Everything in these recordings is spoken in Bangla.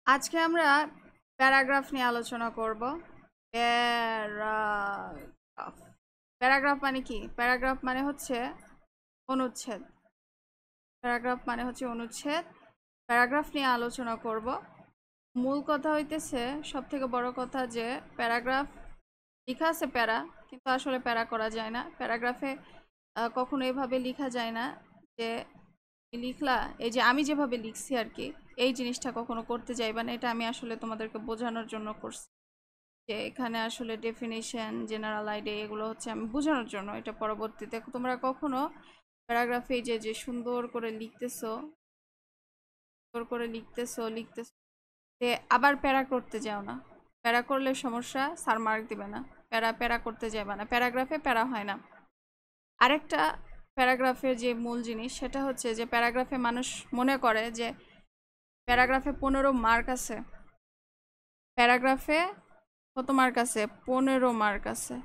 আজকে আমরা প্যারাগ্রাফ নিয়ে আলোচনা করব। প্যারাগ্রাফ প্যারাগ্রাফ মানে কি? প্যারাগ্রাফ মানে হচ্ছে অনুচ্ছেদ। প্যারাগ্রাফ মানে হচ্ছে অনুচ্ছেদ। প্যারাগ্রাফ নিয়ে আলোচনা করব। মূল কথা হইতেছে, সব থেকে বড় কথা যে প্যারাগ্রাফ লেখা আছে প্যারা, কিন্তু আসলে প্যারা করা যায় না প্যারাগ্রাফে। কখনো এভাবে লেখা যায় না যে লিখলা, এই যে আমি যেভাবে লিখছি আর কি, এই জিনিসটা কখনো করতে যাইবা না। এটা আমি আসলে তোমাদেরকে বোঝানোর জন্য করছি, যে এখানে আসলে ডেফিনেশন, জেনারেল আইডিয়া এগুলো হচ্ছে আমি বোঝানোর জন্য। এটা পরবর্তীতে তোমরা কখনো প্যারাগ্রাফে যে যে সুন্দর করে লিখতেছো, সুন্দর করে লিখতেছো আবার প্যারা করতে যাও না। প্যারা করলে সমস্যা, স্যার মার্ক দিবে না। প্যারা প্যারা করতে যাবে না, প্যারাগ্রাফে প্যারা হয় না। আরেকটা প্যারাগ্রাফের যে মূল জিনিস সেটা হচ্ছে যে প্যারাগ্রাফে মানুষ মনে করে যে প্যারাগ্রাফে 15 মার্ক আছে। প্যারাগ্রাফে কত মার্ক আছে? 15 মার্ক আছে।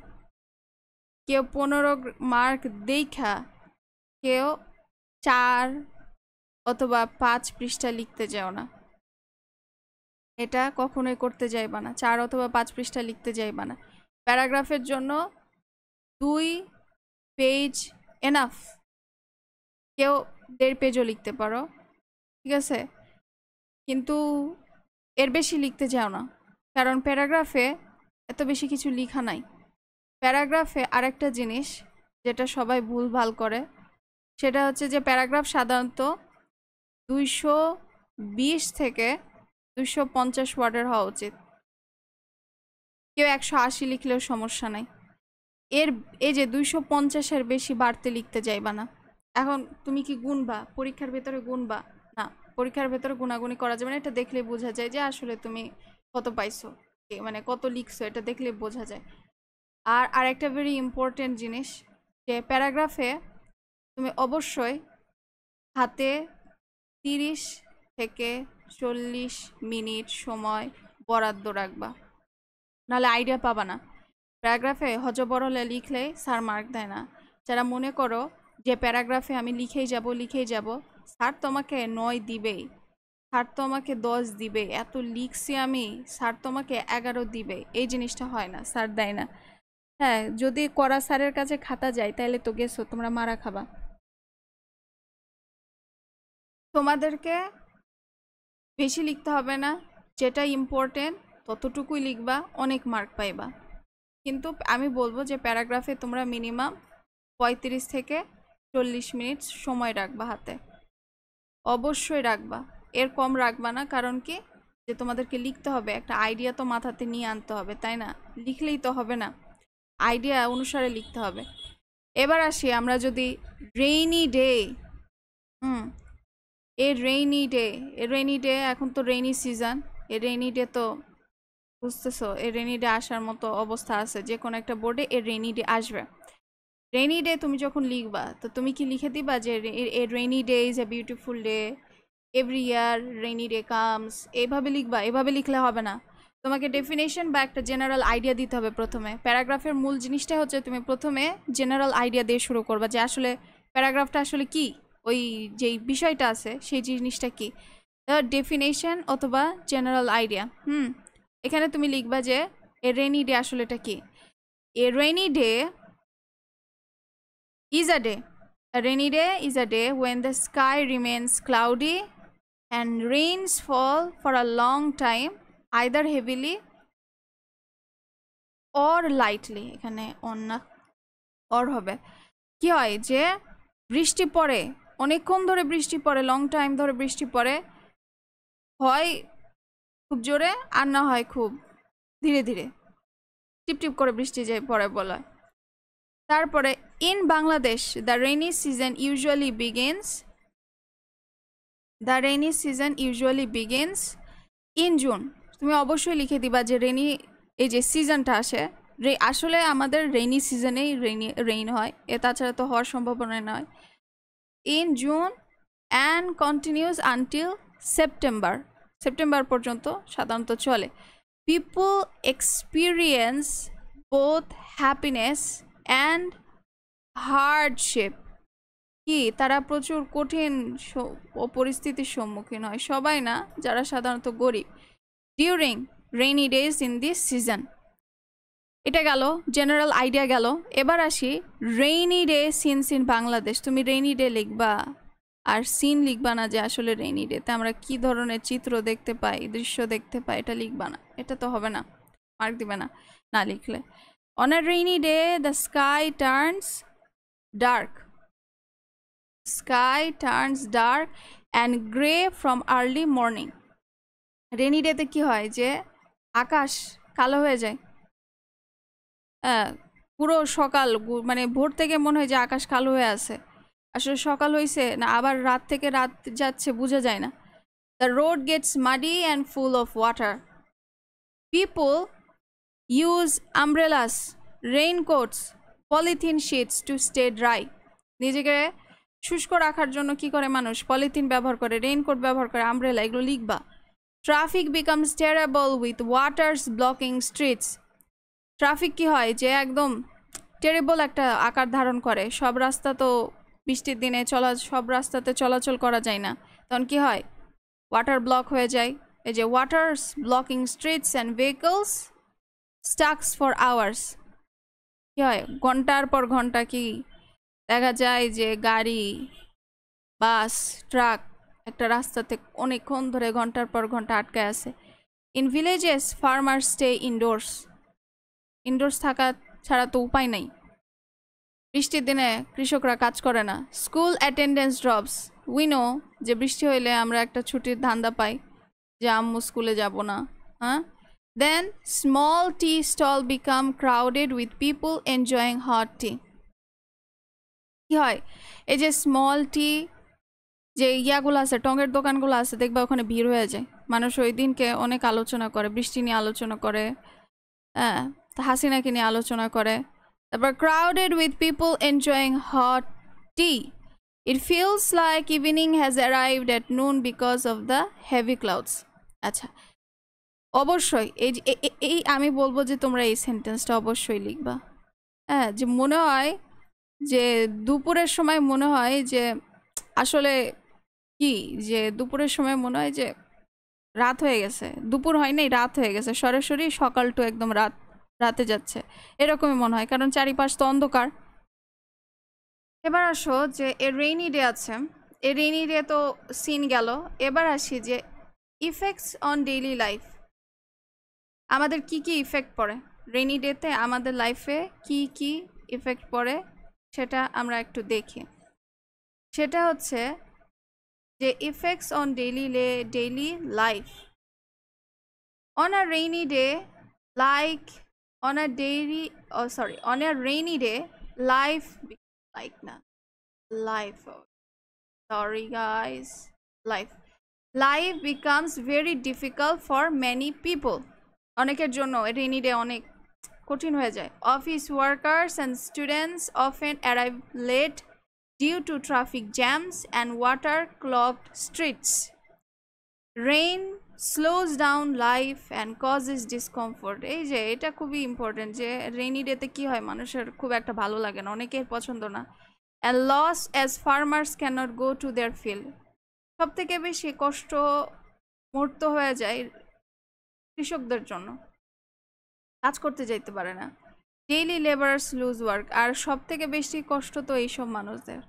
কেউ 15 মার্ক দেখা কেউ 4 অথবা 5 পৃষ্ঠা লিখতে যাও না। এটা কখনোই করতে যাইবা না। 4 অথবা 5 পৃষ্ঠা লিখতে যাইবা না। প্যারাগ্রাফের জন্য 2 পেজ এনাফ। কেউ 1.5 পেজও লিখতে পারো, ঠিক আছে, কিন্তু এর বেশি লিখতে যাও না, কারণ প্যারাগ্রাফে এত বেশি কিছু লেখা নাই। প্যারাগ্রাফে আরেকটা জিনিস যেটা সবাই ভুলভাল করে, সেটা হচ্ছে যে প্যারাগ্রাফ সাধারণত 220 থেকে 250 ওয়ার্ডের হওয়া উচিত। কেউ 180 লিখলেও সমস্যা নাই। এই যে 250-এর বেশি বাড়তে লিখতে যাইবা না। এখন তুমি কি গুনবা? পরীক্ষার ভেতরে গুনবা না। পরীক্ষার ভেতরে গুনাগুনি করা যাবে না। এটা দেখলে বোঝা যায় যে আসলে তুমি কত পাইছো, মানে কত লিখছো, এটা দেখলে বোঝা যায়। আর আরেকটা ভেরি ইম্পর্টেন্ট জিনিস, যে প্যারাগ্রাফে তুমি অবশ্যই হাতে 30 থেকে 40 মিনিট সময় বরাদ্দ রাখবা, নাহলে আইডিয়া পাবা না। প্যারাগ্রাফে হজবরলে লিখলে স্যার মার্ক দেয় না। যারা মনে করো যে প্যারাগ্রাফে আমি লিখেই যাব, স্যার তোমাকে 9 দিবেই, স্যার তোমাকে 10 দিবে, এত লিখছি আমি, স্যার তোমাকে 11 দিবে, এই জিনিসটা হয় না, স্যার দেয় না। হ্যাঁ, যদি করা স্যারের কাছে খাতা যায় তাহলে তো গেছো, তোমরা মারা খাবা। তোমাদেরকে বেশি লিখতে হবে না, যেটা ইম্পর্টেন্ট ততটুকুই লিখবা, অনেক মার্ক পাইবা। কিন্তু আমি বলবো যে প্যারাগ্রাফে তোমরা মিনিমাম 35 থেকে 40 মিনিট সময় রাখবা হাতে, অবশ্যই রাখবা। এর কম রাখবা না, কারণ কি, যে তোমাদেরকে লিখতে হবে, একটা আইডিয়া তো মাথাতে নিয়ে আনতে হবে, তাই না? লিখলেই তো হবে না, আইডিয়া অনুসারে লিখতে হবে। এবার আসি আমরা যদি রেইনি ডে, রেইনি ডে এখন তো রেইনি সিজন। এই রেইনি ডে তো বুঝতেছো, এই রেইনি ডে আসার মতো অবস্থা আছে, যে কোনো একটা বোর্ডে এই রেইনি ডে আসবে। রেইনি ডে তুমি যখন লিখবা, তো তুমি কি লিখে দিবা যে a rainy day is a beautiful day, every year rainy day comes, এইভাবে লিখবা? এভাবে লিখলে হবে না। তোমাকে ডেফিনেশন বা একটা জেনারেল আইডিয়া দিতে হবে প্রথমে। প্যারাগ্রাফের মূল জিনিসটা হচ্ছে তুমি প্রথমে জেনারেল আইডিয়া দিয়ে শুরু করবা, যে আসলে প্যারাগ্রাফটা আসলে কি, ওই যেই বিষয়টা আছে সেই জিনিসটা কি, ডেফিনেশন অথবা জেনারেল আইডিয়া। এখানে তুমি লিখবা যে এ রেইনি ডে আসলে এটা কি। A rainy day is a day. A rainy day is a day when the sky remains cloudy and rains fall for a long time, either heavily or lightly. এখানে অন্য or হবে। কি হয় যে বৃষ্টি পড়ে, অনেকক্ষণ ধরে বৃষ্টি পড়ে, লং টাইম ধরে বৃষ্টি পড়ে, হয় খুব জোরে আর না হয় খুব ধীরে ধীরে, টিপটিপ করে বৃষ্টি যে পড়ে বলা। তারপরে in Bangladesh the rainy season usually begins in June. তুমি অবশ্যই লিখে দিবা যে রেইনি, এই যে সিজনটা আসে, আসলে আমাদের রেইনি সিজনেই রেইন হয়, তাছাড়া তো হওয়ার সম্ভাবনা নয়। In June and continuous until September পর্যন্ত সাধারণত চলে। People experience both happiness and hardship. কি, তারা প্রচুর কঠিন পরিস্থিতির সম্মুখীন হয়, সবাই না, যারা সাধারণত গরিব during rainy days in this season. এটা গেল, জেনারেল আইডিয়া গেল। এবার আসি rainy day scenes in Bangladesh. তুমি রেইনি ডে লিখবা আর সিন লিখবা না যে আসলে রেইনি ডেতে আমরা কি ধরনের চিত্র দেখতে পাই, দৃশ্য দেখতে পাই, এটা লিখবা না। এটা তো হবে না, মার্ক দিবে না না লিখলে। On a rainy day the sky turns dark, sky turns dark and grey from early morning. Rainy ডেতে কি হয় যে আকাশ কালো হয়ে যায়, পুরো সকাল মানে ভোর থেকে মনে হয় যে আকাশ কালো হয়ে আছে, আসলে সকাল হয়েছে না আবার রাত থেকে রাত যাচ্ছে বোঝা যায় না। The road gets muddy and full of water. People use umbrellas, raincoats, polythene sheets to stay dry. নিজেকে শুষ্ক রাখার জন্য কি করে মানুষ? পলিথিন ব্যবহার করে, রেইনকোট ব্যবহার করে, আমব্রেলা, এগুলো লিখবা। Traffic becomes terrible with waters blocking streets. Traffic কি হয় যে একদম টেরিবল একটা আকার ধারণ করে। সব রাস্তা তো বৃষ্টির দিনে সব রাস্তাতে চলাচল করা যায় না, তখন কি হয়? ওয়াটার ব্লক হয়ে যায়। এই যে waters blocking streets and vehicles stuck for hours. কি হয়? ঘন্টার পর ঘন্টা কি দেখা যায় যে গাড়ি, বাস, ট্রাক একটা রাস্তাতে অনেকক্ষণ ধরে ঘন্টার পর ঘন্টা আটকায় আছে। In villages farmer stay endorse. Endorse থাকা ছাড়া তো উপায় নাই। বৃষ্টির দিনে কৃষকরা কাজ করে না। School attendance drops. উইনো যে বৃষ্টি হইলে আমরা একটা ছুটির ধান্দা পাই যে আম্মু স্কুলে যাব না। হ্যাঁ, then small tea stall become crowded with people enjoying hot tea. কি হয়? এই যে স্মল টি যে ইয়াগুলো আছে, টঙের দোকানগুলো আছে, দেখবা ওখানে ভিড় হয়ে যায়। মানুষ ওই দিনকে অনেক আলোচনা করে, বৃষ্টি নিয়ে আলোচনা করে, হ্যাঁ, হাসিনাকে নিয়ে আলোচনা করে। তারপর crowded with people enjoying hot T. It feels like evening has arrived at noon because of the heavy clouds. আচ্ছা, অবশ্যই এই আমি বলবো যে তোমরা এই সেন্টেন্সটা অবশ্যই লিখবা। হ্যাঁ, যে মনে হয় যে দুপুরের সময় মনে হয় যে আসলে কি, যে দুপুরের সময় মনে হয় যে রাত হয়ে গেছে, দুপুর হয় নাই, রাত হয়ে গেছে, সরাসরি সকাল টু একদম রাতে যাচ্ছে, এরকমই মনে হয়, কারণ চারিপাশ তো অন্ধকার। এবার আসো যে এ রেইনি ডে আছে, এ রেইনি ডে তো সিন গেল। এবার আসি যে ইফেক্টস অন ডেইলি লাইফ। আমাদের কি কি ইফেক্ট পড়ে রেইনি ডেতে, আমাদের লাইফে কি কি ইফেক্ট পড়ে সেটা আমরা একটু দেখি। সেটা হচ্ছে যে effects on daily life. On a rainy day, like on a daily, oh sorry, on a rainy day, life like na life. Oh, sorry guys, life becomes very difficult for many people. অনেকের জন্য rainy day অনেক কঠিন হয়ে যায়। Office workers and students often arrive late due to traffic jams and water-clogged streets. Rain slows down life and causes discomfort. এই যে এটা খুবই ইম্পর্টেন্ট যে রেইনি ডেতে কি হয়, মানুষের খুব একটা ভালো লাগে না, অনেকের পছন্দ না। And loss as farmers cannot go to their field. সব থেকে বেশি কষ্ট মুহূর্ত হয়ে যায় কৃষকদের জন্য, কাজ করতে যাইতে পারে না। Daily labourers lose work. আর সব থেকে বেশি কষ্ট তো এইসব মানুষদের,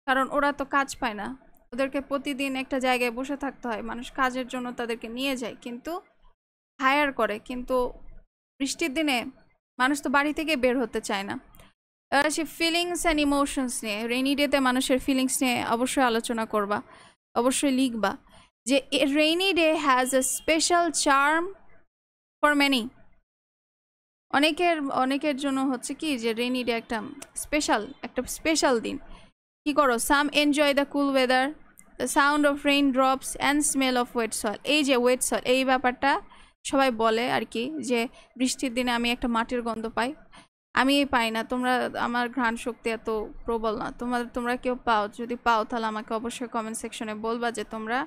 কারণ ওরা তো কাজ পায় না, ওদেরকে প্রতিদিন একটা জায়গায় বসে থাকতে হয়। মানুষ কাজের জন্য তাদেরকে নিয়ে যায়, কিন্তু হায়ার করে, কিন্তু বৃষ্টির দিনে মানুষ তো বাড়ি থেকে বের হতে চায় না। এবার সে ফিলিংস অ্যান্ড ইমোশনস নিয়ে, রেইনি ডেতে মানুষের ফিলিংস নিয়ে অবশ্যই আলোচনা করবা, অবশ্যই লিখবা যে rainy day has a special charm for many. অনেকের জন্য হচ্ছে কি যে রেইনি ডে একটা স্পেশাল দিন। কি করো? Some enjoy the cool weather, the sound of rain drops and smell of wet soil. এই যে ওয়েট সয়েল, এই ব্যাপারটা সবাই বলে আর কি, যে বৃষ্টির দিনে আমি একটা মাটির গন্ধ পাই। আমি পাই না, তোমরা, আমার ঘ্রাণ শক্তি এত প্রবল না। তোমরা কেউ পাও? যদি পাও তাহলে আমাকে অবশ্যই কমেন্ট সেকশনে বলবা যে তোমরা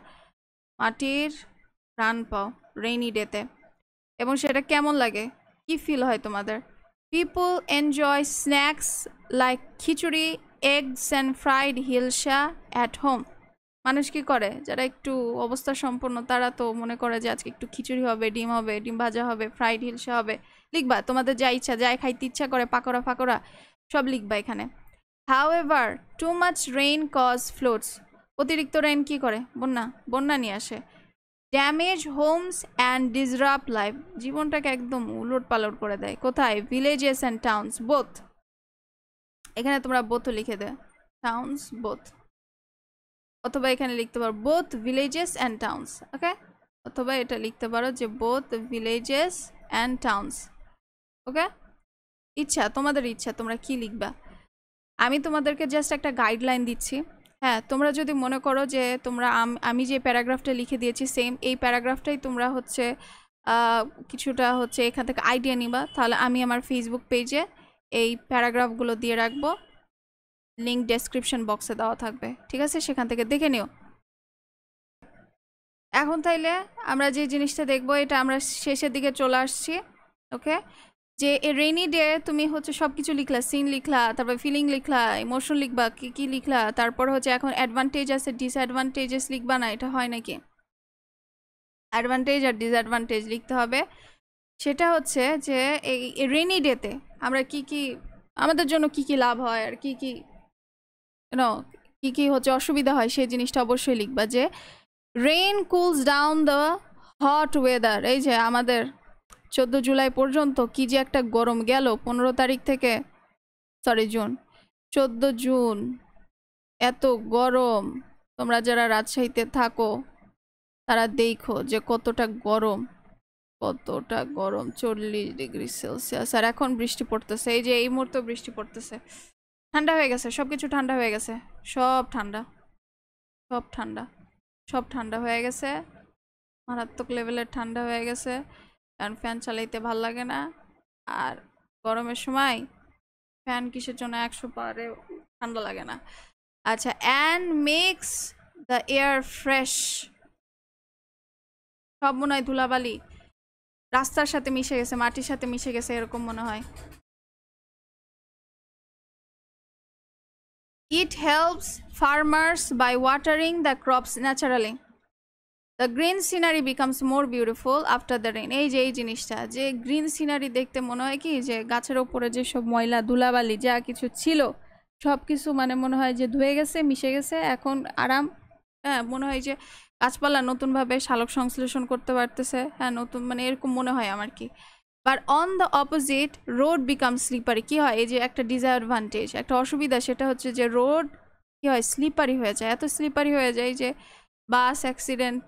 মাটির ঘ্রাণ পাও রেইনি ডেতে, এবং সেটা কেমন লাগে, কি ফিল হয় তোমাদের। People enjoy snacks like khichuri, eggs and fried hilsha at home. মানুষ কি করে যারা একটু অবস্থা সম্পন্ন তারা তো মনে করে যে আজকে একটু খিচুড়ি হবে, ডিম ভাজা হবে, ফ্রাইড হিলসা হবে। লিখবা তোমাদের যা ইচ্ছা, যাই খাইতে ইচ্ছা করে, পাকোড়া ফাকোড়া সব লিখবা এখানে। However too much rain cause floods, অতিরিক্ত রেইন কি করে? বন্যা নিয়ে আসে। Damage homes and disrupt life, জীবনটাকে একদম উলট পালট করে দেয়। কোথায়? ভিলেজেস অ্যান্ড টাউনস বোথ, এখানে তোমরা বোথও লিখে দেয়, টাউনস বোথ, অথবা এখানে লিখতে পারো বোথ ভিলেজেস অ্যান্ড টাউনস। ওকে, অথবা এটা লিখতে পারো যে বোথ ভিলেজেস অ্যান্ড টাউনস। ওকে, ইচ্ছা, তোমাদের ইচ্ছা তোমরা কি লিখবা। আমি তোমাদেরকে জাস্ট একটা গাইডলাইন দিচ্ছি। হ্যাঁ, তোমরা যদি মনে করো যে তোমরা আমি যে প্যারাগ্রাফটা লিখে দিয়েছি সেম এই প্যারাগ্রাফটাই তোমরা হচ্ছে কিছুটা হচ্ছে এখান থেকে আইডিয়া নিবা, তাহলে আমি আমার ফেসবুক পেজে এই প্যারাগ্রাফগুলো দিয়ে রাখবো, লিঙ্ক ডেসক্রিপশন বক্সে দেওয়া থাকবে, ঠিক আছে? সেখান থেকে দেখে নিও। এখন তাইলে আমরা যে জিনিসটা দেখবো, এটা আমরা শেষের দিকে চলে আসছি। ওকে, যে রেইনি ডে তুমি হচ্ছে সব কিছু লিখলা, সিন লিখলা, তারপর ফিলিং লিখলা, ইমোশন লিখবা, কি কি লিখলা, তারপর হচ্ছে এখন অ্যাডভান্টেজ আছে, ডিসঅ্যাডভান্টেজেস লিখবা না, এটা হয় নাকি? অ্যাডভান্টেজ আর ডিসঅ্যাডভান্টেজ লিখতে হবে। সেটা হচ্ছে যে এই রেইনি ডেতে আমরা কি কি, আমাদের জন্য কি কি লাভ হয় আর কি কি কি কি হচ্ছে অসুবিধা হয়, সেই জিনিসটা অবশ্যই লিখবা। যে rain cools down the hot weather, এই যে আমাদের 14 জুলাই পর্যন্ত কি যে একটা গরম গেল, 15 তারিখ থেকে, সরি জুন, 14 জুন এত গরম। তোমরা যারা রাজশাহীতে থাকো তারা দেখো যে কতটা গরম, 40 ডিগ্রি সেলসিয়াস। আর এখন বৃষ্টি পড়তেছে, এই যে এই মুহূর্তে বৃষ্টি পড়তেছে, ঠান্ডা হয়ে গেছে, সবকিছু ঠান্ডা হয়ে গেছে, সব ঠান্ডা, সব ঠান্ডা, সব ঠান্ডা হয়ে গেছে, মারাত্মক লেভেলের ঠান্ডা হয়ে গেছে। কারণ ফ্যান চালাইতে ভাল লাগে না, আর গরমের সময় ফ্যান কিসের জন্য 100 পারে ঠান্ডা লাগে না। আচ্ছা, and makes the air fresh, সব মনে হয় ধুলাবালি রাস্তার সাথে মিশে গেছে, মাটির সাথে মিশে গেছে, এরকম মনে হয়। It helps farmers by watering the crops naturally. The green scenery becomes more beautiful after the rain. এই যে এই জিনিসটা, যে গ্রিন সিনারি দেখতে মনে হয় কি যে গাছের ওপরে যে সব ময়লা ধুলাবালি যা কিছু ছিল সব কিছু মানে মনে হয় যে ধুয়ে গেছে, মিশে গেছে, এখন আরাম। হ্যাঁ, মনে হয় যে গাছপালা নতুনভাবে সালোক সংশ্লেষণ করতে পারতেছে। হ্যাঁ, নতুন মানে এরকম মনে হয় আমার কি। But on the opposite road become slippery, কি হয়? এই যে একটা ডিসঅ্যাডভান্টেজ, একটা অসুবিধা, সেটা হচ্ছে যে রোড কি হয়? স্লিপারি হয়ে যায়, এত স্লিপারি হয়ে যায় যে বাস অ্যাক্সিডেন্ট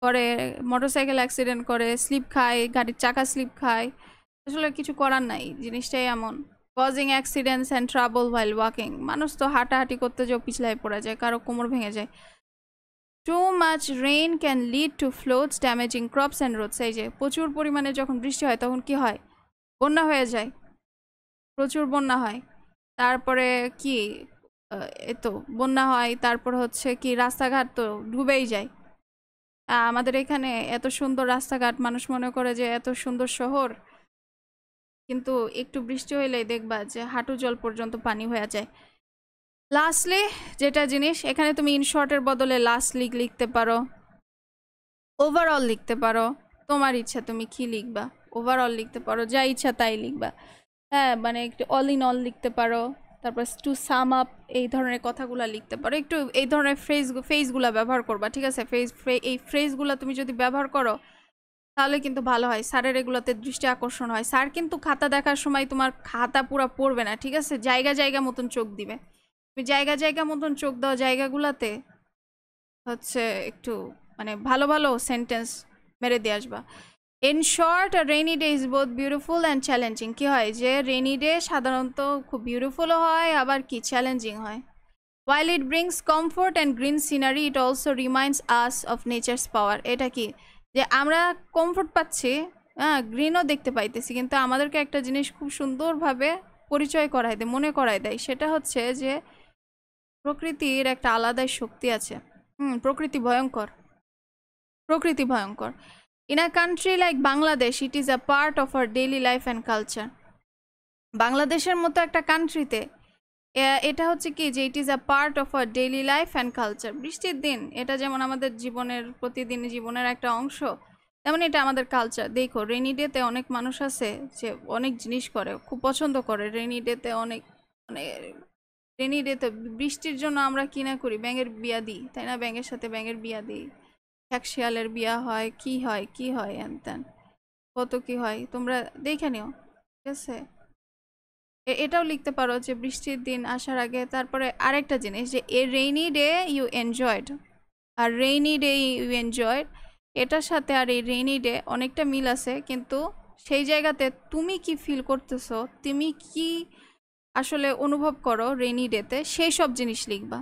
করে, মোটরসাইকেল অ্যাক্সিডেন্ট করে, স্লিপ খায়, গাড়ির চাকা স্লিপ খায়, আসলে কিছু করার নাই, জিনিসটাই এমন। Causing accidents and trouble while walking, মানুষ তো হাঁটাহাঁটি করতে যেও পিছলায় পড়ে যায়, কারো কোমর ভেঙে যায়। Too much rain can lead to floods damaging crops and roads, এই যে প্রচুর পরিমাণে যখন বৃষ্টি হয় তখন কি হয়? বন্যা হয়ে যায়, প্রচুর বন্যা হয়। তারপরে কি তো বন্যা হয়, তারপর হচ্ছে কি রাস্তাঘাট তো ডুবেই যায়। আমাদের এখানে এত সুন্দর রাস্তাঘাট, মানুষ মনে করে যে এত সুন্দর শহর, কিন্তু একটু বৃষ্টি হইলেই দেখবা যে হাঁটু জল পর্যন্ত পানি হয়ে যায়। লাস্টলি যেটা জিনিস, এখানে তুমি ইনশর্টের বদলে লাস্ট লিখতে পারো, ওভারঅল লিখতে পারো, তোমার ইচ্ছা তুমি কি লিখবা। ওভারঅল লিখতে পারো, যা ইচ্ছা তাই লিখবা। হ্যাঁ, মানে একটু অল ইন অল লিখতে পারো, তারপর টু সাম আপ, এই ধরনের কথাগুলো লিখতে পারো। একটু এই ধরনের ফ্রেজগুলো ব্যবহার করবা, ঠিক আছে? এই ফ্রেজগুলো তুমি যদি ব্যবহার করো তাহলে কিন্তু ভালো হয়, স্যারের এগুলোতে দৃষ্টি আকর্ষণ হয়। স্যার কিন্তু খাতা দেখার সময় তোমার খাতা পুরো পড়বে না, ঠিক আছে? জায়গা জায়গা মতন চোখ দিবে, তুমি জায়গা জায়গা মতন চোখ দাও, জায়গাগুলোতে হচ্ছে একটু মানে ভালো ভালো সেন্টেন্স মেরে দিয়ে আসবা। In short, rainy day is both beautiful and challenging, কি হয় যে রেইনি ডে সাধারণত খুব বিউটিফুলও হয় আবার কি চ্যালেঞ্জিং হয়। While it brings comfort and green scenery, it also reminds us of nature's power. এটা কি যে আমরা কমফোর্ট পাচ্ছি, হ্যাঁ, গ্রিনও দেখতে পাইতেছি, কিন্তু আমাদেরকে একটা জিনিস খুব সুন্দরভাবে পরিচয় করায় দেয়, মনে করায় দেয়, সেটা হচ্ছে যে প্রকৃতির একটা আলাদাই শক্তি আছে। প্রকৃতি ভয়ঙ্কর, প্রকৃতি ভয়ঙ্কর। In a country like Bangladesh, it is a part of our daily life and culture. বাংলাদেশের মতো একটা কান্ট্রিতে এটা হচ্ছে কি যে it is a part of our daily life and culture. বৃষ্টির দিন এটা যেমন আমাদের জীবনের প্রতিদিন জীবনের একটা অংশ, তেমন এটা আমাদের কালচার। দেখো রেনি ডেতে অনেক মানুষ আছে যে অনেক জিনিস করে, খুব পছন্দ করে রেনি ডেতে। অনেক মানে রেনি ডেতে বৃষ্টির জন্য আমরা কি না করি, ব্যাঙের বিয়া দিই, তাই না? ব্যাঙের সাথে ব্যাঙের বিয়া দিই, এক শিয়ালের বিয়া হয়, কি হয় কি হয় হ্যান ত্যান, কত কি হয়, তোমরা দেখে নিও, ঠিক আছে? এটাও লিখতে পারো যে বৃষ্টির দিন আসার আগে। তারপরে আরেকটা জিনিস যে a rainy day you enjoyed, আর রেইনি ডে ইউ এনজয়েড এটার সাথে আর এই রেইনি ডে অনেকটা মিল আছে, কিন্তু সেই জায়গাতে তুমি কি ফিল করতেছো, তুমি কি আসলে অনুভব করো রেইনি ডেতে, সেই সব জিনিস লিখবা।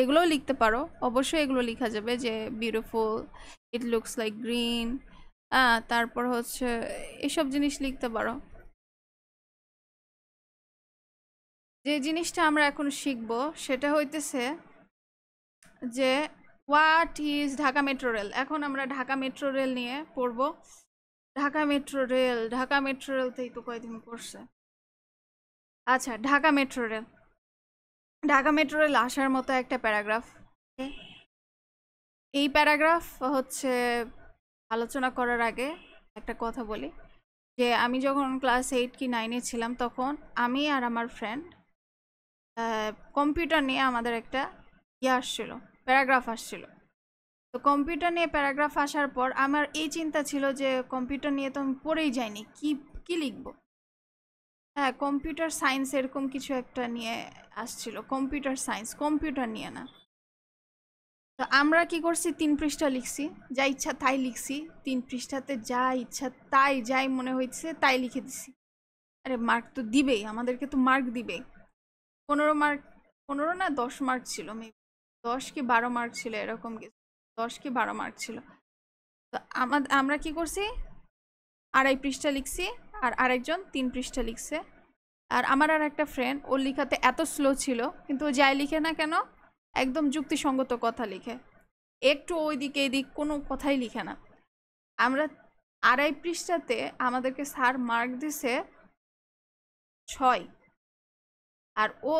এগুলোও লিখতে পারো, অবশ্যই এগুলো লেখা যাবে যে beautiful, it looks like green, তারপর হচ্ছে এসব জিনিস লিখতে পারো। যে জিনিসটা আমরা এখন শিখবো সেটা হইতেছে যে what is Dhaka metro rail. এখন আমরা ঢাকা মেট্রো রেল নিয়ে পড়বো। Dhaka metro rail, Dhaka metro রেলতেই তো কয়দিন করছে। আচ্ছা, Dhaka metro rail, Dhaka metro rail আসার মতো একটা প্যারাগ্রাফ। এই প্যারাগ্রাফ হচ্ছে আলোচনা করার আগে একটা কথা বলি যে আমি যখন ক্লাস 8 কি 9-এ ছিলাম তখন আমি আর আমার ফ্রেন্ড কম্পিউটার নিয়ে আমাদের একটা আসছিল, প্যারাগ্রাফ আসছিল। তো কম্পিউটার নিয়ে প্যারাগ্রাফ আসার পর আমার এই চিন্তা ছিল যে কম্পিউটার নিয়ে তো আমি পড়েই যাইনি, কি কি লিখবো। হ্যাঁ, কম্পিউটার সায়েন্স এরকম কিছু একটা নিয়ে আসছিল, কম্পিউটার সায়েন্স, কম্পিউটার নিয়ে না। তো আমরা কি করছি, 3 পৃষ্ঠা লিখছি, যা ইচ্ছা তাই লিখছি, 3 পৃষ্ঠাতে যা ইচ্ছা তাই, যাই মনে হয়েছে তাই লিখে দিছি। আরে মার্ক তো দিবেই, আমাদেরকে তো মার্ক দিবে। 15 মার্ক, 15 না 10 মার্ক ছিল, মেবি 10 কি 12 মার্ক ছিল, এরকম কিছু, 10 কি 12 মার্ক ছিল। তো আমরা কি করছি, 2.5 পৃষ্ঠা লিখছি, আর আরেকজন 3 পৃষ্ঠা লিখছে। আর আমার আর একটা ফ্রেন্ড, ওর লেখাতে এত স্লো ছিল, কিন্তু ও যাই লিখে না কেন একদম যুক্তিসঙ্গত কথা লিখে, একটু ওইদিকে এদিক কোনো কথাই লিখে না। আমরা 2.5 পৃষ্ঠাতে আমাদেরকে স্যার মার্ক দিছে 6, আর ও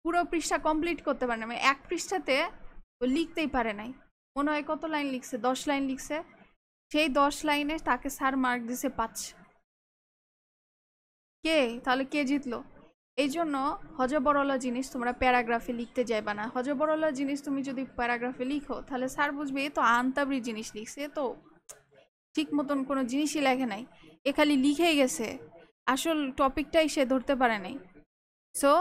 পুরো পৃষ্ঠা কমপ্লিট করতে পারে না, মানে 1 পৃষ্ঠাতে ও লিখতেই পারে নাই। মনে হয় কত লাইন লিখছে, 10 লাইন লিখছে। সেই 10 লাইনে তাকে স্যার মার্ক দিছে 5। তাহলে কে জিতলো? এই জন্য হজবরলা জিনিস তোমরা প্যারাগ্রাফে লিখতে যাইবা না। হজবরলা জিনিস তুমি যদি প্যারাগ্রাফে লিখো তাহলে স্যার বুঝবে এ তো আনতাবরি জিনিস লিখছে, তো ঠিক মতন কোনো জিনিসই লেখে নাই, এ খালি লিখেই গেছে, আসল টপিকটাই সে ধরতে পারে নাই। সো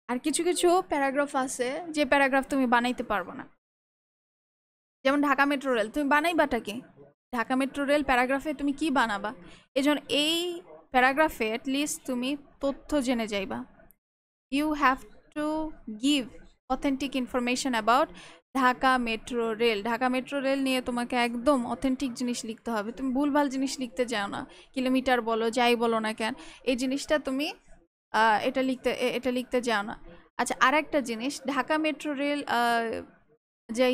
আর কিছু কিছু প্যারাগ্রাফ আছে যে প্যারাগ্রাফ তুমি বানাইতে পারবো না, যেমন ঢাকা মেট্রো রেল, তুমি বানাইবাটা কি? ঢাকা মেট্রো রেল প্যারাগ্রাফে তুমি কি বানাবা? এজন্য এই প্যারাগ্রাফে অ্যাটলিস্ট তুমি তথ্য জেনে যাইবা। You have to give authentic information about Dhaka metro rail. Dhaka metro rail নিয়ে তোমাকে একদম অথেন্টিক জিনিস লিখতে হবে, তুমি ভুলভাল জিনিস লিখতে যাও না, কিলোমিটার বলো যাই বলো না কেন, এই জিনিসটা তুমি এটা লিখতে যাও না। আচ্ছা, আর একটা জিনিস, ঢাকা মেট্রো রেল যে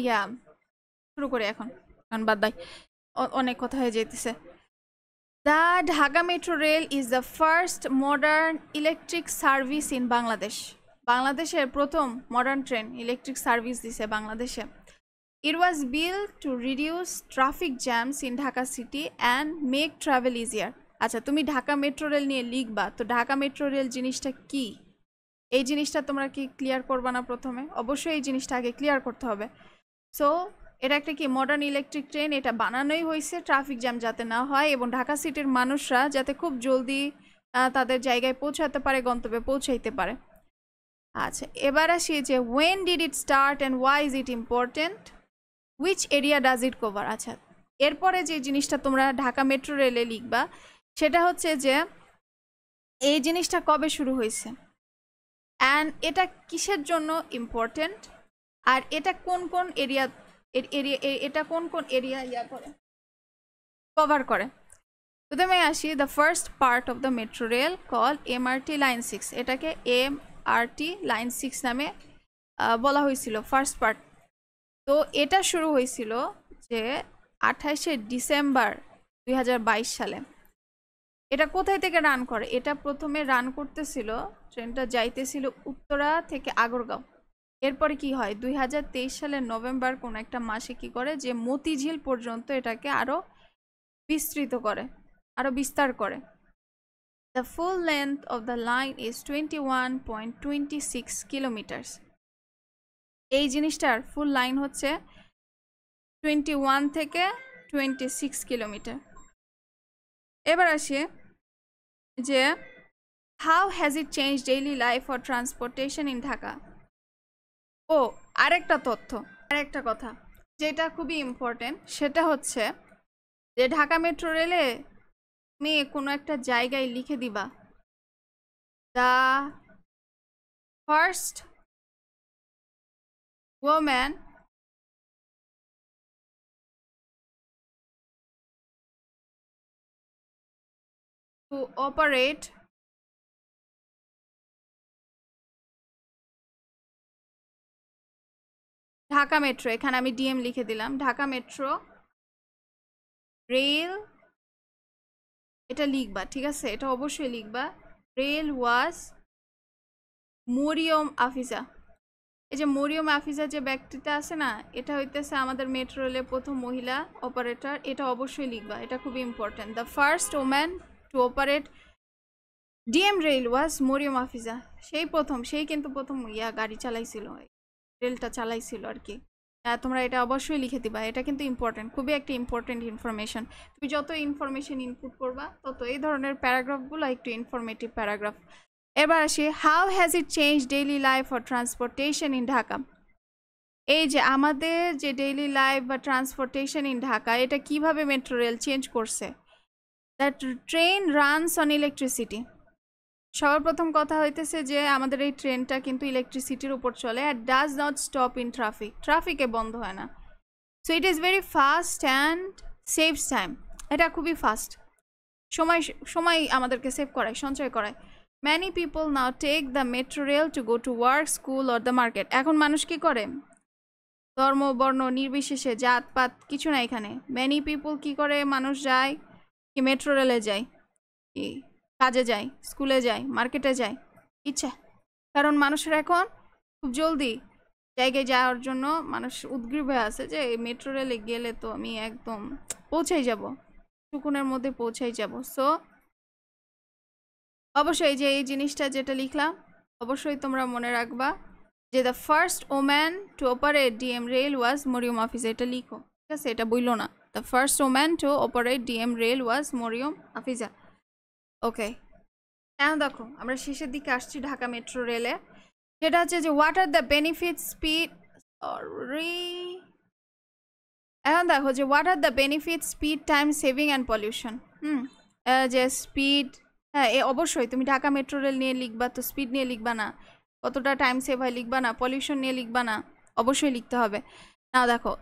শুরু করি এখন, বাদ দাই, অনেক কথা হয়ে যেতেছে। The Dhaka metro rail is the first modern electric service in Bangladesh. বাংলাদেশের প্রথম মডার্ন ট্রেন ইলেকট্রিক সার্ভিস দিছে বাংলাদেশে। It was build to reduce traffic jams in Dhaka city and make travel easier. আচ্ছা, তুমি ঢাকা মেট্রো রেল নিয়ে লিখবা, তো ঢাকা মেট্রো রেল জিনিসটা কি, এই জিনিসটা তোমরা কি ক্লিয়ার করবা না? প্রথমে অবশ্যই এই জিনিসটা আগে ক্লিয়ার করতে হবে। সো এটা একটা কি মডার্ন ইলেকট্রিক ট্রেন, এটা বানানোই হয়েছে ট্রাফিক জ্যাম যাতে না হয় এবং ঢাকা সিটির মানুষরা যাতে খুব জলদি তাদের জায়গায় পৌঁছাতে পারে, গন্তব্যে পৌঁছাইতে পারে। আচ্ছা, এবার আসি যে when did it start and why is it important, which area does it cover. আচ্ছা, এরপরে যে জিনিসটা তোমরা ঢাকা মেট্রো রেলে লিখবা সেটা হচ্ছে যে এই জিনিসটা কবে শুরু হয়েছে, অ্যান্ড এটা কিসের জন্য ইম্পর্টেন্ট, আর এটা কোন কোন এরিয়া, এটা কোন কোন এরিয়া করে কভার করে। প্রথমে আসি the first part of the metro rail call MRT line 6, এটাকে এমআরটি লাইন 6 নামে বলা হয়েছিল, ফার্স্ট পার্ট। তো এটা শুরু হয়েছিল যে 28শে ডিসেম্বর 2022 সালে। এটা কোথায় থেকে রান করে? এটা প্রথমে রান করতেছিল, ট্রেনটা যাইতেছিল উত্তরা থেকে আগরগাঁও। এরপরে কি হয়, 2023 সালের নভেম্বর কোন একটা মাসে কি করে যে মতিঝিল পর্যন্ত এটাকে আরো বিস্তৃত করে, আরো বিস্তার করে। The full length of the line is 21.26 kilometers. এই জিনিসটার ফুল লাইন হচ্ছে 21 থেকে 26 কিলোমিটার। এবার আসি যে how has it changed daily life or transportation in Dhaka? ও আরেকটা তথ্য, আরেকটা কথা যেটা খুবই ইম্পর্টেন্ট, সেটা হচ্ছে যে ঢাকা মেট্রো রেলে তুমি কোনো একটা জায়গায় লিখে দিবা the first woman to operate Dhaka metro, এখানে আমি ডিএম লিখে দিলাম, ঢাকা মেট্রো রেল, এটা লিখবা, ঠিক আছে, এটা অবশ্যই লিখবা। Rail was Maryam Afiza. এই যে মরিয়ম আফিজা যে ব্যক্তিটা আছে না, এটা হইতেছে আমাদের মেট্রো রেলের প্রথম মহিলা অপারেটর, এটা অবশ্যই লিখবা, এটা খুবই important. The first woman to operate DM rail was Maryam Afiza. সেই কিন্তু প্রথম গাড়ি চালাইছিল, রেলটা চালাইছিল আর কি। তোমরা এটা অবশ্যই লিখে দিবা, এটা কিন্তু ইম্পর্টেন্ট, খুবই একটা ইম্পর্টেন্ট ইনফরমেশন। তুমি যত ইনফরমেশন ইনপুট করবা তত এই ধরনের প্যারাগ্রাফগুলো একটু ইনফরমেটিভ প্যারাগ্রাফ। এবার আসি how has it change daily life or transportation in Dhaka. এই যে আমাদের যে ডেইলি লাইফ বা ট্রান্সপোর্টেশন ইন ঢাকা, এটা কিভাবে মেট্রো রেল চেঞ্জ করছে। That train runs on electricity. সবার প্রথম কথা হইতেছে যে আমাদের এই ট্রেনটা কিন্তু ইলেকট্রিসিটির উপর চলে, আর does not stop in traffic, ট্রাফিকে বন্ধ হয় না। So it is very fast and saves time. এটা খুবই ফাস্ট, সময় আমাদেরকে সেভ করায়, সঞ্চয় করায়। Many people now take the metro rail to go to work, school or the market. এখন মানুষ কি করে, ধর্ম বর্ণ নির্বিশেষে, জাতপাত কিছু না এখানে, ম্যানি পিপল কি করে, মানুষ যায় কি মেট্রো রেলে যায়, কি কাজে যায়, স্কুলে যায়, মার্কেটে যায়, ইচ্ছা। কারণ মানুষের এখন খুব জলদি জায়গায় যাওয়ার জন্য মানুষ উদ্গ্রীব হয়ে আছে যে মেট্রো রেলে গেলে তো আমি একদম পৌঁছাই যাব, সুকুনের মধ্যে পৌঁছাই যাব। সো অবশ্যই যে এই জিনিসটা যেটা লিখলাম অবশ্যই তোমরা মনে রাখবা যে the first woman to operate DM rail was Maryam Afiza, এটা লিখো, ঠিক আছে, এটা বইলো না। The first woman to operate DM rail was Maryam Afiza. Okay, এখন দেখো আমরা শেষের দিকে আসছি ঢাকা মেট্রো রেলে, যেটা হচ্ছে যে what are the benefit speed, এখন দেখো যে what are the benefit speed time saving and pollution. যে স্পিড, হ্যাঁ অবশ্যই তুমি ঢাকা মেট্রো রেল নিয়ে লিখবা, তো স্পিড নিয়ে লিখবা না, কতটা টাইম সেভ হয় লিখবা না, পলিউশন নিয়ে লিখবা না, অবশ্যই লিখতে হবে। না দেখো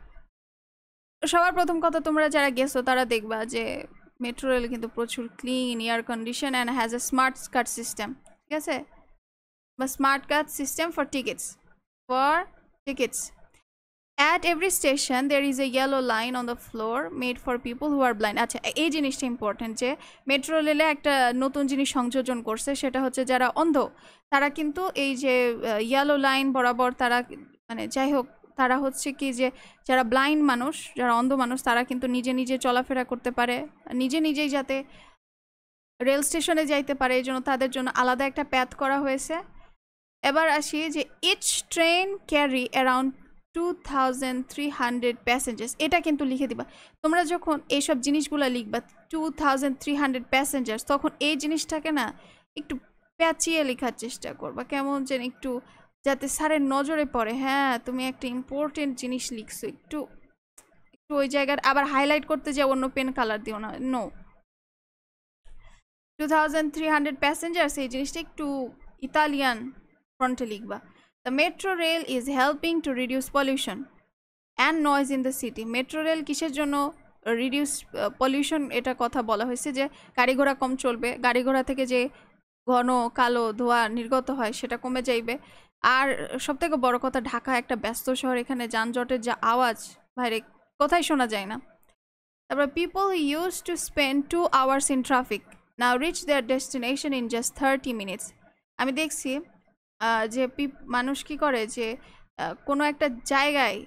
সবার প্রথম কথা, তোমরা যারা গেছো তারা দেখবা যে মেট্রো রেল কিন্তু প্রচুর clean, air condition and has a smart card system, ঠিক আছে, বা smart card system for tickets, At every station there is a yellow line on the floor made for people who are blind. আচ্ছা এই জিনিসটা ইম্পর্টেন্ট যে মেট্রো রেলে একটা নতুন জিনিস সংযোজন করছে, সেটা হচ্ছে যারা অন্ধ তারা কিন্তু এই যে ইয়েলো লাইন বরাবর তারা, মানে যাই হোক, তারা হচ্ছে কি যে যারা ব্লাইন্ড মানুষ, যারা অন্ধ মানুষ, তারা কিন্তু নিজে নিজে চলাফেরা করতে পারে, নিজেই যাতে রেল স্টেশনে যাইতে পারে, এই জন্য তাদের জন্য আলাদা একটা প্যাথ করা হয়েছে। এবার আসি যে each train carry around 2300 passengers, এটা কিন্তু লিখে দিবা তোমরা যখন এইসব জিনিসগুলো লিখবা 2300 প্যাসেঞ্জার্স, তখন এই জিনিসটাকে না একটু প্যাচিয়ে লেখার চেষ্টা করবা, কেমন যেন একটু যাতে স্যারের নজরে পড়ে, হ্যাঁ তুমি একটা ইম্পর্টেন্ট জিনিস লিখছো, একটু ওই জায়গার আবার হাইলাইট করতে যাও, অন্য পেন কালার দিও না, নো। 2300 প্যাসেঞ্জার্স এই জিনিসটা একটু ইতালিয়ান ফ্রন্টে লিখবা। The metro rail is helping to reduce pollution and noise in the city. Metro rail কিসের জন্য রিডিউস পলিউশন, এটা কথা বলা হয়েছে যে গাড়ি ঘোড়া কম চলবে, গাড়ি ঘোড়া থেকে যে ঘন কালো ধোঁয়া নির্গত হয় সেটা কমে যাইবে। আর সবথেকে বড় কথা, ঢাকা একটা ব্যস্ত শহর, এখানে যানজটের যা আওয়াজ বাইরে কোথায় শোনা যায় না। তারপর people use to spend 2 hours in traffic, now reach their destination in just 30 minutes. আমি দেখছি যে মানুষ কি করে যে কোনো একটা জায়গায়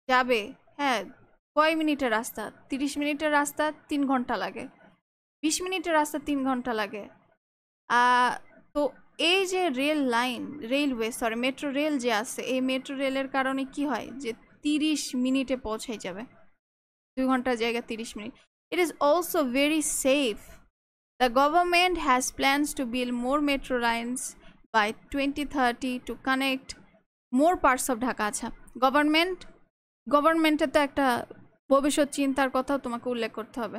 যাবে, হ্যাঁ, কয় মিনিটের রাস্তা, 30 মিনিটের রাস্তা 3 ঘন্টা লাগে, 20 মিনিটের রাস্তা 3 ঘন্টা লাগে। তো এই যে মেট্রো রেল যে আছে, এই মেট্রো রেলের কারণে কি হয় যে 30 মিনিটে পৌঁছাই যাবে, 2 ঘন্টার জায়গা 30 minute. It is also very safe. The government has plans to build more metro lines by 2030 to connect more parts of Dhaka. আচ্ছা, গভর্নমেন্টের তো একটা ভবিষ্যৎ চিন্তার কথাও তোমাকে উল্লেখ করতে হবে।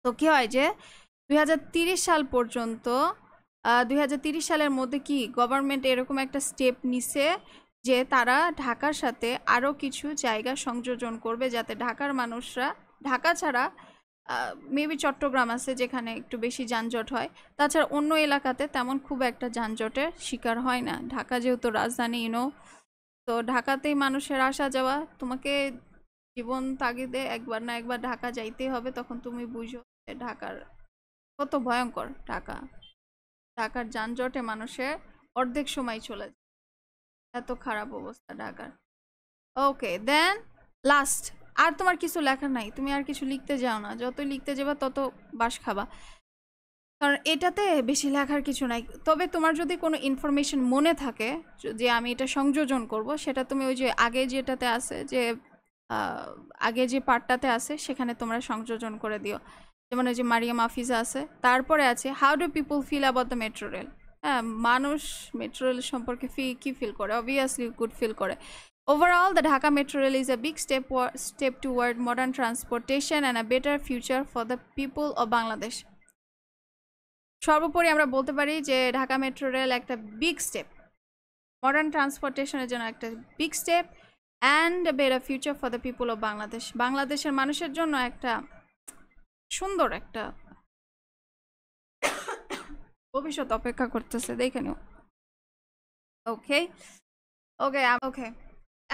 তো কি হয় যে 2030 সাল পর্যন্ত 2030 সালের মধ্যে কি গভর্নমেন্ট এরকম একটা স্টেপ নিছে যে তারা ঢাকার সাথে আরও কিছু জায়গা সংযোজন করবে, যাতে ঢাকার মানুষরা, ঢাকা ছাড়া মেবি চট্টগ্রাম আছে যেখানে একটু বেশি যানজট হয়, তাছাড়া অন্য এলাকাতে তেমন খুব একটা যানজটের শিকার হয় না। ঢাকা যেহেতু রাজধানী, তো ঢাকাতেই মানুষের আসা যাওয়া। তোমাকে জীবন তাগিদে একবার না একবার ঢাকা যাইতেই হবে, তখন তুমি বুঝো ঢাকার কত ভয়ঙ্কর। ঢাকার যানজটে মানুষের অর্ধেক সময় চলে যায়, এত খারাপ অবস্থা ঢাকার। ওকে, দেন লাস্ট, আর তোমার কিছু লেখা নাই, তুমি আর কিছু লিখতে যাও না, যত লিখতে যাবা তত বাস খাবা, কারণ এটাতে বেশি লেখার কিছু নাই। তবে তোমার যদি কোনো ইনফরমেশন মনে থাকে যে আমি এটা সংযোজন করব, সেটা তুমি ওই যে আগে যেটাতে আছে, যে আগে যে পার্টটাতে আছে সেখানে তোমরা সংযোজন করে দিও। যেমন ওই যে মারিয়াম আফিজা আছে, তারপরে আছে how do people feel about the metro rail. হ্যাঁ, মানুষ মেট্রো রেল সম্পর্কে কি ফিল করে? অবভিয়াসলি গুড ফিল করে। Overall, the Dhaka Metro Rail is a big step toward modern transportation and a better future for the people of Bangladesh. সর্বোপরি আমরা বলতে পারি যে ঢাকা মেট্রো রেল একটা বিগ স্টেপ, মডার্ন ট্রান্সপোর্টেশনের জন্য একটা big step, and a better future for the people of Bangladesh. বাংলাদেশের মানুষের জন্য একটা সুন্দর একটা ভবিষ্যৎ অপেক্ষা করতেছে, দেখে নিও। ওকে ওকে ওকে,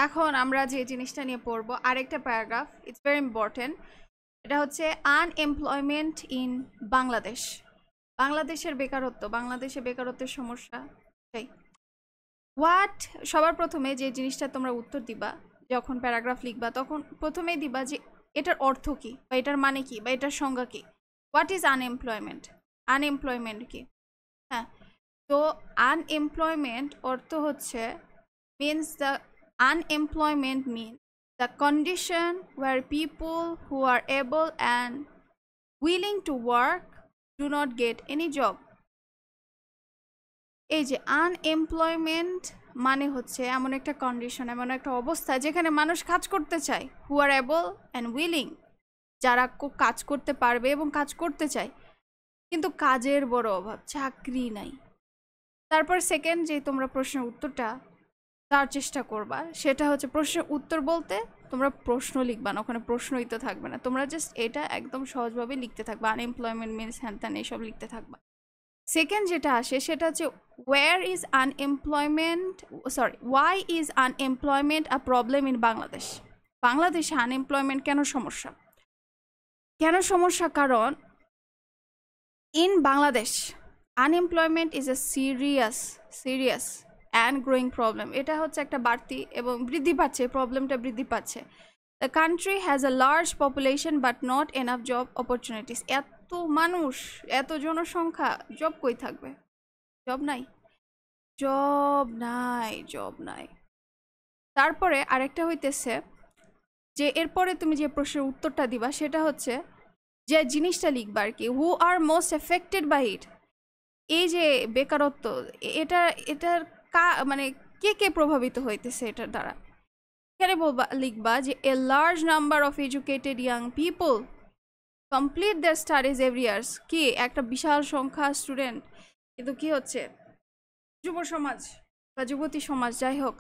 এখন আমরা যে জিনিসটা নিয়ে পড়বো আরেকটা প্যারাগ্রাফ, ইটস ভেরি ইম্পর্টেন্ট। এটা হচ্ছে আনএমপ্লয়মেন্ট ইন বাংলাদেশ। বাংলাদেশের বেকারত্ব, বাংলাদেশে বেকারত্বের সমস্যা। হোয়াট, সবার প্রথমে যে জিনিসটা তোমরা উত্তর দিবা যখন প্যারাগ্রাফ লিখবা, তখন প্রথমেই দিবা যে এটার অর্থ কি, বা এটার মানে কি, বা এটার সংজ্ঞা কি। What is unemployment? আনএমপ্লয়মেন্ট কি? হ্যাঁ, তো আনএমপ্লয়মেন্ট অর্থ হচ্ছে means the unemployment means the condition where people who are able and willing to work do not get any job. এই যে আনএমপ্লয়মেন্ট মানে হচ্ছে এমন একটা কন্ডিশন, এমন একটা অবস্থা যেখানে মানুষ কাজ করতে চায়, হু আর এবল অ্যান্ড উইলিং, যারা কাজ করতে পারবে এবং কাজ করতে চায়, কিন্তু কাজের বড় অভাব, চাকরি নাই। তারপর সেকেন্ড যে তোমরা প্রশ্নের উত্তরটা তার চেষ্টা করবা, সেটা হচ্ছে প্রশ্নের উত্তর বলতে তোমরা প্রশ্ন লিখবা না, ওখানে প্রশ্নই তো থাকবে না, তোমরা জাস্ট এটা একদম সহজভাবে লিখতে থাকবা, আনএমপ্লয়মেন্ট মিনস হ্যান ত্যান এইসব লিখতে থাকবা। সেকেন্ড যেটা আসে সেটা হচ্ছে why is unemployment a problem in Bangladesh. বাংলাদেশে আনএমপ্লয়মেন্ট কেন সমস্যা? কারণ in Bangladesh unemployment is a serious and growing problem. এটা হচ্ছে একটা বাড়তি এবং বৃদ্ধি পাচ্ছে, প্রবলেমটা বৃদ্ধি পাচ্ছে। The country has a large population but not enough job opportunities. এত মানুষ, এত জনসংখ্যা, জব কই থাকবে? জব নাই। তারপরে আরেকটা হইতেছে যে এরপরে তুমি যে প্রশ্নের উত্তরটা দিবা সেটা হচ্ছে যে জিনিসটা লিখবা আর কি, হু আর মোস্ট এফেক্টেড বাই ইট। এই যে বেকারত্ব, এটার মানে কে প্রভাবিত হইতেছে এটার দ্বারা। এখানে লিখবা যে a large number of educated young people complete their studies every years. কি একটা বিশাল সংখ্যা স্টুডেন্ট, কিন্তু কি হচ্ছে, যুব সমাজ বা যুবতী সমাজ যাই হোক,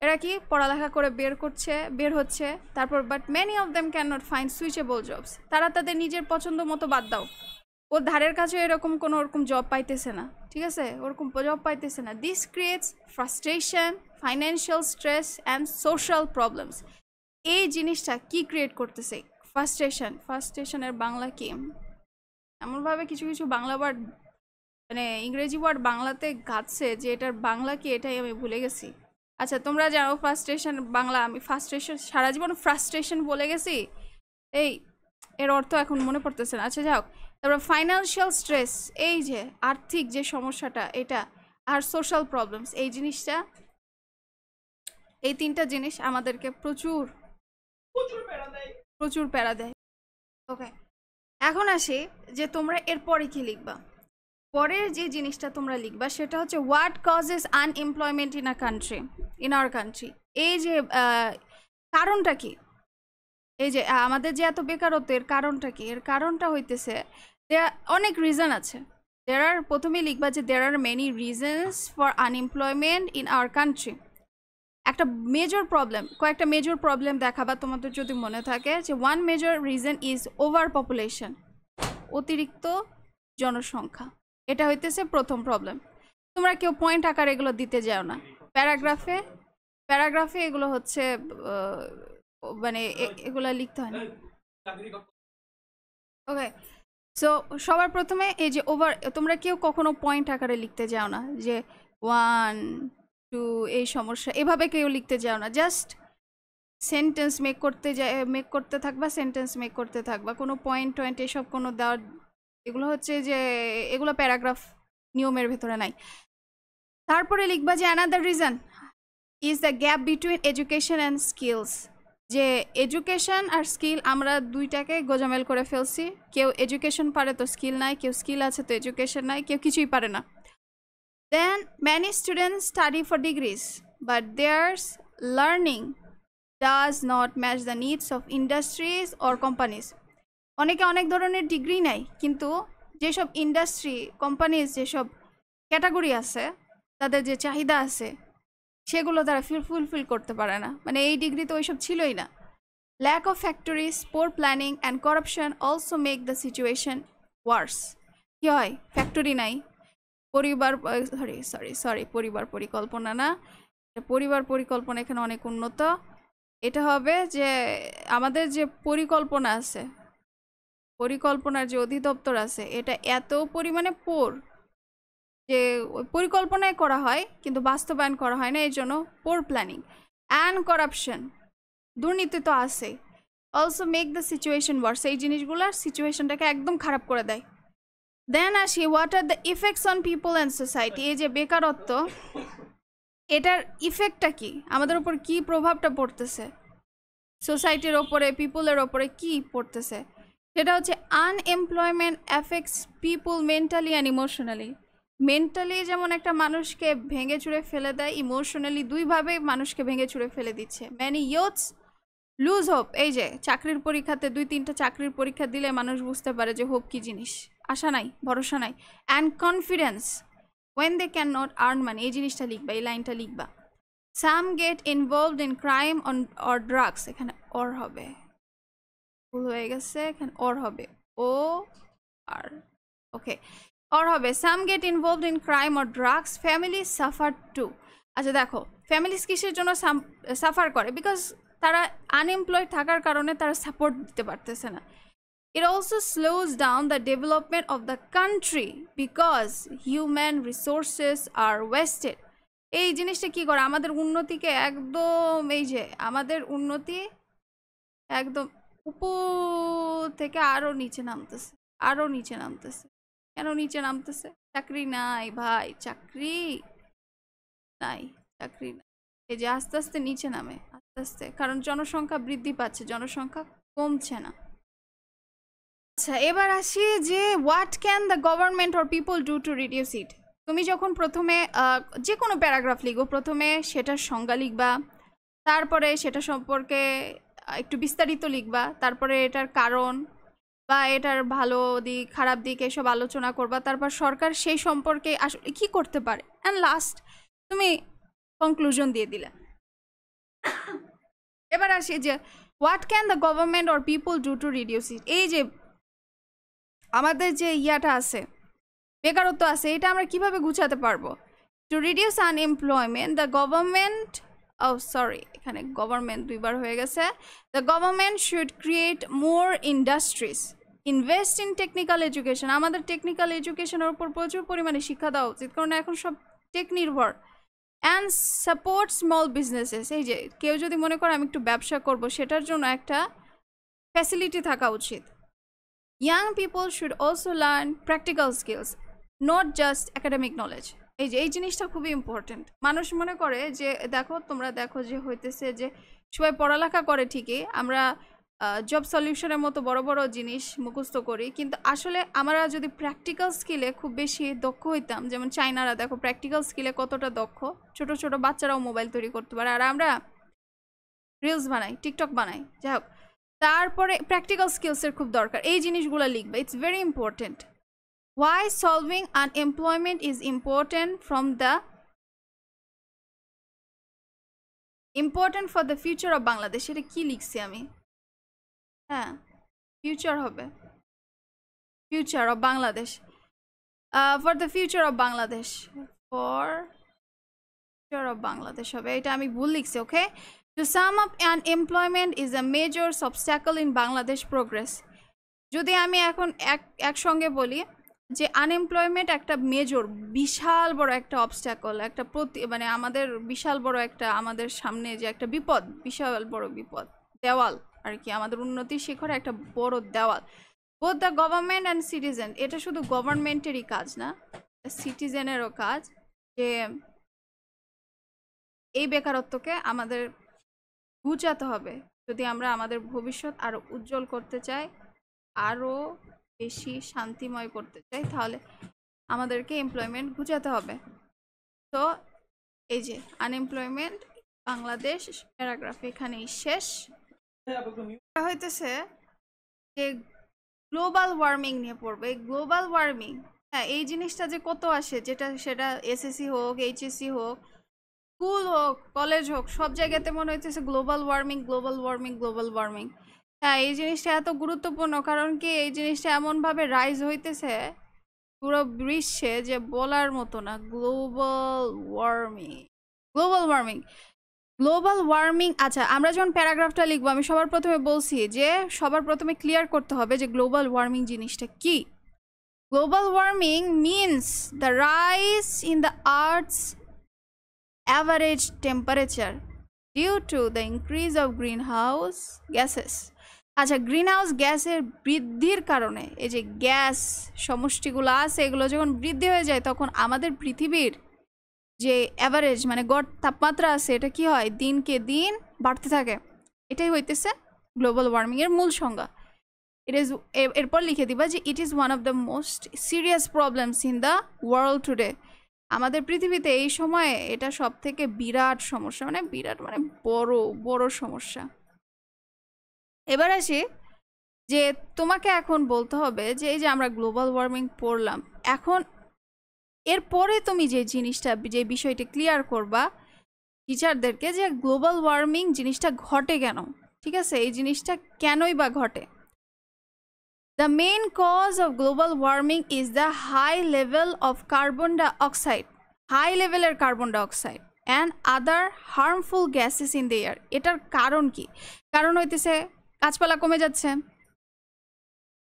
এরা কি পড়ালেখা করে বের হচ্ছে, তারপর but many of them can not find switchable jobs. তারা তাদের নিজের পছন্দ মতো বাদ দাও, ওর ধারের কাছে এরকম কোনো ওরকম জব পাইতেছে না, ঠিক আছে, ওরকম জব পাইতেছে না। This creates frustration, financial stress and social problems. এই জিনিসটা কি ক্রিয়েট করতেছে? ফ্রাস্ট্রেশনের বাংলা কি? এমনভাবে কিছু কিছু বাংলা ওয়ার্ড মানে ইংরেজি ওয়ার্ড বাংলাতে গাচ্ছে যে এটার বাংলা কি এটাই আমি ভুলে গেছি। আচ্ছা তোমরা জানো ফ্রাস্ট্রেশন বাংলা, আমি ফ্রাস্ট্রেশন সারা জীবন ফ্রাস্ট্রেশন বলে গেছি, এই এর অর্থ এখন মনে পড়তেছে না। আচ্ছা যাও, তারপর ফাইন্যান্সিয়াল স্ট্রেস, এই যে আর্থিক যে সমস্যাটা এটা, আর সোশ্যাল প্রবলেমস, এই জিনিসটা, এই তিনটা জিনিস আমাদেরকে প্রচুর প্রচুর প্যারা দেয়। ওকে, এখন আসি যে তোমরা এরপরে কি লিখবা। পরের যে জিনিসটা তোমরা লিখবা সেটা হচ্ছে what causes unemployment in our country. এই যে কারণটা কি, এই যে আমাদের যে এত বেকারত্ব এর কারণটা কি, এর কারণটা হইতেছে অনেক রিজন আছে। প্রথমেই লিখবা যে there are many reasons for unemployment in our country. একটা মেজর প্রবলেম, কয়েকটা মেজর প্রবলেম দেখাবা তোমাদের যদি মনে থাকে যে one major reason is over population, অতিরিক্ত জনসংখ্যা, এটা হইতেছে প্রথম প্রবলেম। তোমরা কেউ পয়েন্ট আকার এগুলো দিতে যাও না, প্যারাগ্রাফে এগুলো হচ্ছে মানে এগুলো লিখতে হয় না। ওকে, সো সবার প্রথমে এই যে ওভার, তোমরা কেউ কখনো পয়েন্ট আকারে লিখতে যাও না যে 1 2 এই সমস্যা, এভাবে কেউ লিখতে যাও না। জাস্ট সেন্টেন্স মেক করতে থাকবা, সেন্টেন্স মেক করতে থাকবা, কোনো পয়েন্ট এসব কোনো দেওয়ার, এগুলো হচ্ছে যে এগুলো প্যারাগ্রাফ নিয়মের ভেতরে নাই। তারপরে লিখবা যে another reason is the gap between education and skills, যে এডুকেশন আর স্কিল আমরা দুইটাকে গোজামেল করে ফেলছি। কেউ এডুকেশন পারে তো স্কিল নাই, কেউ স্কিল আছে তো এডুকেশন নাই, কেউ কিছুই পারে না। দেন many students study for degrees but their learning does not match the needs of industries or companies. অনেকে অনেক ধরনের ডিগ্রি নেয় কিন্তু যেসব ইন্ডাস্ট্রি কোম্পানিজ যেসব ক্যাটাগরি আছে তাদের যে চাহিদা আছে সেগুলো তারা ফুলফিল করতে পারে না, মানে এই ডিগ্রি তো ওইসব ছিলই না। Lack of factories, poor planning and corruption also make the situation worse. কী হয়, ফ্যাক্টরি নাই, পরিবার পরিকল্পনা না, পরিবার পরিকল্পনা এখানে অনেক উন্নত। এটা হবে যে আমাদের যে পরিকল্পনা আছে, পরিকল্পনার যে অধিদপ্তর আছে এটা এত পরিমাণে পোর যে পরিকল্পনায় করা হয় কিন্তু বাস্তবায়ন করা হয় না, এই জন্য পোর প্ল্যানিং অ্যান্ড করাপশন, দুর্নীতি তো আছে, অলসো মেক দ্য সিচুয়েশন ওয়ার্স, এই জিনিসগুলোর সিচুয়েশনটাকে একদম খারাপ করে দেয়। দেন আসি what are the effects on people and society. এই যে বেকারত্ব, এটার ইফেক্টটা কি, আমাদের উপর কি প্রভাবটা পড়তেছে, সোসাইটির ওপরে, পিপলের ওপরে কি পড়তেছে, সেটা হচ্ছে unemployment affects people mentally and emotionally. Mentally যেমন একটা মানুষকে ভেঙে চুরে ফেলে দেয়, ইমোশনালি দুইভাবে মানুষকে ভেঙে চুরে ফেলে দিচ্ছে। ম্যানি ইয়ুথস লুজ হোপ, এই যে চাকরির পরীক্ষাতে 2-3টা চাকরির পরীক্ষা দিলে মানুষ বুঝতে পারে যে হোপ কি জিনিস, আশা নাই, ভরসা নাই। And confidence when they can not earn money, এই জিনিসটা লিখবা, এই লাইনটা লিখবা। Some get involved in crime or drugs, এখানে অর হবে, ভুল হয়ে গেছে, এখানে অর হবে, ও আর ওকে, অর হবে। Some get involved in crime or drugs, family suffer too. আচ্ছা দেখো, ফ্যামিলিস কিসের জন্য সাফার করে, বিকজ তারা আনএমপ্লয়েড থাকার কারণে তারা সাপোর্ট দিতে পারতেছে না। It also slows down the development of the country because human resources are wasted. এই জিনিসটা কি করে আমাদের উন্নতিকে একদম, এই যে আমাদের উন্নতি একদম উপর থেকে আরো নিচে নামতেছে, আরো নিচে নামতেছে। কেন নিচে নামতেছে? চাকরি নাই ভাই, চাকরি নাই, চাকরি নাই, এই যে আস্তে আস্তে নিচে নামে, আস্তে আস্তে, কারণ জনসংখ্যা বৃদ্ধি পাচ্ছে, জনসংখ্যা কমছে না। আচ্ছা এবার আসি যে what can the government or people do to reduce it. তুমি যখন প্রথমে যে কোনো প্যারাগ্রাফ লিখবো, প্রথমে সেটার সংজ্ঞা লিখবা, তারপরে সেটা সম্পর্কে একটু বিস্তারিত লিখবা, তারপরে এটার কারণ বা এটার ভালো দিক খারাপ দিক এসব আলোচনা করবা, তারপর সরকার সেই সম্পর্কে আসলে কী করতে পারে, অ্যান্ড লাস্ট তুমি কনক্লুশন দিয়ে দিলে। এবার আসি যে what can the government or people do to reduce it. এই যে আমাদের যে ইয়াটা আছে, বেকারত্ব আছে, এটা আমরা কিভাবে গুছাতে পারবো? To reduce unemployment the government, এখানে গভর্নমেন্ট দুইবার হয়ে গেছে, the government should create more industries. Invest in technical education, আমাদের টেকনিক্যাল এডুকেশনের উপর প্রচুর পরিমাণে শিক্ষা দেওয়া উচিত, কারণ এখন সব টেক নির্ভর। অ্যান্ড সাপোর্ট স্মল বিজনেসেস, এই যে কেউ যদি মনে করে আমি একটু ব্যবসা করব, সেটার জন্য একটা ফ্যাসিলিটি থাকা উচিত। Young people should also learn practical skills, not just academic knowledge. এই যে এই জিনিসটা খুবই ইম্পর্টেন্ট। মানুষ মনে করে যে দেখো, তোমরা দেখো যে হইতেছে যে সবাই পড়ালেখা করে ঠিকই, আমরা জব সলিউশনের মতো বড় বড় জিনিস মুখস্থ করি, কিন্তু আসলে আমরা যদি প্র্যাকটিক্যাল স্কিলে খুব বেশি দক্ষ হইতাম, যেমন চাইনারা দেখো প্র্যাকটিক্যাল স্কিলে কতটা দক্ষ, ছোট ছোট বাচ্চারাও মোবাইল তৈরি করতে পারে, আর আমরা রিলস বানাই, টিকটক বানাই, যাই হোক। তারপরে প্র্যাকটিক্যাল স্কিলসের খুব দরকার, এই জিনিসগুলো লিখবে, it's very important. Why solving unemployment is important for the future of Bangladesh, এটা কি লিখছি আমি? হ্যাঁ, ফিউচার হবে, future of Bangladesh, for the future of Bangladesh, for future of Bangladesh হবে, এটা আমি ভুল লিখছি। ওকে, to sum up, unemployment is a major obstacle in Bangladesh progress. যদি আমি এখন একসঙ্গে বলি যে আনএমপ্লয়মেন্ট একটা মেজর, বিশাল বড় একটা অবস্ট্যাকল, একটা মানে আমাদের বিশাল বড় একটা, আমাদের সামনে যে একটা বিপদ, বিশাল বড় বিপদ, দেওয়াল আর কি, আমাদের উন্নতির শিখরে একটা বড় দেওয়াল। Both the government and citizen, এটা শুধু গভর্নমেন্টেরই কাজ না, সিটিজেনেরও কাজ, যে এই বেকারত্বকে আমাদের ঘুচাতে হবে যদি আমরা আমাদের ভবিষ্যৎ আরো উজ্জ্বল করতে চাই, আরো বেশি শান্তিময় করতে চাই, তাহলে আমাদেরকে এমপ্লয়মেন্ট ঘুচাতে হবে। তো এই যে আনএমপ্লয়মেন্ট বাংলাদেশ প্যারাগ্রাফ এখানেই শেষ। হইতেছে যে গ্লোবাল ওয়ার্মিং নিয়ে পড়বে। গ্লোবাল ওয়ার্মিং, হ্যাঁ, এই জিনিসটা যে কত আসে, যেটা সেটা এসএসসি হোক, এইচএসসি হোক, স্কুল হোক, কলেজ হোক, সব জায়গাতে মনে হইতেছে global warming, global warming, global warming. হ্যাঁ, এই জিনিসটা এত গুরুত্বপূর্ণ, কারণ কি এই জিনিসটা এমনভাবে রাইজ হইতেছে পুরো বিশ্বে যে বলার মতো না। Global warming, global warming, global warming. আচ্ছা, আমরা যখন প্যারাগ্রাফটা লিখবো, আমি সবার প্রথমে বলছি যে সবার প্রথমে ক্লিয়ার করতে হবে যে গ্লোবাল ওয়ার্মিং জিনিসটা কি। Global warming means the rise in the earth's average temperature due to the increase of green house gases. আচ্ছা, গ্রিন হাউস গ্যাসের বৃদ্ধির কারণে এই যে গ্যাস সমষ্টিগুলো আছে, এগুলো যখন বৃদ্ধি হয়ে যায়, তখন আমাদের পৃথিবীর যে অ্যাভারেজ মানে গড় তাপমাত্রা আছে, এটা কি হয়, দিনকে দিন বাড়তে থাকে। এটাই হইতেছে গ্লোবাল ওয়ার্মিংয়ের মূল সংজ্ঞা। এরপর লিখে দিবা যে it is one of the most serious problems in the world today. আমাদের পৃথিবীতে এই সময়ে এটা সব থেকে বিরাট সমস্যা, মানে বিরাট মানে বড় বড় সমস্যা। এবার আসি যে তোমাকে এখন বলতে হবে যে এই যে আমরা গ্লোবাল ওয়ার্মিং পড়লাম, এখন এরপরে তুমি যে জিনিসটা, যে বিষয়টি ক্লিয়ার করবা টিচারদেরকে, যে গ্লোবাল ওয়ার্মিং জিনিসটা ঘটে কেন, ঠিক আছে, এই জিনিসটা কেনই বা ঘটে। The main cause of global warming is the high level of carbon dioxide, high লেভেলের carbon dioxide and other harmful gases in the air. এটার কারণ কি? কারণ হইতেছে গাছপালা কমে যাচ্ছে,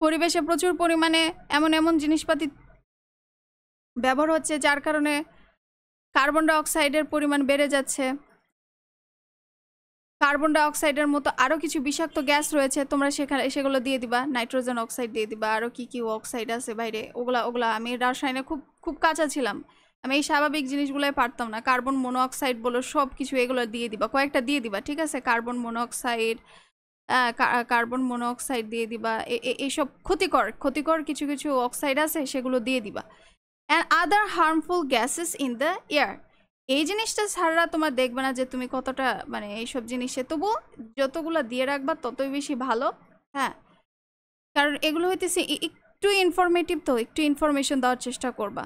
পরিবেশে প্রচুর পরিমাণে এমন এমন জিনিসপাতি ব্যবহার হচ্ছে, যার কারণে কার্বন ডাইঅক্সাইডের পরিমাণ বেড়ে যাচ্ছে। কার্বন ডাইঅক্সাইডের মতো আরও কিছু বিষাক্ত গ্যাস রয়েছে, তোমরা সেগুলো দিয়ে দিবা, নাইট্রোজেন অক্সাইড দিয়ে দিবা, আরও কি কি অক্সাইড আছে বাইরে, ওগুলা আমি রসায়নে খুব কাঁচা ছিলাম, আমি এই স্বাভাবিক জিনিসগুলোই পারতাম না। কার্বন মনোঅক্সাইড বলো, সব কিছু এগুলো দিয়ে দিবা, কয়েকটা দিয়ে দিবা, ঠিক আছে, কার্বন মনোঅক্সাইড দিয়ে দিবা, এইসব ক্ষতিকর কিছু কিছু অক্সাইড আছে, সেগুলো দিয়ে দিবা। And other harmful gases in the air. এই জিনিসটা ছাড়া তোমার দেখবে না যে তুমি কতটা মানে এইসব জিনিসে, তবু যতগুলো দিয়ে রাখবা ততই বেশি ভালো। হ্যাঁ, কারণ এগুলো হইতেছে একটু ইনফরমেটিভ, তো একটু ইনফরমেশন দেওয়ার চেষ্টা করবা।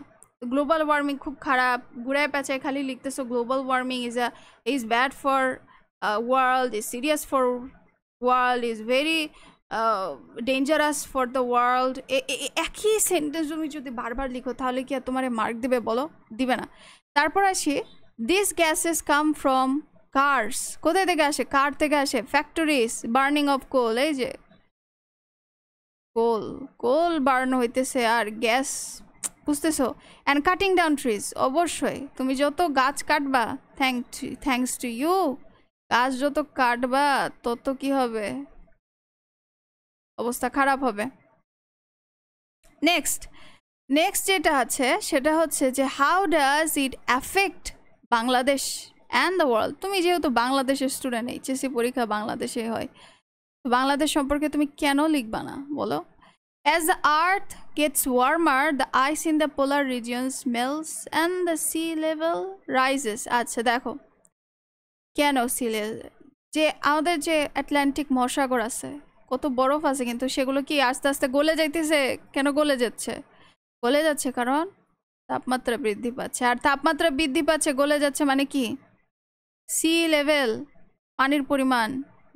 গ্লোবাল ওয়ার্মিং খুব খারাপ, ঘুরায় পেঁচায় খালি লিখতেছো global warming is bad for world, is serious for world, is very dangerous for the world. একই সেন্টেন্স তুমি যদি বারবার লিখো, তাহলে কি আর তোমার মার্ক দেবে? বলো, দিবে না। তারপর আসি, this gases come from cars. কোথায় থেকে আসে? কার থেকে আসে? ফ্যাক্টরিজ, বার্নিং অফ কোল, এই যে কোল কোল বার্ন হইতেছে আর গ্যাস, বুঝতেছো? অ্যান্ড কাটিং ডাউন ট্রিজ, অবশ্যই তুমি যত গাছ কাটবা, থ্যাঙ্কস টু ইউ, গাছ যত কাটবা তত কি হবে, অবস্থা খারাপ হবে। নেক্সট যেটা আছে সেটা হচ্ছে যে how does it affect Bangladesh and the world. তুমি যেহেতু বাংলাদেশের স্টুডেন্ট, এইচএসসি পরীক্ষা বাংলাদেশে হয়, বাংলাদেশ সম্পর্কে তুমি কেন লিখবা না বলো? As the earth gets warmer, the ice in the polar regions melts and the sea level rises. আচ্ছা দেখো কেন sea level, যে আমাদের যে আটলান্টিক মহাসাগর আছে, কত বরফ আছে, কিন্তু সেগুলো কি আস্তে আস্তে গলে যাইতেছে? কেন গলে যাচ্ছে? গলে যাচ্ছে কারণ তাপমাত্রা বৃদ্ধি পাচ্ছে, আর তাপমাত্রা বৃদ্ধি পাচ্ছে গলে যাচ্ছে মানে কি? সি লেভেল, পানির পরিমাণ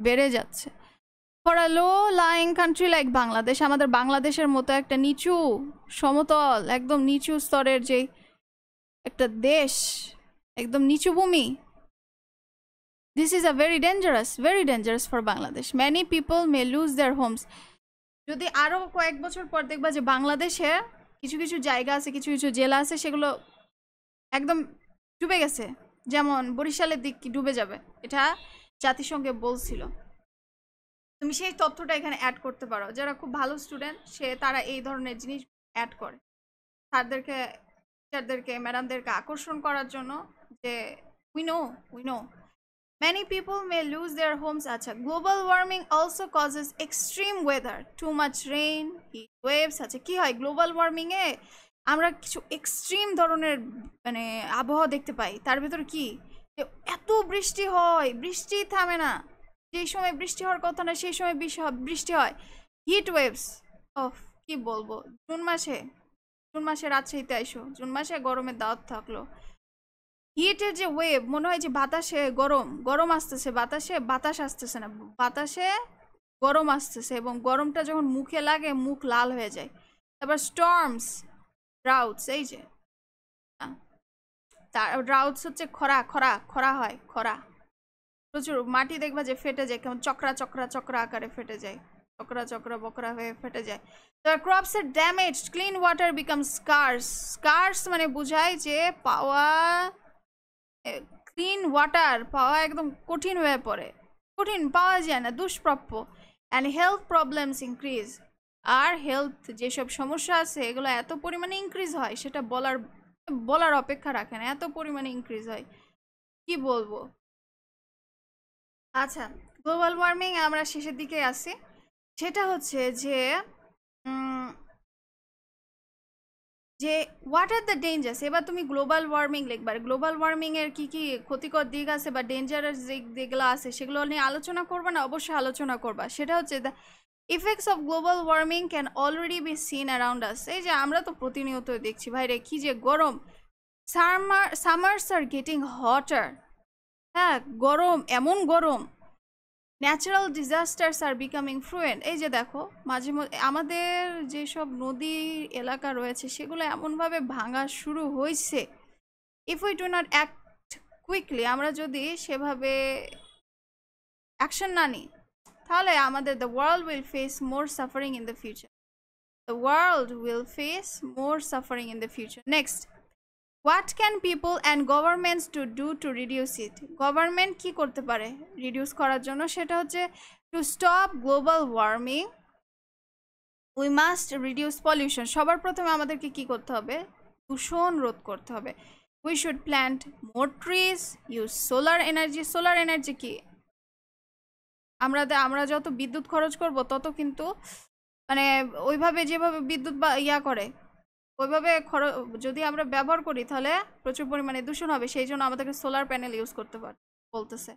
বেড়ে যাচ্ছে। For a low lying country like Bangladesh, আমাদের বাংলাদেশের মতো একটা নিচু সমতল একদম নিচু স্তরের যে একটা দেশ, একদম নিচু ভূমি, this is a very dangerous for Bangladesh. Many people May loose there Holmes. যদি আরও কয়েক বছর পর দেখবা যে বাংলাদেশে কিছু কিছু জায়গা আছে, কিছু কিছু জেলা আছে, সেগুলো একদম ডুবে গেছে, যেমন বরিশালের দিক ডুবে যাবে, এটা জাতিসংঘে বলছিল। তুমি সেই তথ্যটা এখানে অ্যাড করতে পারো, যারা খুব ভালো স্টুডেন্ট তারা এই ধরনের জিনিস অ্যাড করে স্যারদেরকে, টিচারদেরকে, ম্যাডামদেরকে আকর্ষণ করার জন্য, যে we know many people may lose their homes. আচ্ছা, global warming also causes extreme weather, too much rain, heat waves. আচ্ছা, কি হয় গ্লোবাল ওয়ার্মিংয়ে? আমরা কিছু এক্সট্রিম ধরনের মানে আবহাওয়া দেখতে পাই, তার ভিতর কি এত বৃষ্টি হয়, বৃষ্টি থামে না, যেই সময় বৃষ্টি হওয়ার কথা না সেই সময় বৃষ্টি হয়। হিট ওয়েভস, অফ কি বলবো, জুন মাসে রাজশাহীতে আইসো, জুন মাসে গরমের দাওয়াত থাকলো। হিটের যে ওয়েভ, মনে হয় যে বাতাসে গরম আসতেছে, বাতাস আসতেছে না, বাতাসে গরম আসতেছে, এবং গরমটা যখন মুখে লাগে মুখ লাল হয়ে যায়। তারপর স্টর্মস, ড্রাউটস, এই যে ড্রাউটস হচ্ছে খরা হয়, প্রচুর মাটি দেখবা যে ফেটে যায়, কেমন চক্রা আকারে ফেটে যায়, চক্রা বকরা হয়ে ফেটে যায়। তারপর ক্রপস এর ড্যামেজ, ক্লিন ওয়াটার বিকাম স্কার্স মানে বুঝায় যে পাওয়া, ক্লিন ওয়াটার পাওয়া একদম কঠিন হয়ে পড়ে, পাওয়া যায় না, দুষ্প্রাপ্য। অ্যান্ড হেলথ প্রবলেমস ইনক্রিজ, আর হেলথ যেসব সমস্যা আছে এগুলো এত পরিমাণে ইনক্রিজ হয় সেটা বলার অপেক্ষা রাখে না, এত পরিমাণে ইনক্রিজ হয়, কি বলবো। আচ্ছা, গ্লোবাল ওয়ার্মিং আমরা শেষের দিকে আসি, সেটা হচ্ছে যে হোয়াট আর দ্য ডেঞ্জার্স। এবার তুমি গ্লোবাল ওয়ার্মিং লিখবার, গ্লোবাল ওয়ার্মিং এর কি কি ক্ষতিকর দিক আছে বা ডেঞ্জারাস যেগুলো আছে সেগুলো নিয়ে আলোচনা করবা না? অবশ্যই আলোচনা করবা। সেটা হচ্ছে the effects of global warming can already be seen around us. এই যে আমরা তো প্রতিনিয়ত দেখছি ভাইরে কি যে গরম, সামার্স আর গেটিং হটার, হ্যাঁ গরম, এমন গরম, ন্যাচারাল ডিজাস্টার্স আর বিকামিং ফ্লুয়েন্ট। এই যে দেখো মাঝে মধ্যে আমাদের যেসব নদী এলাকা রয়েছে সেগুলো এমনভাবে ভাঙা শুরু হয়েছে, if we do not act quickly, আমরা যদি সেভাবে অ্যাকশন না নিই তাহলে আমাদের the world will face more suffering in the future. Next, what can people and governments to do to reduce it. Government কি করতে পারে রিডিউস করার জন্য? সেটা হচ্ছে to stop global warming we must reduce pollution. সবার প্রথমে আমাদেরকে কি করতে হবে? দূষণ রোধ করতে হবে। We should plant more trees, use solar energy কি, আমরা যত বিদ্যুৎ খরচ করব তত কিন্তু মানে ওইভাবে যেভাবে বিদ্যুৎ বা করে ওইভাবে যদি আমরা ব্যবহার করি তাহলে প্রচুর পরিমাণে দূষণ হবে, সেই জন্য আমাদেরকে সোলার প্যানেল ইউজ করতে বলতেছে।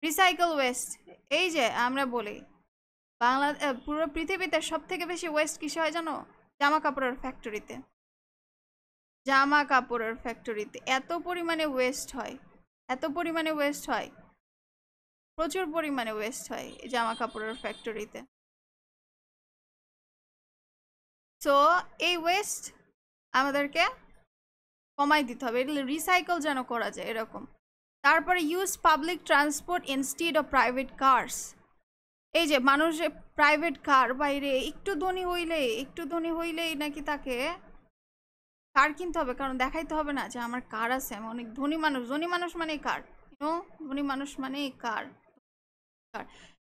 রিসাইকেল ওয়েস্ট, এই যে আমরা বলি পুরো পৃথিবীতে সব থেকে বেশি ওয়েস্ট কিসে হয় জানো? জামা কাপড়ের ফ্যাক্টরিতে এত পরিমাণে ওয়েস্ট হয়, প্রচুর পরিমাণে ওয়েস্ট হয় জামা কাপড়ের ফ্যাক্টরিতে। সো এই ওয়েস্ট আমাদেরকে কমাই দিতে হবে, এগুলো রিসাইকেল যেন করা যায় এরকম। তারপরে use public transport instead of private cars. এই যে মানুষ প্রাইভেট কার বাইরে একটু ধনী হইলেই নাকি তাকে কার কিনতে হবে, কারণ দেখাইতে হবে না যে আমার কার আছে, আমি অনেক ধনী মানুষ মানে কার, ধনী মানুষ মানে কার।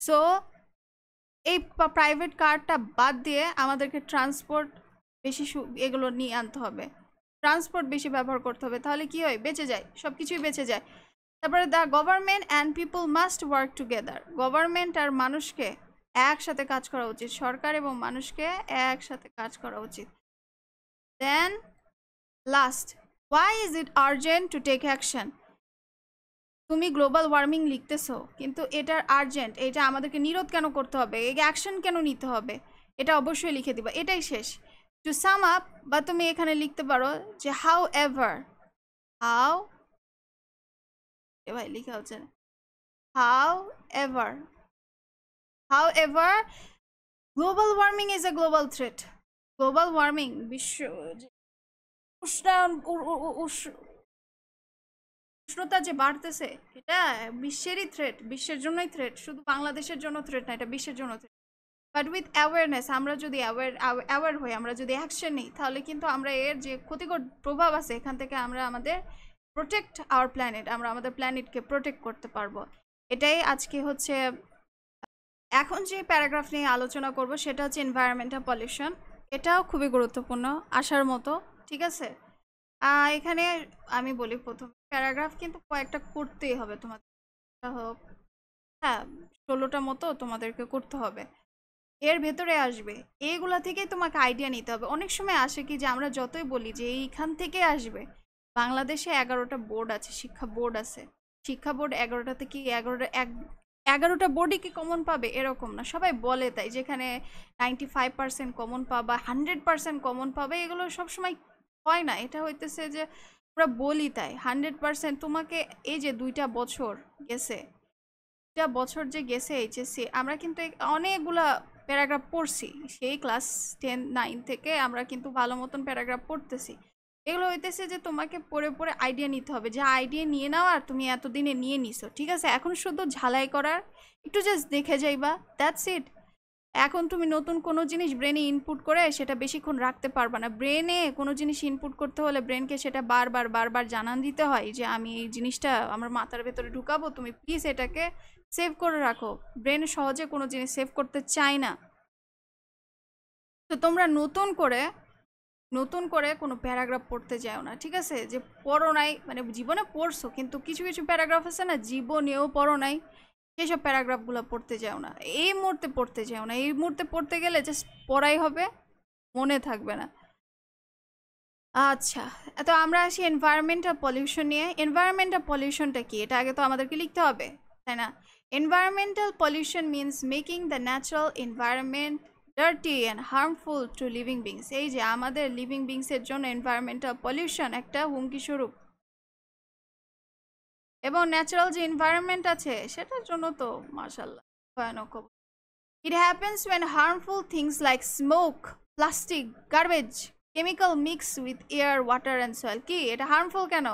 সো এই প্রাইভেট কারটা বাদ দিয়ে আমাদেরকে ট্রান্সপোর্ট বেশি এগুলো নিয়ে আনতে হবে, ট্রান্সপোর্ট বেশি ব্যবহার করতে হবে, তাহলে কি হয়, বেঁচে যায়, সব কিছুই বেঁচে যায়। তারপরে the government and people must work together, government আর মানুষকে একসাথে কাজ করা উচিত, সরকার এবং মানুষকে একসাথে কাজ করা উচিত। Then last, why is it urgent to take action? তুমি গ্লোবাল ওয়ার্মিং লিখতেছো, কিন্তু এটার আর্জেন্ট, এটা আমাদেরকে নিরোধ কেন করতে হবে, এই অ্যাকশন কেন নিতে হবে, এটা অবশ্যই লিখে দিবা, এটাই শেষ। টু সাম আপ, বা তুমি এখানে লিখতে পারো যে হাউ এভার, ভাই লিখা হচ্ছে না, how ever global warming is a global threat, global warming বিশ্ব উষ্ণায়ন উষ্ণতা যে বাড়তেছে এটা বিশ্বেরই থ্রেট, বিশ্বের জন্যই থ্রেট, শুধু বাংলাদেশের জন্য থ্রেট না, এটা বিশ্বের জন্য থ্রেট। বাট উইথ অ্যাওয়ারনেস, আমরা যদি অ্যাওয়ার হই, আমরা যদি অ্যাকশন নিই, তাহলে কিন্তু আমরা এর যে ক্ষতিকর প্রভাব আছে এখান থেকে আমরা আমাদের প্রোটেক্ট আওয়ার প্ল্যানেট, আমরা আমাদের প্ল্যানেটকে প্রোটেক্ট করতে পারবো। এটাই আজকে হচ্ছে এখন যে প্যারাগ্রাফ নিয়ে আলোচনা করব সেটা হচ্ছে এনভায়রনমেন্টাল পলিউশন, এটাও খুবই গুরুত্বপূর্ণ আসার মতো, ঠিক আছে। এখানে আমি বলি প্রথম প্যারাগ্রাফ কিন্তু কয়েকটা করতেই হবে তোমাদের, হোক হ্যাঁ 16টা মতো তোমাদেরকে করতে হবে, এর ভেতরে আসবে এইগুলা থেকেই তোমাকে আইডিয়া নিতে হবে। অনেক সময় আসে কি যে আমরা যতই বলি যে এইখান থেকে আসবে, বাংলাদেশে 11টা বোর্ড আছে, শিক্ষা বোর্ড আছে, শিক্ষা বোর্ড 11টা থেকে 11টা বোর্ডই কি কমন পাবে এরকম না, সবাই বলে তাই, যেখানে 95% কমন পাবা 100% কমন পাবে, এগুলো সবসময় হয় না, এটা হইতেছে যে আমরা বলি তাই 100% তোমাকে, এই যে 2টা বছর গেছে, 2টা বছর যে গেছে এইচএসসি, আমরা কিন্তু অনেকগুলা প্যারাগ্রাফ পড়ছি, সেই ক্লাস 10-9 থেকে আমরা কিন্তু ভালো মতন প্যারাগ্রাফ পড়তেছি, এগুলো হইতেছে যে তোমাকে পড়ে পড়ে আইডিয়া নিতে হবে, যে আইডিয়া নিয়ে নাও আর তুমি এতদিনে নিয়ে নিছো, ঠিক আছে, এখন শুধু ঝালাই করার, একটু জাস্ট দেখে যাইবা, দ্যাটস ইট। এখন তুমি নতুন কোনো জিনিস ব্রেনে ইনপুট করে সেটা বেশিক্ষণ রাখতে পারবা না, ব্রেনে কোনো জিনিস ইনপুট করতে হলে ব্রেনকে সেটা বারবার জানান দিতে হয় যে আমি এই জিনিসটা আমার মাথার ভেতরে ঢুকাবো, তুমি প্লিজ এটাকে সেভ করে রাখো, ব্রেন সহজে কোনো জিনিস সেভ করতে চায় না। তো তোমরা নতুন করে কোনো প্যারাগ্রাফ পড়তে যাও না, ঠিক আছে, যে পড়ো নাই মানে জীবনে পড়ছো কিন্তু কিছু কিছু প্যারাগ্রাফ আছে না জীবনেও পড়ো নাই, সেসব প্যারাগ্রাফগুলো পড়তে যাও না, এই মুহূর্তে পড়তে যাও না, এই মুহূর্তে পড়তে গেলে জাস্ট পড়াই হবে, মনে থাকবে না। আচ্ছা, তো আমরা আসি এনভায়রনমেন্টাল পলিউশন নিয়ে। এনভায়রনমেন্টাল পলিউশনটা কি, এটা আগে তো আমাদেরকে লিখতে হবে, তাই না। Environmental pollution means making the natural environment dirty and harmful to living beings, এই যে আমাদের লিভিং বিংসের জন্য এনভায়রনমেন্টাল পলিউশন একটা হুমকি স্বরূপ, এবং ন্যাচারাল যে এনভায়রনমেন্ট আছে সেটার জন্য তো মাশাআল্লাহ ভয়ানক। It happens when harmful things like smoke, plastic, garbage, chemical mix with air, water and soil. কি এটা হার্মফুল কেন,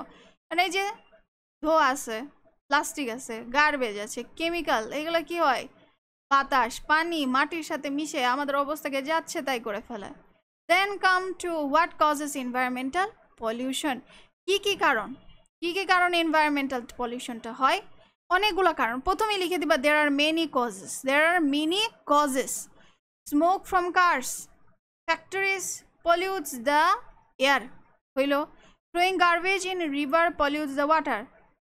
মানে এই যে ধোঁয়া আছে, প্লাস্টিক আছে, গার্বেজ আছে, কেমিক্যাল, এগুলো কি হয় বাতাস পানি মাটির সাথে মিশে আমাদের অবস্থাকে যাচ্ছে তাই করে ফেলে। Then come to what causes environmental pollution, কি কি কারণ এনভায়রনমেন্টাল পলিউশনটা হয়, অনেকগুলো কারণ, প্রথমেই লিখে দিবা there are many causes. Smoke from cars, factories pollutes the air, হইল, throwing garbage in river pollutes the water,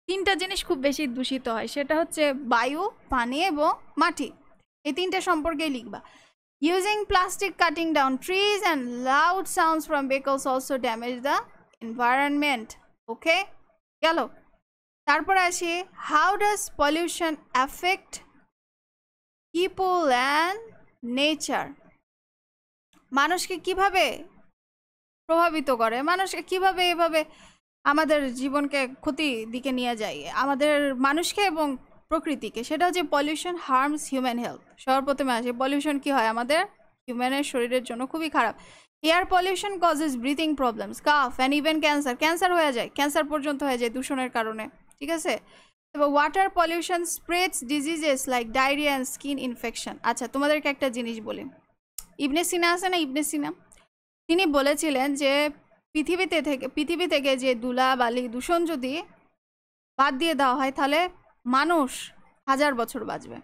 তিনটা জিনিস খুব বেশি দূষিত হয়, সেটা হচ্ছে বায়ু, পানি এবং মাটি, এই তিনটা সম্পর্কেই লিখবা। Using plastic, cutting down trees and loud sounds from vehicles also damage the environment. Okay, গেল। তারপর আসি how does pollution affect people and nature, মানুষকে কিভাবে প্রভাবিত করে, মানুষকে কিভাবে এভাবে আমাদের জীবনকে ক্ষতি দিকে নিয়ে যায়, আমাদের মানুষকে এবং প্রকৃতিকে, সেটা হচ্ছে পলিউশন হার্মস হিউম্যান হেলথ। সর্বপ্রথমে আসে পলিউশন কি হয় আমাদের হিউম্যানের শরীরের জন্য খুবই খারাপ। Air pollution causes breathing problems, calf and even cancer হয়ে যায়, ক্যান্সার পর্যন্ত হয়ে যায় দূষণের কারণে, ঠিক আছে। এবার water pollution spreads diseases like diarrhoea and skin infection. আচ্ছা তোমাদেরকে একটা জিনিস বলি, ইবনে সিনা আছে না, ইবনে সিনা, তিনি বলেছিলেন যে পৃথিবী থেকে যে ধুলা বালি দূষণ যদি বাদ দিয়ে দেওয়া হয় তাহলে মানুষ 1000 বছর বাঁচবে।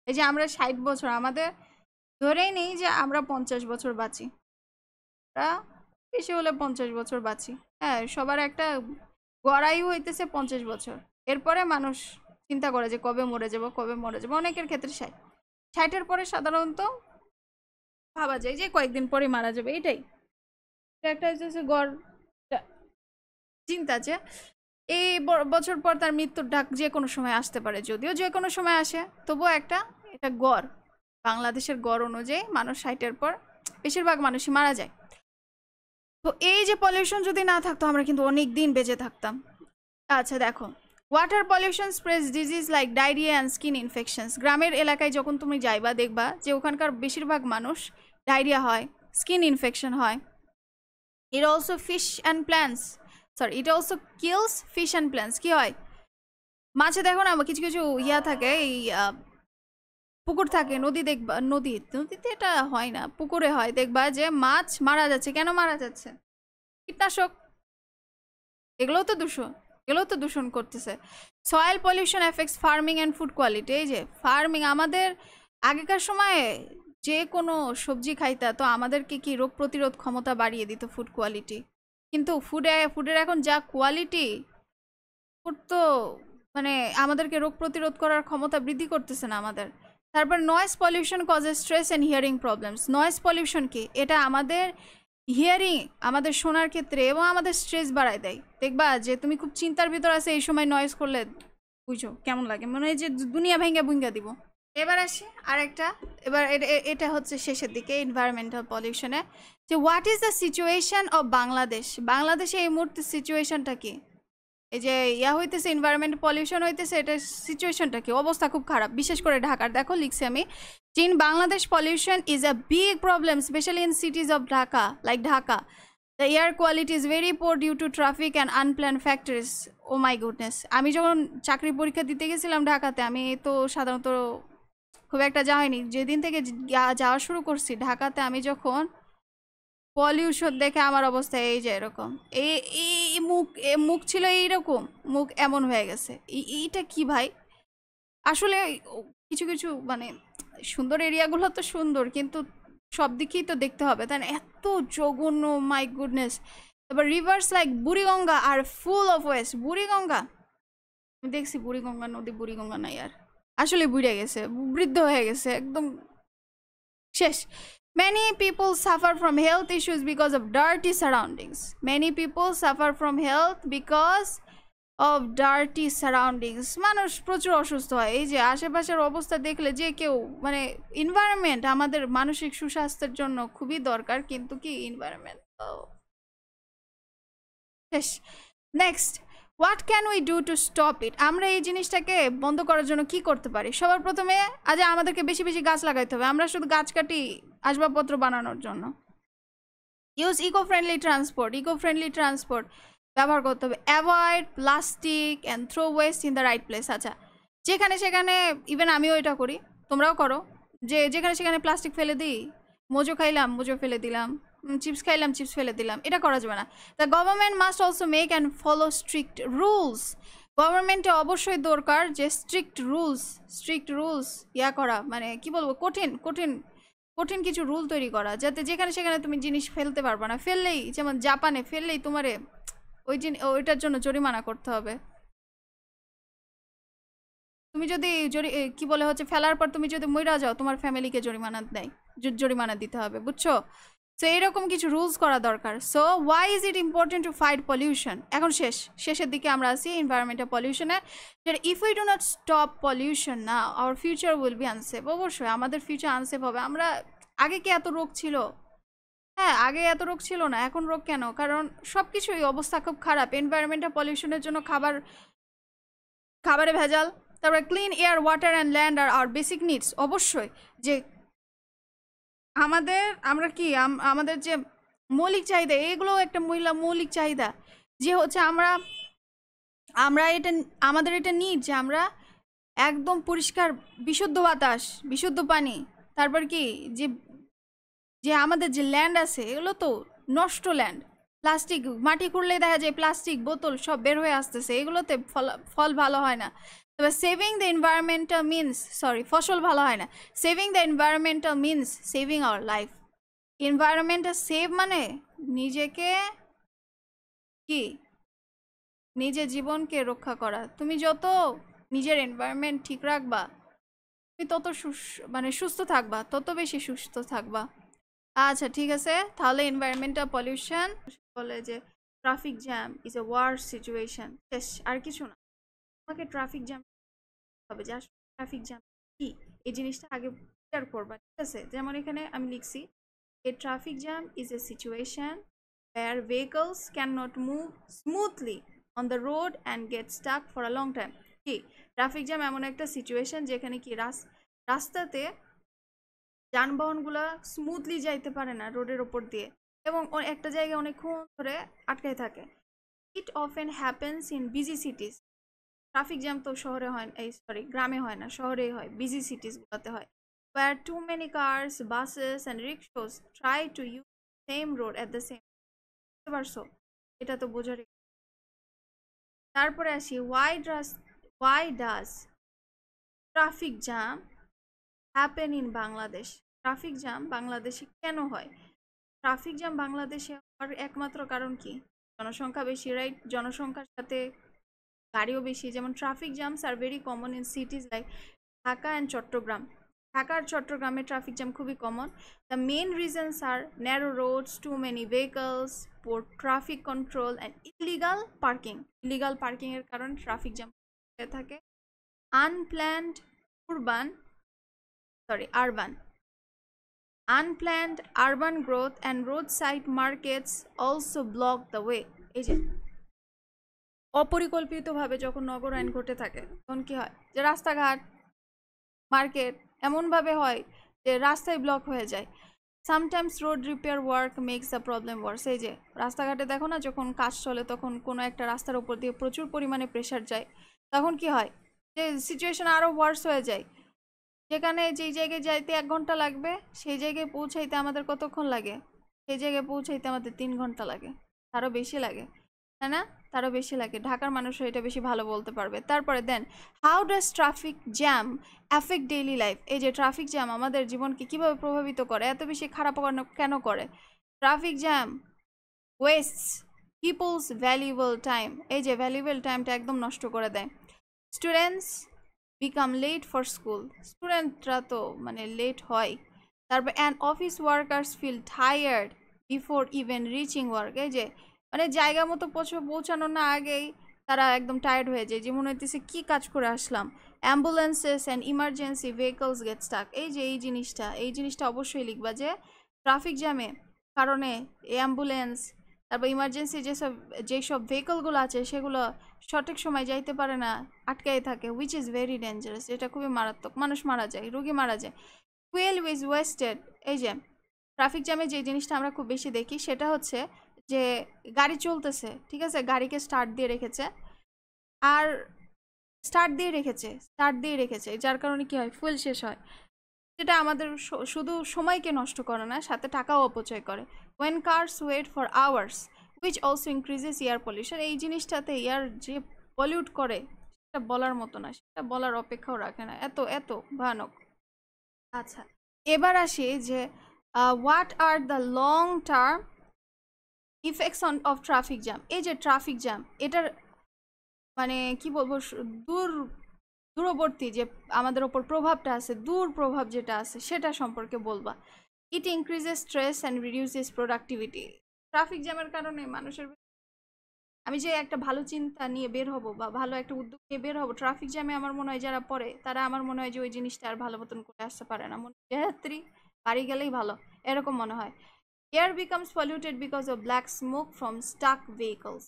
এই যে আমরা 60 বছর, আমাদের ধরেই নেই যে আমরা 50 বছর বাঁচি, আমরা বেশি হলে 50 বছর বাঁচি। হ্যাঁ, সবার একটা গড়ায়ু হইতেছে 50 বছর। এরপরে মানুষ চিন্তা করে যে কবে মরে যাব, কবে মরে যাব। অনেকের ক্ষেত্রে 60-এর পরে সাধারণত ভাবা যায় যে কয়েকদিন পরে মারা যাবে। এটাই একটা হচ্ছে গড় চিন্তা, যে এই বছর পর তার মৃত্যুর ডাক যে কোনো সময় আসতে পারে। যদিও যে কোনো সময় আসে, তবুও এটা গড়, বাংলাদেশের গড় অনুযায়ী মানুষ 60-এর পর বেশিরভাগ মানুষই মারা যায়। তো এই যে পলিউশন যদি না থাকতো আমরা কিন্তু অনেক দিন বেঁচে থাকতাম। আচ্ছা দেখো, water pollution spreads disease like diarrhoea and skin infections. গ্রামের এলাকায় যখন তুমি যাইবা দেখবা যে ওখানকার বেশিরভাগ মানুষ ডায়রিয়া হয়, স্কিন ইনফেকশন হয়। It also fish and plants, sorry, it also kills fish and plants. কি হয়, মাছে দেখো না কিছু কিছু ইয়া থাকে, এই পুকুর থাকে, নদী দেখবা, নদীতে এটা হয় না, পুকুরে হয়, দেখবা যে মাছ মারা যাচ্ছে। কেন মারা যাচ্ছে? কীটনাশক, এগুলোও তো দূষণ করতেছে। Soil pollution effects farming and food quality. এই যে ফার্মিং, আমাদের আগেকার সময়ে যে কোনো সবজি খাইতা তো আমাদেরকে কি রোগ প্রতিরোধ ক্ষমতা বাড়িয়ে দিত ফুড কোয়ালিটি, কিন্তু ফুডের এখন যা কোয়ালিটি, ফুড তো মানে আমাদেরকে রোগ প্রতিরোধ করার ক্ষমতা বৃদ্ধি করতেছে না আমাদের। তারপর noise pollution causes stress and hearing problems. Noise pollution কি, এটা আমাদের হিয়ারিং, আমাদের শোনার ক্ষেত্রে এবং আমাদের স্ট্রেস বাড়ায় দেয়। দেখবা যে তুমি খুব চিন্তার ভিতর আছে, এই সময় নয়েজ করলে বুঝো কেমন লাগে, মনে হয় যে দুনিয়া ভেঙ্গা ভুঙ্গা দিব। এবার আসি আরেকটা, এবার এটা হচ্ছে শেষের দিকে এনভায়রনমেন্টাল পলিউশনে, যে what is the situation of Bangladesh. বাংলাদেশে এই মুহূর্তে সিচুয়েশনটা কি? এই যে হইতেছে এনভায়রনমেন্ট পলিউশন হইতেছে, এটা সিচুয়েশনটা কি? অবস্থা খুব খারাপ, বিশেষ করে ঢাকার। দেখো লিখছি আমি, in Bangladesh pollution is a big problem, especially in cities of Dhaka, like Dhaka. The air quality is very poor due to traffic and unplanned factors. Oh my goodness, আমি যখন চাকরি পরীক্ষা দিতে গেছিলাম ঢাকাতে, আমি তো সাধারণত খুব একটা যাইনি, যেদিন থেকে যাওয়া শুরু করছি ঢাকাতে, আমি যখন পলিউশন দেখে আমার অবস্থা এই যে এরকম, এই মুখ ছিল এইরকম, মুখ এমন হয়ে গেছে। এইটা কি ভাই? আসলে কিছু কিছু মানে সুন্দর এরিয়াগুলো তো সুন্দর, কিন্তু সব দিকেই তো দেখতে হবে, তাই না? এত জঘন্য, মাই গুডনেস। তারপর rivers like Buriganga are full of waste. Buriganga, আমি দেখছি বুড়িগঙ্গা নদী, বুড়িগঙ্গা নাই আর, আসলে বুড়ে গেছে, বৃদ্ধ হয়ে গেছে, একদম শেষ। Many people suffer from health issues because of dirty surroundings. Many people suffer from health because of dirty surroundings. মানুষ প্রচুর অসুস্থ হয়। এই যে আশেপাশের অবস্থা দেখলে যে কেউ মানে এনভায়রনমেন্ট আমাদের মানসিক সুস্বাস্থ্যের জন্য খুবই দরকার, কিন্তু কি এনভায়রনমেন্ট শেষ। Next, what can we do to stop it. আমরা এই জিনিসটাকে বন্ধ করার জন্য কি করতে পারি? সবার প্রথমে আজ আমাদেরকে বেশি বেশি গাছ লাগাইতে হবে। আমরা শুধু গাছ কাটি আসবাবপত্র বানানোর জন্য। ইউজ ইকো ফ্রেন্ডলি ট্রান্সপোর্ট ব্যবহার করতে হবে। Avoid plastic and throw waste in the right place. আচ্ছা, যেখানে সেখানে, ইভেন আমিও এটা করি, তোমরাও করো, যে যেখানে সেখানে প্লাস্টিক ফেলে দিই, মোজো খাইলাম মোজো ফেলে দিলাম, চিপস খাইলাম চিপস ফেলে দিলাম, এটা করা যাবে না। The government must also make and follow strict rules. গভর্নমেন্টে অবশ্যই দরকার যে স্ট্রিক্ট রুলস করা, মানে কি বলবো, কঠিন কিছু রুল তৈরি করা, যাতে যেখানে সেখানে তুমি জিনিস ফেলতে পারবে না। ফেললেই, যেমন জাপানে ফেললেই তোমারে ওইটার জন্য জরিমানা করতে হবে। তুমি যদি কি বলে হচ্ছে ফেলার পর তুমি যদি মইরা যাও, তোমার ফ্যামিলিকে জরিমানা দিতে হবে, বুঝছো? সো এইরকম কিছু রুলস করা দরকার। So why is it important to fight pollution? এখন শেষের দিকে আমরা আসি এনভায়রনমেন্টাল পলিউশনে, যেটা if we do not stop pollution না, our future will be unsafe. অবশ্যই আমাদের ফিউচার আনসেফ হবে। আমরা আগে কি এত রোগ ছিল? হ্যাঁ, আগে এত রোগ ছিল না, এখন রোগ কেন? কারণ সব কিছুই অবস্থা খুব খারাপ। এনভায়রনমেন্টাল পলিউশনের জন্য খাবারে ভেজাল, তারপরে clean air, water and land are our basic needs. অবশ্যই যে আমাদের যে মৌলিক চাহিদা, এগুলো একটা মৌলিক চাহিদা, যে হচ্ছে আমরা আমরা এটা আমাদের এটা নিড যে আমরা একদম পরিষ্কার বিশুদ্ধ বাতাস, বিশুদ্ধ পানি, তারপর কি যে যে আমাদের যে ল্যান্ড আছে এগুলো তো নষ্ট ল্যান্ড, প্লাস্টিক মাটি খুঁড়লেই দেখা যায় প্লাস্টিক বোতল সব বের হয়ে আসতেছে, এগুলোতে ফল ভালো হয় না। তবে saving the environmental means, sorry, ফসল ভালো হয় না। Saving the environmental means saving our life. এনভায়রনমেন্টটা সেভ মানে নিজেকে কি, নিজের জীবনকে রক্ষা করা। তুমি যত নিজের এনভায়রনমেন্ট ঠিক রাখবা তুমি তত মানে সুস্থ থাকবা, তত বেশি সুস্থ থাকবা। আচ্ছা ঠিক আছে, তাহলে এনভায়রনমেন্টাল পলিউশন বলে যে traffic jam is a war situation, শেষ, আর কিছু না। তোমাকে ট্রাফিক জ্যাম হবে যে আসলে ট্রাফিক জ্যাম কি, এই জিনিসটা আগে ক্লিয়ার করবা, ঠিক আছে? যেমন এখানে আমি লিখছি, এ traffic jam is a situation where vehicles cannot move smoothly on the road and get stuck for a long time। কি, ট্রাফিক জ্যাম এমন একটা সিচুয়েশন যেখানে কি রাস্তাতে যানবাহনগুলা স্মুথলি যাইতে পারে না রোডের ওপর দিয়ে, এবং একটা জায়গায় অনেকক্ষণ ধরে আটকায় থাকে। It often happens in busy সিটিজ। Traffic jam তো শহরে হয়, এই সরি গ্রামে হয় না, শহরেই হয়, বিজি সিটিসগুলোতে হয়। where too many cars, buses and rickshaws try to use the same road at the same, বুঝতে পারছো? এটা তো বোঝার। তারপরে আসি, why does traffic jam happen in Bangladesh. Traffic jam বাংলাদেশে কেন হয়? ট্রাফিক জ্যাম বাংলাদেশে হওয়ার একমাত্র কারণ কি? জনসংখ্যা বেশি, রাইট? জনসংখ্যার সাথে গাড়িও বেশি। যেমন ট্রাফিক জ্যামস আর very common in cities like Dhaka and Chattogram. Dhaka আর চট্টগ্রামে ট্রাফিক জ্যাম খুবই common. The main reasons are narrow roads, too many vehicles, poor traffic control and illegal parking. Illegal পার্কিংয়ের কারণে ট্রাফিক জ্যাম হয়ে থাকে। Unplanned urban urban unplanned urban growth and roadside markets also block the way। এই যে অপরিকল্পিতভাবে যখন নগরায়ণ ঘটে থাকে তখন কি হয়, যে রাস্তাঘাট, মার্কেট এমনভাবে হয় যে রাস্তায় ব্লক হয়ে যায়। Sometimes road repair work makes the problem worse. এই যে রাস্তাঘাটে দেখো না, যখন কাজ চলে তখন কোনো একটা রাস্তার উপর দিয়ে প্রচুর পরিমাণে প্রেশার যায়, তখন কি হয় যে সিচুয়েশন আরও ওয়ার্স হয়ে যায়। যেখানে যেই জায়গায় যাইতে 1 ঘন্টা লাগবে সেই জায়গায় পৌঁছাইতে আমাদের কতক্ষণ লাগে? সেই জায়গায় পৌঁছাইতে আমাদের 3 ঘন্টা লাগে, তারও বেশি লাগে, তাই না? তারও বেশি লাগে। ঢাকার মানুষরা এটা বেশি ভালো বলতে পারবে। তারপরে then, how does traffic jam affect daily life. এই যে ট্রাফিক জ্যাম আমাদের জীবনকে কিভাবে প্রভাবিত করে, এত বেশি খারাপ কেন করে? Traffic jam wastes people's valuable time. এই যে ভ্যালুয়েবল টাইমটা একদম নষ্ট করে দেয়। Students become late for school. স্টুডেন্টরা তো মানে লেট হয়। তারপর and office workers feel tired before even reaching work. এই যে মানে জায়গা মতো পৌঁছানোর না আগেই তারা একদম টায়ার্ড হয়ে যায়, যে মনে হইতেছে কী কাজ করে আসলাম। Ambulances and emergency vehicles get stuck. এই যে এই জিনিসটা অবশ্যই লিখবা, যে ট্রাফিক জ্যামে কারণে অ্যাম্বুলেন্স, তারপর ইমার্জেন্সি যেসব ভেহিকলগুলো আছে সেগুলো সঠিক সময় যাইতে পারে না, আটকাই থাকে, উইচ ইজ ভেরি ডেঞ্জারাস। এটা খুবই মারাত্মক, মানুষ মারা যায়, রোগী মারা যায়। Fuel is wasted. এই যে ট্রাফিক জ্যামে যে জিনিসটা আমরা খুব বেশি দেখি সেটা হচ্ছে যে গাড়ি চলতেছে, ঠিক আছে, গাড়িকে স্টার্ট দিয়ে রেখেছে, যার কারণে কি হয়, ফুয়েল শেষ হয়। যেটা আমাদের শুধু সময়কে নষ্ট করে না, সাথে টাকাও অপচয় করে। When cars wait for hours which also increases air pollution. এই জিনিসটাতে এয়ার যে পলিউট করে সেটা বলার মতো না, সেটা বলার অপেক্ষাও রাখে না, এত এত ভয়ানক। আচ্ছা, এবার আসি যে what are the long term effects of traffic jam. এই যে ট্রাফিক জ্যাম, এটার মানে কি বলবো, দূরবর্তী যে আমাদের ওপর প্রভাবটা আছে, দূর প্রভাব যেটা আছে সেটা সম্পর্কে বলবা। It increases stress and reduces productivity. Traffic জ্যামের কারণে মানুষের, আমি যে একটা ভালো চিন্তা নিয়ে বের হব বা ভালো একটা উদ্যোগ নিয়ে বের হব, ট্রাফিক জ্যামে আমার মনে হয় যারা পড়ে তারা আমার মনে হয় যে ওই জিনিসটা আর ভালো মতন করে আসতে পারে না, মনে হয় বাড়ি গেলেই ভালো, এরকম মনে হয়। Air becomes polluted because of black smoke from stuck vehicles.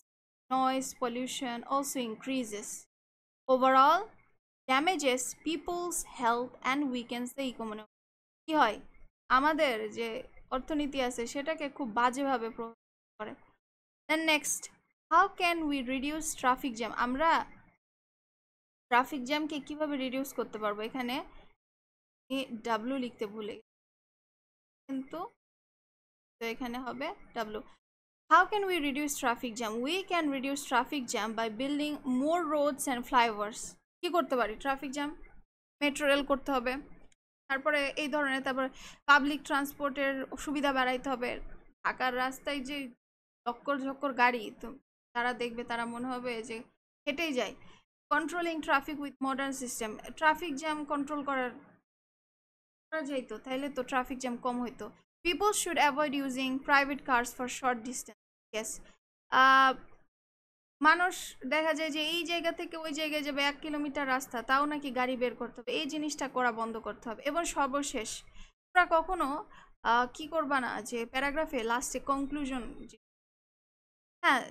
Noise pollution also increases. Overall damages people's health and weakens the economy. কি হয়, আমাদের যে অর্থনীতি আছে সেটাকে খুব বাজেভাবে প্রভাবিত করে। Then next, how can we reduce traffic jam? আমরা ট্রাফিক জ্যামকে কিভাবে রিডিউস করতে পারবো? এখানে ডাব্লু লিখতে ভুলে কিন্তু তো এখানে হবে W. How can we reduce traffic jam? We can reduce traffic jam by building more roads and flyovers. কি করতে পারি? ট্রাফিক জ্যাম মেট্রো রেল করতে হবে, তারপরে এই ধরনের, তারপরে পাবলিক ট্রান্সপোর্টের সুবিধা বাড়াইতে হবে। ঢাকার রাস্তায় যে চক্কর ঝক্কর গাড়ি, তো তারা দেখবে তারা মনে হবে যে হেঁটেই যায়। Controlling traffic with modern system, traffic jam control করা যাইতো, তাইলে তো ট্রাফিক জ্যাম কম হইতো। People should avoid using private cars for short distance. Yes, মানুষ দেখা যায় যে এই জায়গা থেকে ওই জায়গায় যাবে 1 কিলোমিটার রাস্তা, তাও নাকি গাড়ি বের করতে হবে। এই জিনিসটা করা বন্ধ করতে হবে। এবং সর্বশেষ, তোমরা কখনো কি করবা না যে প্যারাগ্রাফে লাস্টে কনক্লুশন, হ্যাঁ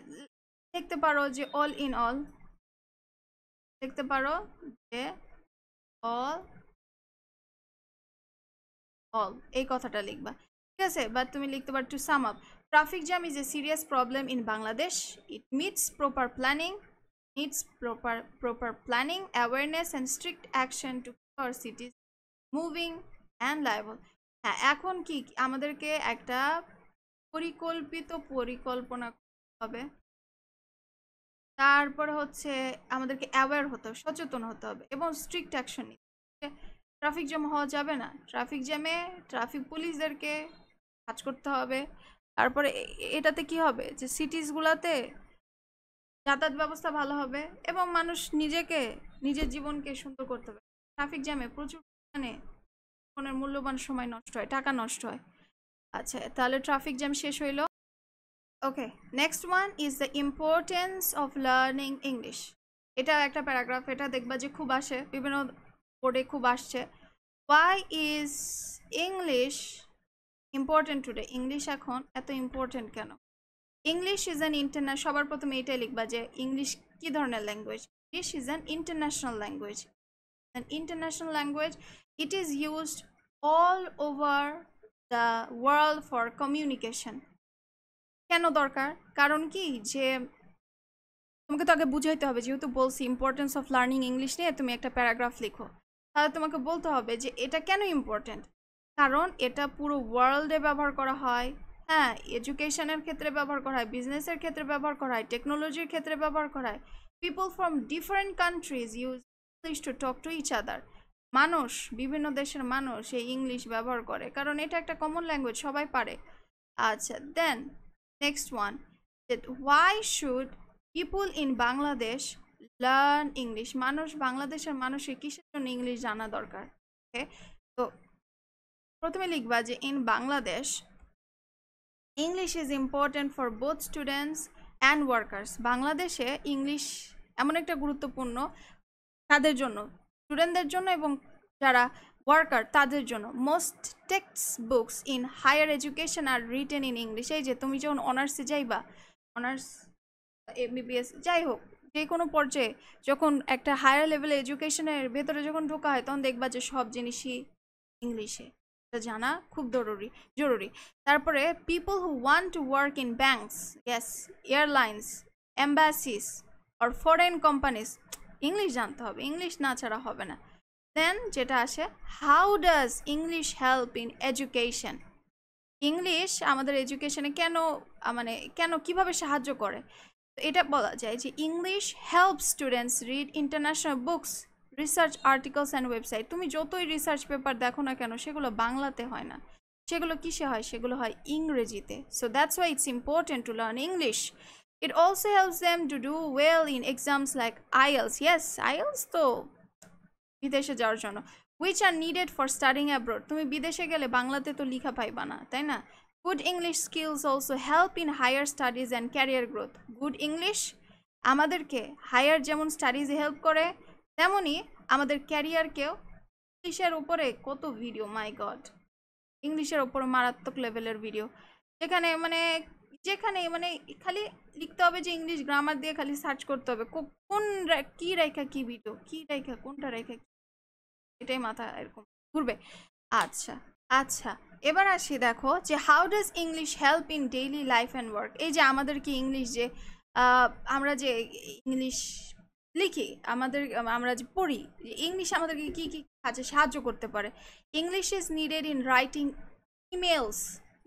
দেখতে পারো যে অল ইন অল, দেখতে পারো যে অল অল এই কথাটা লিখবা, ঠিক আছে? বাট তুমি লিখতে পারো to sum up, traffic jam is a serious problem in Bangladesh. It needs proper planning, awareness and strict action to keep our cities moving and liable. হ্যাঁ, এখন কি আমাদেরকে একটা পরিকল্পনা করতে হবে, তারপরে হচ্ছে আমাদেরকে অ্যাওয়্যার হতে হবে, সচেতন হতে হবে এবং স্ট্রিক্ট অ্যাকশন নিতে হবে। ট্রাফিক জ্যাম হওয়া যাবে না। ট্রাফিক জ্যামে ট্রাফিক পুলিশদেরকে কাজ করতে হবে। তারপরে এটাতে কি হবে যে সিটিসগুলোতে যাতায়াত ব্যবস্থা ভালো হবে এবং মানুষ নিজের জীবনকে সুন্দর করতে হবে। ট্রাফিক জ্যামে প্রচুর পরিমাণে মূল্যবান সময় নষ্ট হয়, টাকা নষ্ট হয়। আচ্ছা, তাহলে ট্রাফিক জ্যাম শেষ হইলো। Okay, next one is the importance of learning English. এটা একটা প্যারাগ্রাফ, এটা দেখবা যে খুব আসে, বিভিন্ন বোর্ডে খুব আসছে। Why is English important today? English এখন এত ইম্পর্টেন্ট কেন? ইংলিশ ইজ অ্যান ইন্টারন্যাশনাল, সবার প্রথমে এটাই লিখবা যে ইংলিশ কি ধরনের language? English is an international language. An international language, it is used all over the world for communication. কেন দরকার? কারণ কি যে তোমাকে তো আগে বুঝাইতে হবে, যেহেতু বলছি ইম্পর্টেন্স অফ লার্নিং ইংলিশ নিয়ে তুমি একটা প্যারাগ্রাফ লিখো, তাহলে তোমাকে বলতে হবে যে এটা কেন ইম্পর্টেন্ট। কারণ এটা পুরো ওয়ার্ল্ডে ব্যবহার করা হয়, হ্যাঁ, এডুকেশনের ক্ষেত্রে ব্যবহার করা হয়, বিজনেসের ক্ষেত্রে ব্যবহার করা হয়, টেকনোলজির ক্ষেত্রে ব্যবহার করা হয়। People from different countries use English to talk to each other. মানুষ, বিভিন্ন দেশের মানুষ এই ইংলিশ ব্যবহার করে কারণ এটা একটা কমন ল্যাঙ্গুয়েজ, সবাই পারে। আচ্ছা, then next one, that why should people in Bangladesh learn English? মানুষ, বাংলাদেশের মানুষের কিসের জন্য ইংলিশ জানা দরকার? ওকে, তো প্রথমে লিখবা যে in Bangladesh English is important for both students and workers. বাংলাদেশে ইংলিশ এমন একটা গুরুত্বপূর্ণ তাদের জন্য, স্টুডেন্টদের জন্য এবং যারা ওয়ার্কার তাদের জন্য। Most text books in higher education are written in English. এই যে তুমি যখন অনার্সে যাইবা, অনার্স এমবিবিএস যাই হোক, যে কোনো পর্যায়ে যখন একটা হায়ার লেভেল এডুকেশনের ভেতরে যখন ঢোকা হয়, তখন দেখবা যে সব জিনিসই ইংলিশে, এটা জানা খুব জরুরি। তারপরে people who want to work in banks, yes, airlines, embassies আর ফরেন কোম্পানিজ, ইংলিশ জানতে হবে, ইংলিশ না ছাড়া হবে না। দেন যেটা আসে, how does English help in education? English আমাদের এডুকেশনে কেন কিভাবে সাহায্য করে? তো এটা বলা যায় যে English help students read international books, research articles and website. তুমি যতই রিসার্চ পেপার দেখো না কেন, সেগুলো বাংলাতে হয় না, সেগুলো কিসে হয়? সেগুলো হয় ইংরেজিতে। So that's why it's important to learn English. It also helps them to do well in exams like IELTS. Yes, IELTS তো বিদেশে যাওয়ার জন্য, which are needed for studying abroad. তুমি বিদেশে গেলে বাংলাতে তো লেখা পাইবা না, তাই না? Good English skills also help in higher studies and career growth. Good English আমাদেরকে হায়ার যেমন স্টাডিজে হেল্প করে, তেমনি আমাদের ক্যারিয়ারকেও। ইংলিশের উপরে কত ভিডিও, মাই গড, ইংলিশের ওপরে মারাত্মক লেভেলের ভিডিও, যেখানে খালি লিখতে হবে যে ইংলিশ গ্রামার দিয়ে খালি সার্চ করতে হবে কি রেখা কি ভিডিও, কি রেখা কোনটা রেখা, এটাই মাথা এরকম ঘুরবে। আচ্ছা, এবার আসি, দেখো যে how does English help in daily life and work. এই যে আমাদের কি ইংলিশ যে আমরা যে ইংলিশ লিখি, আমরা যে পড়ি, ইংলিশ আমাদেরকে কি কি কাজে সাহায্য করতে পারে। English is needed in writing emails,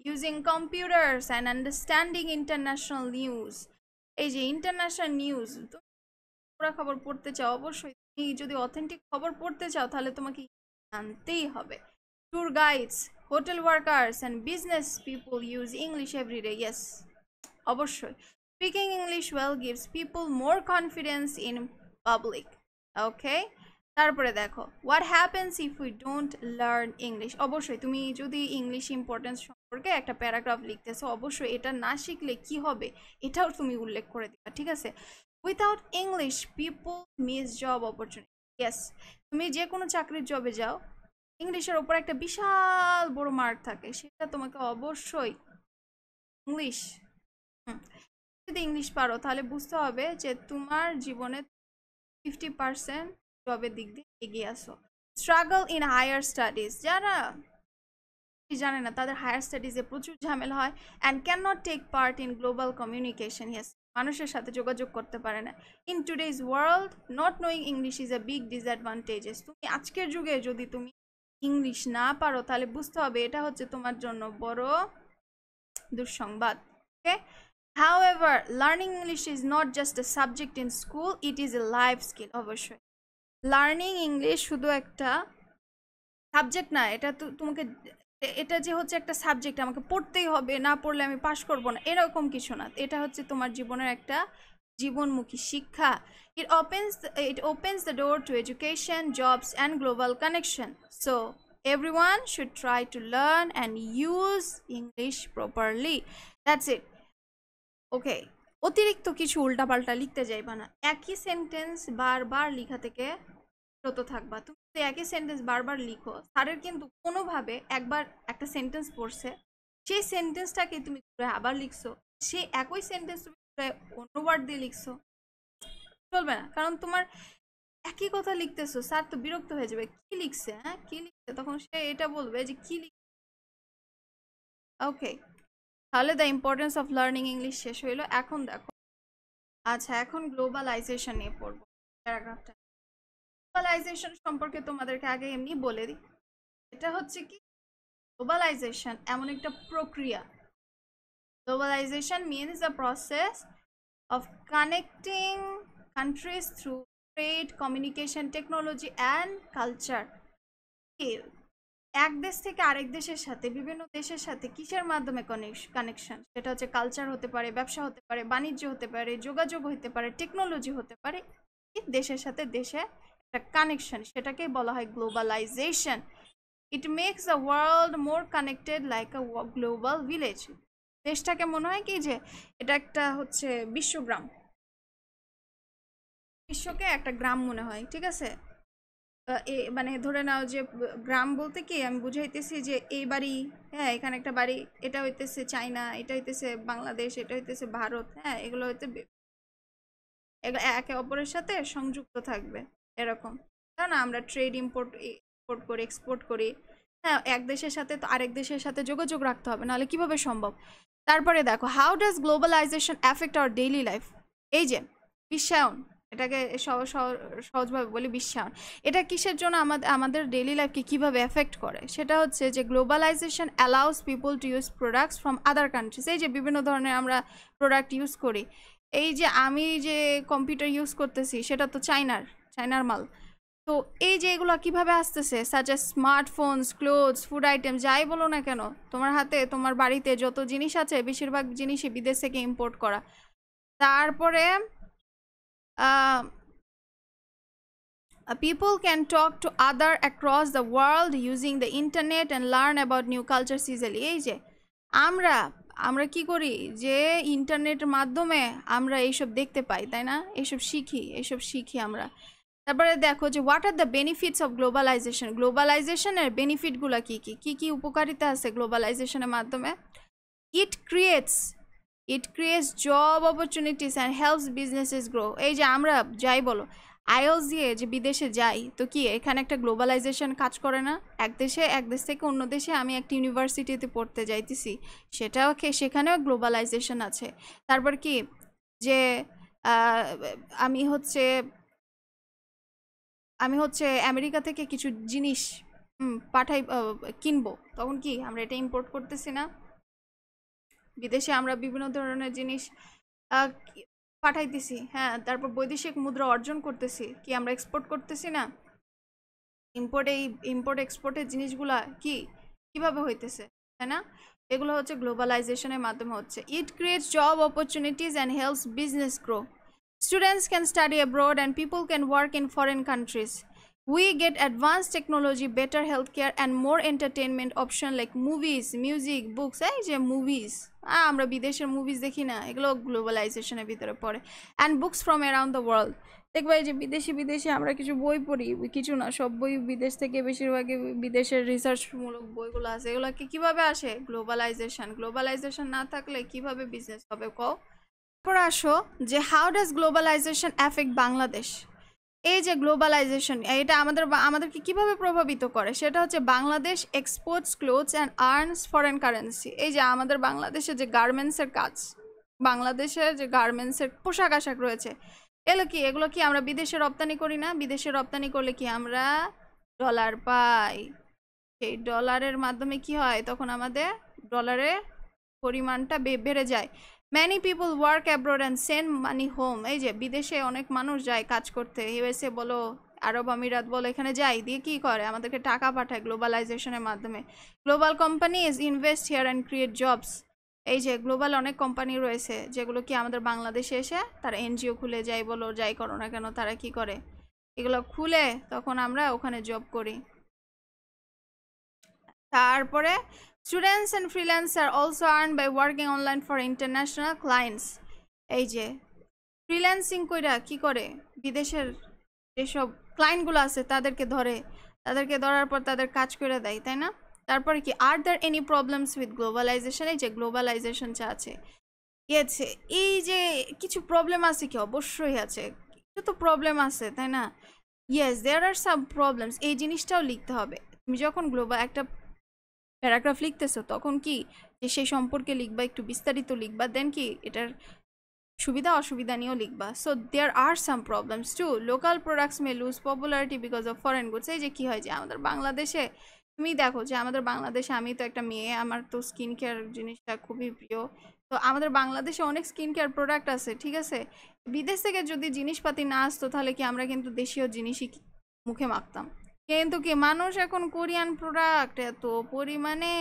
using computers and understanding international news. এই যে ইন্টারন্যাশনাল নিউজ, পুরো খবর পড়তে চাও, অবশ্যই তুমি যদি অথেন্টিক খবর পড়তে চাও তাহলে তোমাকে জানতেই হবে। Tour guides, hotel workers and business people use English everyday. Yes, অবশ্যই। Speaking English well gives people more confidence in public. Okay, তারপরে দেখো, what happens if we don't learn English. অবশ্যই তুমি যদি ইংলিশ ইম্পর্টেন্স সম্পর্কে একটা প্যারাগ্রাফ লিখতেছো, অবশ্যই এটা না শিখলে কি হবে এটাও তুমি উল্লেখ করে দিবা, ঠিক আছে। Without English people miss job opportunity. Yes, তুমি যে কোনো চাকরির জবে যাও, ইংলিশের ওপর একটা বিশাল বড় মার্ক থাকে, সেটা তোমাকে অবশ্যই ইংলিশ, যদি ইংলিশ পারো তাহলে বুঝতে হবে যে তোমার জীবনে 50% জবের দিক দিয়ে এগিয়ে আসো। স্ট্রাগল ইন হায়ার স্টাডিজ, যারা জানে না তাদের হায়ার স্টাডিজে প্রচুর ঝামেলা হয়। And can not take part in global communication. Yes, মানুষের সাথে যোগাযোগ করতে পারে না। In today's world not knowing English is a big disadvantages. তুমি আজকের যুগে যদি তুমি ইংলিশ না পারো তাহলে বুঝতে হবে এটা হচ্ছে তোমার জন্য বড় দুঃসংবাদ। ওকে, however learning English is not just a subject in school, it is a life skill. অবশ্যই লার্নিং ইংলিশ শুধু একটা সাবজেক্ট না, এটা তো তোমাকে, এটা যে হচ্ছে একটা সাবজেক্ট আমাকে পড়তেই হবে, না পড়লে আমি পাশ করবো না, এরকম কিছু না। এটা হচ্ছে তোমার জীবনের একটা জীবনমুখী শিক্ষা। it opens the door to education, jobs and global connection. So everyone should try to learn and use English properly. That's it. ওকে, অতিরিক্ত কিছু উল্টাপাল্টা লিখতে যাইবা না। একই সেন্টেন্স বারবার লেখা থেকে বিরত থাকবা। তুমি যদি একই সেন্টেন্স বারবার লিখো, স্যারের কিন্তু কোনোভাবে একবার একটা সেন্টেন্স পড়ছে, সেই সেন্টেন্সটাকে তুমি আবার লিখছো, সে একই সেন্টেন্স তুমি অন্য ওয়ার্ড দিয়ে লিখছো, চলবে না। কারণ তোমার একই কথা লিখতেছো, স্যার তো বিরক্ত হয়ে যাবে, কি লিখছে, হ্যাঁ কি লিখছে, তখন সে এটা বলবে যে কি লিখছে। ওকে, তাহলে the importance of learning English শেষ হইলো। এখন দেখো, আচ্ছা এখন গ্লোবালাইজেশন নিয়ে পড়বো প্যারাগ্রাফটা। গ্লোবালাইজেশন সম্পর্কে তোমাদেরকে আগে এমনি বলে দিই, এটা হচ্ছে কি, গ্লোবালাইজেশন এমন একটা প্রক্রিয়া। Globalization means the process of connecting countries through trade, communication, technology and culture. এক দেশ থেকে আরেক দেশের সাথে, বিভিন্ন দেশের সাথে কিসের মাধ্যমে কানেকশন, সেটা হচ্ছে কালচার হতে পারে, ব্যবসা হতে পারে, বাণিজ্য হতে পারে, যোগাযোগ হতে পারে, টেকনোলজি হতে পারে, দেশের সাথে দেশে একটা কানেকশন, সেটাকেই বলা হয় globalization. It makes the world more connected like a global village. দেশটাকে মনে হয় কি যে এটা একটা হচ্ছে বিশ্বগ্রাম, বিশ্বকে একটা গ্রাম মনে হয়, ঠিক আছে। মানে ধরে নাও যে গ্রাম বলতে কি আমি বুঝাইতেছি যে এই বাড়ি, হ্যাঁ এখানে একটা বাড়ি, এটা হইতেছে চায়না, এটা হইতেছে বাংলাদেশ, এটা হইতেছে ভারত, হ্যাঁ এগুলো হইতে একে অপরের সাথে সংযুক্ত থাকবে এরকম। কারণ আমরা ট্রেড ইম্পোর্ট করি, এক্সপোর্ট করি, হ্যাঁ এক দেশের সাথে তো আরেক দেশের সাথে যোগাযোগ রাখতে হবে, নাহলে কিভাবে সম্ভব। তারপরে দেখো, how does globalization affect our daily life. এই যে বিশ্বায়ন, এটাকে সহজভাবে বলি বিশ্বায়ন, এটা কিসের জন্য আমাদের ডেইলি লাইফকে কিভাবে এফেক্ট করে, সেটা হচ্ছে যে globalization allows people to use products from other countries. এই যে বিভিন্ন ধরনের আমরা প্রোডাক্ট ইউজ করি, এই যে আমি যে কম্পিউটার ইউজ করতেছি সেটা তো চায়নার মাল। তো এই যে এগুলো কিভাবে আসতেছে, such a smartphones, clothes, food item, যাই বলো না কেন, তোমার হাতে তোমার বাড়িতে যত জিনিস আছে বেশিরভাগ জিনিসই বিদেশ থেকে ইম্পোর্ট করা। তারপরে people can talk to other across the world using the internet and learn about new cultures easily. এই যে আমরা কি করি যে ইন্টারনেটের মাধ্যমে আমরা এইসব দেখতে পাই, তাই না, এইসব শিখি আমরা। তারপরে দেখো যে what are the benefits of globalization. গ্লোবালাইজেশনের বেনিফিটগুলো কি উপকারিতা আছে গ্লোবালাইজেশনের মাধ্যমে। It creates job opportunities and helps businesses grow. এই যে আমরা যাই বলো আইএলস দিয়ে যে বিদেশে যাই, তো কি এখানে একটা গ্লোবালাইজেশন কাজ করে না। এক দেশ থেকে অন্য দেশে আমি একটা ইউনিভার্সিটিতে পড়তে যাইতেছি, সেখানেও গ্লোবালাইজেশন আছে। তারপর কি যে আহ, আমি হচ্ছে আমি হচ্ছে আমেরিকা থেকে কিছু জিনিস পাঠাই কিনবো, তখন কি আমরা এটা ইম্পোর্ট করতেছি না? বিদেশে আমরা বিভিন্ন ধরনের জিনিস পাঠাইতেছি, হ্যাঁ, তারপর বৈদেশিক মুদ্রা অর্জন করতেছি, কি আমরা এক্সপোর্ট করতেছি না? ইম্পোর্ট এক্সপোর্টের জিনিসগুলা কিভাবে হইতেছে, তাই না? এগুলো হচ্ছে গ্লোবালাইজেশনের মাধ্যমে হচ্ছে। ইট creates job opportunities and helps business grow. Students can study abroad and people can work in foreign countries. We get advanced technology, better healthcare, and more entertainment option like movies, music, books. এই যে মুভিজ, আমরা বিদেশের মুভিজ দেখি না, এগুলো গ্লোবালাইজেশনের ভিতরে পড়ে। And books from around the world. দেখবা এই যে বিদেশি আমরা কিছু বই পড়ি, কিছু না সব বই বিদেশ থেকে, বেশিরভাগই বিদেশের রিসার্চমূলক বইগুলো আছে, এগুলোকে কিভাবে আসে? গ্লোবালাইজেশন না থাকলে কিভাবে বিজনেস হবে কও? তারপর আসো যে how does globalization affect Bangladesh. এই যে গ্লোবালাইজেশন এটা আমাদেরকে কিভাবে প্রভাবিত করে, সেটা হচ্ছে Bangladesh exports clothes and earns foreign currency. এই যে আমাদের বাংলাদেশে যে গার্মেন্টসের কাজ, বাংলাদেশের যে গার্মেন্টসের পোশাক আশাক রয়েছে, এগুলো কি আমরা বিদেশে রপ্তানি করি না? বিদেশে রপ্তানি করলে কি আমরা ডলার পাই? সেই ডলারের মাধ্যমে কি হয়, তখন আমাদের ডলারের পরিমাণটা বেড়ে যায়। Many people work abroad and send money home. এই যে বিদেশে অনেক মানুষ যায় কাজ করতে, ইউএসএ বলো, আরব আমিরাত বলো, এখানে যায়, দিয়ে কি করে? আমাদেরকে টাকা পাঠায় গ্লোবালাইজেশনের মাধ্যমে। Global companies invest here and create jobs. এই যে গ্লোবাল অনেক কোম্পানি রয়েছে যেগুলো কি আমাদের বাংলাদেশে এসে তারা এনজিও খুলে যায় বলো, যাই করো না কেন, তারা কি করে এগুলো খুলে, তখন আমরা ওখানে জব করি। তারপরে students and freelancer also earn by working online for international clients. এই যে ফ্রিল্যান্সিং কইরা কি করে, বিদেশের যেসব ক্লায়েন্টগুলো আছে তাদেরকে ধরার পর তাদের কাজ করে দেয়, তাই না? তারপরে কি are there any problems with globalization? এই যে গ্লোবালাইজেশন যা আছে, এই যে কিছু প্রবলেম আছে কি? অবশ্যই আছে, কিছু তো প্রবলেম আছে, তাই না? Yes, there are some problems. এই জিনিসটাও লিখতে হবে। তুমি যখন একটা প্যারাগ্রাফ লিখতেছো তখন কি যে সেই সম্পর্কে লিখবা, একটু বিস্তারিত লিখবা, দেন কি এটার সুবিধা অসুবিধা নিয়েও লিখবা। So there are some problems too. Local products may lose popularity because of foreign goods. এই যে কি হয় যে আমাদের বাংলাদেশে, তুমি দেখো যে আমাদের বাংলাদেশে, আমি তো একটা মেয়ে, আমার তো স্কিন কেয়ার জিনিসটা খুবই প্রিয়, তো আমাদের বাংলাদেশে অনেক স্কিন কেয়ার প্রোডাক্ট আছে, ঠিক আছে? বিদেশ থেকে যদি জিনিসপাতি না আসতো তাহলে কি আমরা কিন্তু দেশীয় জিনিসই মুখে মাখতাম, কিন্তু কি মানুষ এখন কোরিয়ান প্রোডাক্ট এত পরিমাণে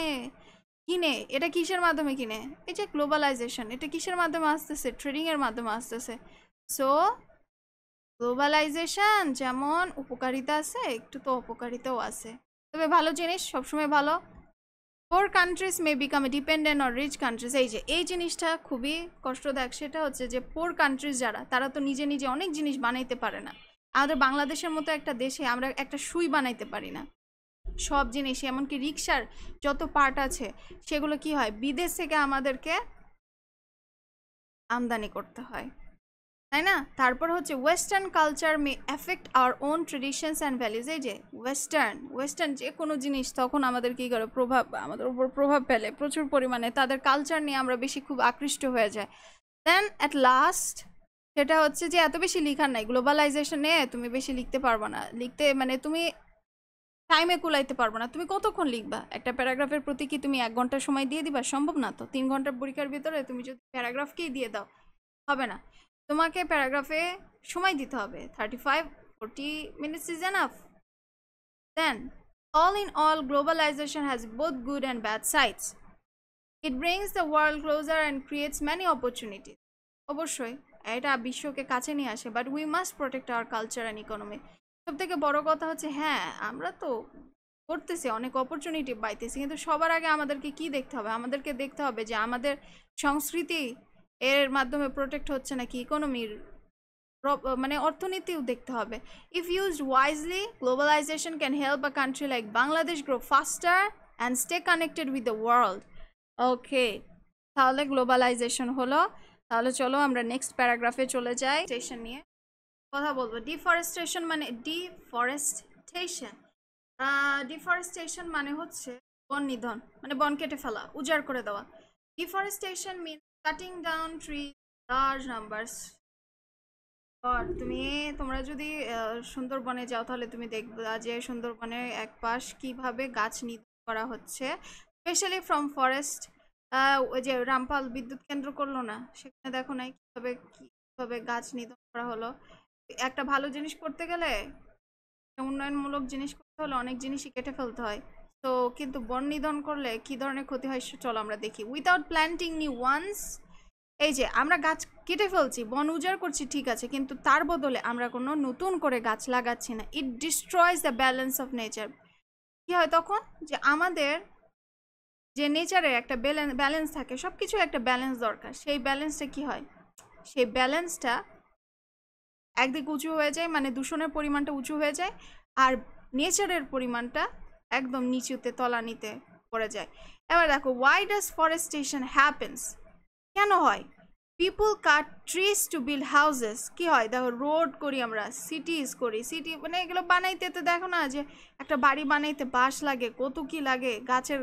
কিনে। এটা কিসের মাধ্যমে কিনে? এই যে গ্লোবালাইজেশন, এটা কিসের মাধ্যমে আসতেছে? ট্রেডিং এর মাধ্যমে আসতেছে। সো গ্লোবালাইজেশন যেমন উপকারিতা আছে, একটু তো অপকারিতাও আছে, তবে ভালো জিনিস সবসময় ভালো। Poor countries may become dependent on rich countries. এই যে এই জিনিসটা খুবই কষ্টদায়ক, সেটা হচ্ছে যে পোর কান্ট্রিজ যারা, তারা তো নিজে নিজে অনেক জিনিস বানাইতে পারে না। আমাদের বাংলাদেশের মতো একটা দেশে আমরা একটা সুই বানাইতে পারি না। সব জিনিস, এমনকি রিক্সার যত পার্ট আছে সেগুলো কি হয়, বিদেশ থেকে আমাদেরকে আমদানি করতে হয়, তাই না? তারপর হচ্ছে western culture May effect our own traditions and values. এই যে ওয়েস্টার্ন যে কোনো জিনিস তখন আমাদের কি করে, আমাদের উপর প্রভাব ফেলে প্রচুর পরিমাণে, তাদের কালচার নিয়ে আমরা বেশি খুব আকৃষ্ট হয়ে যায়। দেন অ্যাট লাস্ট সেটা হচ্ছে যে এত বেশি লিখার নাই, গ্লোবালাইজেশনে তুমি বেশি লিখতে পারবো না, মানে তুমি টাইমে কুলাইতে পারবো না। তুমি কতক্ষণ লিখবা একটা প্যারাগ্রাফের প্রতি? কি তুমি 1 ঘন্টা সময় দিয়ে দিবা? সম্ভব না। তো 3 ঘন্টার পরীক্ষার ভিতরে তুমি যদি প্যারাগ্রাফকেই দিয়ে দাও, হবে না। তোমাকে প্যারাগ্রাফে সময় দিতে হবে, 35-40 minutes is enough. Then all in all, globalization has both good and bad sides. It brings the world closer and creates many opportunities. অবশ্যই এটা বিশ্বকে কাছে নিয়ে আসে, but we must protect our culture and economy. সব থেকে বড় কথা হচ্ছে, হ্যাঁ আমরা তো করতেছি, অনেক অপরচুনিটি পাইতেছি, কিন্তু সবার আগে আমাদেরকে কি দেখতে হবে? আমাদেরকে দেখতে হবে যে আমাদের সংস্কৃতি এর মাধ্যমে প্রোটেক্ট হচ্ছে নাকি, ইকোনমির মানে অর্থনীতিও দেখতে হবে। If used wisely, globalization can help a country like Bangladesh grow faster and stay connected with the world. Okay, তাহলে গ্লোবালাইজেশন হলো। তাহলে চলো আমরা নেক্সট প্যারাগ্রাফে চলে যাই। স্টেশন নিয়ে কথা বলবো। ডিফরেস্টেশন মানে হচ্ছে বন নিধন, মানে বন কেটে ফেলা, উজাড় করে দেওয়া। Deforestation means cutting down tree large numbers. আর তোমরা যদি সুন্দরবনে যাও তাহলে তুমি দেখবে যে সুন্দরবনের এক পাশ কিভাবে গাছ নিধন করা হচ্ছে, স্পেশালি ফ্রম ফরেস্ট। ওই যে রামপাল বিদ্যুৎ কেন্দ্র করলো না, সেখানে দেখো নাই কিভাবে গাছ নিধন করা হলো। একটা ভালো জিনিস করতে গেলে, উন্নয়নমূলক জিনিস করতে হলে অনেক জিনিসই কেটে ফেলতে হয়। তো কিন্তু বন নিধন করলে কি ধরনের ক্ষতি হয় চলো আমরা দেখি। উইথাউট প্ল্যান্টিং নিউ ওয়ান্স, এই যে আমরা গাছ কেটে ফেলছি, বন উজাড় করছি ঠিক আছে, কিন্তু তার বদলে আমরা কোনো নতুন করে গাছ লাগাচ্ছি না। ইট ডিস্ট্রয়স দ্য ব্যালেন্স অফ নেচার। কি হয় তখন, যে আমাদের যে নেচারের একটা ব্যালেন্স থাকে, সব কিছু একটা ব্যালেন্স দরকার, সেই ব্যালেন্সটা কি হয়, সেই ব্যালেন্সটা একদিকে উঁচু হয়ে যায়, মানে দূষণের পরিমাণটা উঁচু হয়ে যায়, আর নেচারের পরিমাণটা একদম নিচুতে তলানিতে পড়ে যায়। এবার দেখো, ওয়াই ডাজ ফরেস্টেশন হ্যাপেন্স, কেন হয়? পিপুল কাট ট্রিজ টু বিল্ড হাউসেস। কি হয় দেখো, রোড করি আমরা, সিটিজ করি, সিটি মানে এগুলো বানাইতে তো দেখো না যে একটা বাড়ি বানাইতে বাঁশ লাগে, কত কি লাগে গাছের,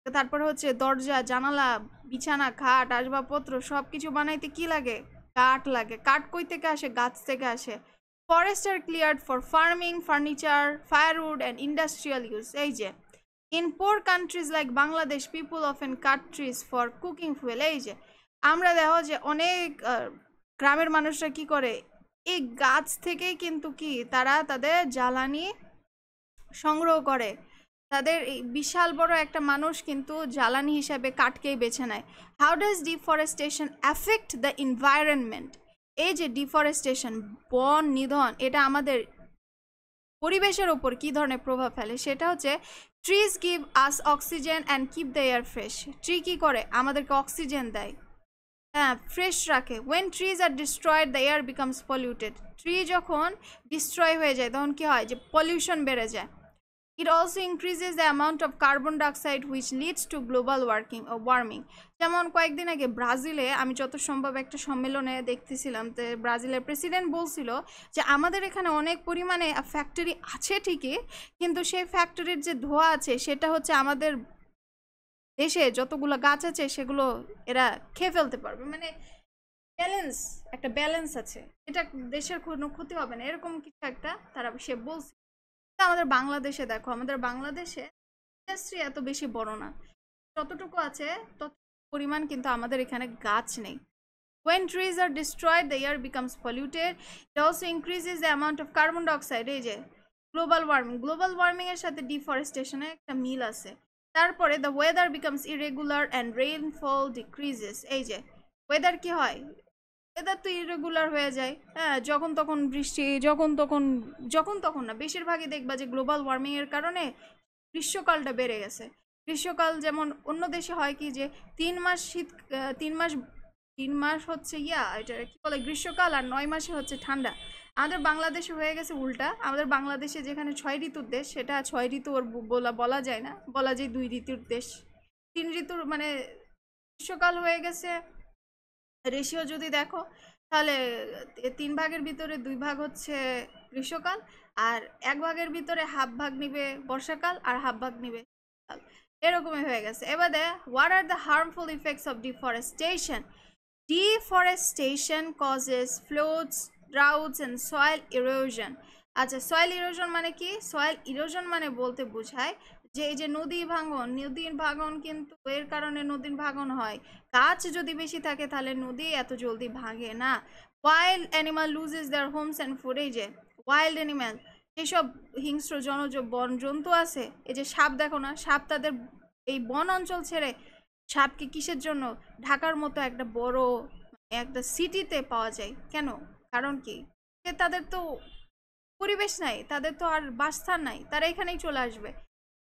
তারপরে হচ্ছে দরজা জানালা বিছানা খাট আসবাবপত্র সব কিছু বানাইতে কি লাগে, কাঠ লাগে। কাঠ কই থেকে আসে? গাছ থেকে আসে। Forest are cleared for farming, furniture, firewood and industrial use. এই যে in poor countries like Bangladesh, people often cut trees for cooking fuel. এই যে আমরা দেখো যে অনেক গ্রামের মানুষরা কি করে, এই গাছ থেকেই কিন্তু কি তারা তাদের জ্বালানি সংগ্রহ করে। তাদের এই বিশাল বড় একটা মানুষ কিন্তু জ্বালানি হিসাবে কাঠকেই বেছে নেয়। How does deforestation affect the environment? এই যে ডিফরেস্টেশন, বন নিধন, এটা আমাদের পরিবেশের ওপর কি ধরনের প্রভাব ফেলে, সেটা হচ্ছে trees give us oxygen and keep the air fresh. Tree কি করে? আমাদেরকে অক্সিজেন দেয়, হ্যাঁ, ফ্রেশ রাখে। When trees are destroyed the air becomes polluted. Tree যখন ডিস্ট্রয় হয়ে যায় তখন কি হয়, যে পলিউশন বেড়ে যায়। It also increases the amount of carbon dioxide which leads to global warming. যেমন কয়েকদিন আগে ব্রাজিলে আমি যত সম্ভব একটা সম্মেলনে দেখতেছিলাম, তো ব্রাজিলের প্রেসিডেন্ট বলছিল যে আমাদের এখানে অনেক পরিমাণে ফ্যাক্টরি আছে ঠিকই, কিন্তু সেই ফ্যাক্টরির যে ধোঁয়া আছে সেটা হচ্ছে আমাদের দেশে যতগুলো গাছ আছে সেগুলো এরা খেয়ে ফেলতে পারবে। মানে ব্যালেন্স, একটা ব্যালেন্স আছে, এটা দেশের কোনো ক্ষতি হবে না, এরকম কিছু একটা তারা সে বলছে। আমাদের বাংলাদেশে দেখো, আমাদের বাংলাদেশে ইন্ডাস্ট্রি এত বেশি বড় না, যতটুকু আছে তত পরিমাণ কিন্তু আমাদের এখানে গাছ নেই। When trees are destroyed, the air becomes polluted. It also increases the amount of carbon dioxide. এই যে গ্লোবাল ওয়ার্মিং এর সাথে ডিফরেস্টেশনের একটা মিল আছে। তারপরে the weather becomes irregular and rainfall decreases. এই যে ওয়েদার কি হয়, ওয়েদার তো ইরেগুলার হয়ে যায়, হ্যাঁ, যখন তখন বৃষ্টি, যখন তখন না, বেশিরভাগই দেখবা যে গ্লোবাল ওয়ার্মিং এর কারণে গ্রীষ্মকালটা বেড়ে গেছে। গ্রীষ্মকাল যেমন অন্য দেশে হয় কি যে 3 মাস শীত, 3 মাস হচ্ছে এটা কি বলে গ্রীষ্মকাল, আর 9 মাসে হচ্ছে ঠান্ডা। আমাদের বাংলাদেশে হয়ে গেছে উল্টা। আমাদের বাংলাদেশে যেখানে 6 ঋতুর দেশ, সেটা 6 ঋতু ওর বলা যায় না, বলা যায় 2 ঋতুর দেশ। 3 ঋতুর মানে গ্রীষ্মকাল হয়ে গেছে। রেশিও যদি দেখো তাহলে 3 ভাগের ভিতরে 2 ভাগ হচ্ছে গ্রীষ্মকাল, আর 1 ভাগের ভিতরে হাফ ভাগ নিবে বর্ষাকাল, আর হাফ ভাগ নিবে শীতকাল, এরকমই হয়ে গেছে। এবার what are the harmful effects of deforestation? Deforestation causes floods, droughts and soil erosion. আচ্ছা, সয়েল ইরোশন মানে কি? সয়েল ইরোশন মানে বলতে বোঝায় যে এই যে নদীর ভাঙন কিন্তু এর কারণে নদীর ভাঙন হয়। গাছ যদি বেশি থাকে তাহলে নদী এত জলদি ভাঙে না। Wild animal loses there Holmes and food. এই যে ওয়াইল্ড অ্যানিমাল, যেসব হিংস্র জনজ বন জন্তু আছে, এই যে সাপ দেখো না, সাপ তাদের এই বন অঞ্চল ছেড়ে, সাপকে কিসের জন্য ঢাকার মতো একটা বড় একটা সিটিতে পাওয়া যায় কেন? কারণ কি, তাদের তো পরিবেশ নাই, তাদের তো আর বাসস্থান নাই, তারা এখানেই চলে আসবে।